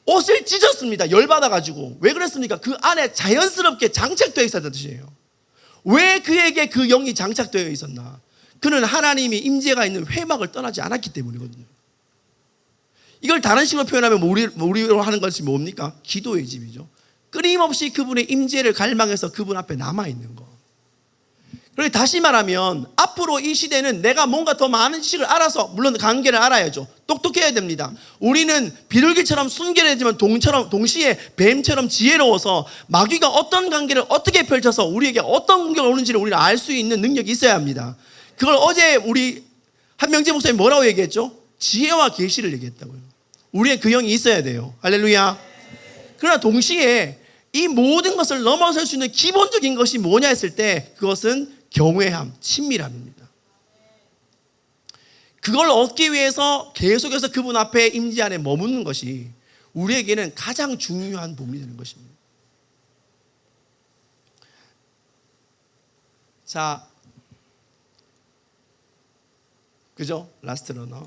옷을 찢었습니다. 열받아가지고. 왜 그랬습니까? 그 안에 자연스럽게 장착되어 있었다는 뜻이에요. 왜 그에게 그 영이 장착되어 있었나? 그는 하나님이 임재가 있는 회막을 떠나지 않았기 때문이거든요. 이걸 다른 식으로 표현하면 우리로 하는 것이 뭡니까? 기도의 집이죠. 끊임없이 그분의 임재를 갈망해서 그분 앞에 남아있는 거. 그리고 다시 말하면 앞으로 이 시대는 내가 뭔가 더 많은 지식을 알아서, 물론 관계를 알아야죠. 똑똑해야 됩니다. 우리는 비둘기처럼 순결하지만 동시에 뱀처럼 지혜로워서 마귀가 어떤 관계를 어떻게 펼쳐서 우리에게 어떤 공격을 오는지를 우리는 알 수 있는 능력이 있어야 합니다. 그걸 어제 우리 한명재 목사님 뭐라고 얘기했죠? 지혜와 계시를 얘기했다고요. 우리의 그 영이 있어야 돼요. 할렐루야. 그러나 동시에 이 모든 것을 넘어설 수 있는 기본적인 것이 뭐냐 했을 때 그것은 경외함, 친밀함입니다. 그걸 얻기 위해서 계속해서 그분 앞에 임재 안에 머무는 것이 우리에게는 가장 중요한 부분이 되는 것입니다. 자, 그죠? 라스트 러너.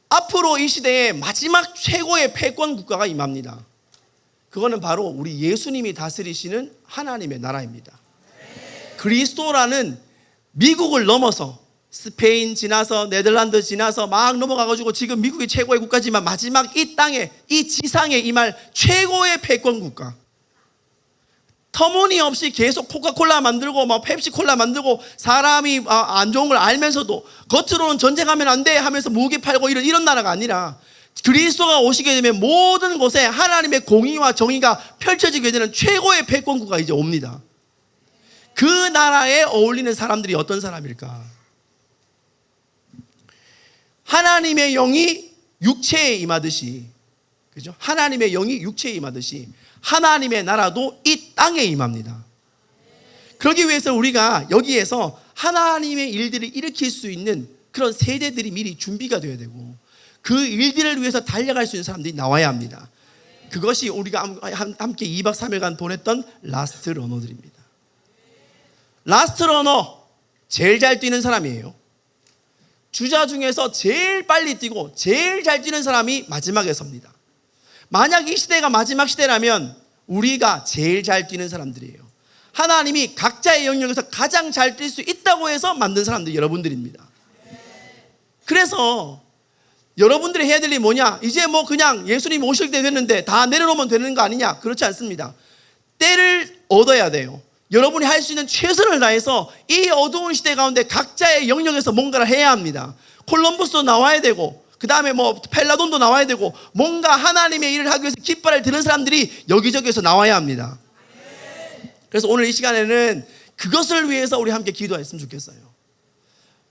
앞으로 이 시대에 마지막 최고의 패권 국가가 임합니다. 그거는 바로 우리 예수님이 다스리시는 하나님의 나라입니다. 그리스도라는 미국을 넘어서 스페인 지나서 네덜란드 지나서 막 넘어가가지고 지금 미국이 최고의 국가지만 마지막 이 땅에, 이 지상에 임할 최고의 패권 국가. 터무니없이 계속 코카콜라 만들고 막 펩시콜라 만들고 사람이 안 좋은 걸 알면서도 겉으로는 전쟁하면 안 돼 하면서 무기 팔고 이런 나라가 아니라 그리스도가 오시게 되면 모든 곳에 하나님의 공의와 정의가 펼쳐지게 되는 최고의 패권국가 이제 옵니다. 그 나라에 어울리는 사람들이 어떤 사람일까? 하나님의 영이 육체에 임하듯이, 그죠? 하나님의 영이 육체에 임하듯이 하나님의 나라도 이 땅에 임합니다. 그러기 위해서 우리가 여기에서 하나님의 일들을 일으킬 수 있는 그런 세대들이 미리 준비가 되어야 되고 그 일들을 위해서 달려갈 수 있는 사람들이 나와야 합니다. 그것이 우리가 함께 2박 3일간 보냈던 라스트 러너들입니다. 라스트 러너 제일 잘 뛰는 사람이에요. 주자 중에서 제일 빨리 뛰고 제일 잘 뛰는 사람이 마지막에 섭니다. 만약 이 시대가 마지막 시대라면 우리가 제일 잘 뛰는 사람들이에요. 하나님이 각자의 영역에서 가장 잘 뛸 수 있다고 해서 만든 사람들이 여러분들입니다. 그래서 여러분들이 해야 될 일이 뭐냐? 이제 뭐 그냥 예수님 오실 때 됐는데 다 내려놓으면 되는 거 아니냐? 그렇지 않습니다. 때를 얻어야 돼요. 여러분이 할 수 있는 최선을 다해서 이 어두운 시대 가운데 각자의 영역에서 뭔가를 해야 합니다. 콜럼버스도 나와야 되고 그 다음에 뭐 펠라돈도 나와야 되고 뭔가 하나님의 일을 하기 위해서 깃발을 드는 사람들이 여기저기에서 나와야 합니다. 그래서 오늘 이 시간에는 그것을 위해서 우리 함께 기도했으면 좋겠어요.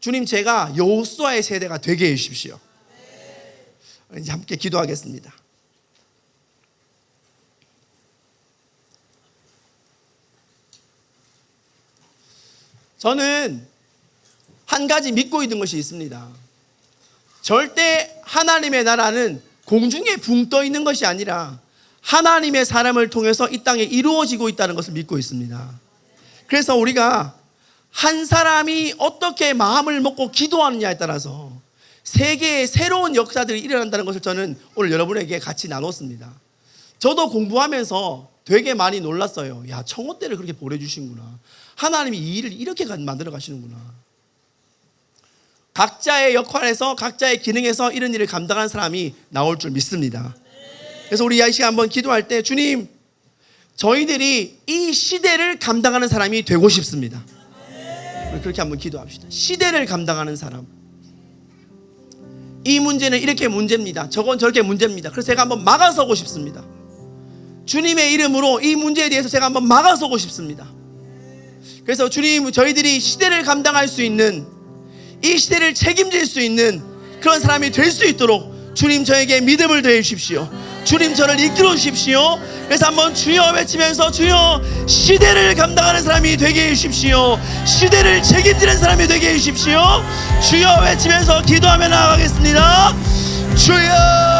주님, 제가 여호수아의 세대가 되게 해주십시오. 이제 함께 기도하겠습니다. 저는 한 가지 믿고 있는 것이 있습니다. 절대 하나님의 나라는 공중에 붕 떠 있는 것이 아니라 하나님의 사람을 통해서 이 땅에 이루어지고 있다는 것을 믿고 있습니다. 그래서 우리가 한 사람이 어떻게 마음을 먹고 기도하느냐에 따라서 세계의 새로운 역사들이 일어난다는 것을 저는 오늘 여러분에게 같이 나눴습니다. 저도 공부하면서 되게 많이 놀랐어요. 야, 청어대를 그렇게 보내주시는구나. 하나님이 이 일을 이렇게 만들어 가시는구나. 각자의 역할에서 각자의 기능에서 이런 일을 감당하는 사람이 나올 줄 믿습니다. 그래서 우리 이 시간 한번 기도할 때 주님, 저희들이 이 시대를 감당하는 사람이 되고 싶습니다. 우리 그렇게 한번 기도합시다. 시대를 감당하는 사람. 이 문제는 이렇게 문제입니다. 저건 저렇게 문제입니다. 그래서 제가 한번 막아서고 싶습니다. 주님의 이름으로 이 문제에 대해서 제가 한번 막아서고 싶습니다. 그래서 주님, 저희들이 시대를 감당할 수 있는, 이 시대를 책임질 수 있는 그런 사람이 될 수 있도록 주님, 저에게 믿음을 더해 주십시오. 주님, 저를 이끌어 주십시오. 그래서 한번 주여 외치면서 주여, 시대를 감당하는 사람이 되게 해 주십시오. 시대를 책임지는 사람이 되게 해 주십시오. 주여 외치면서 기도하며 나아가겠습니다. 주여.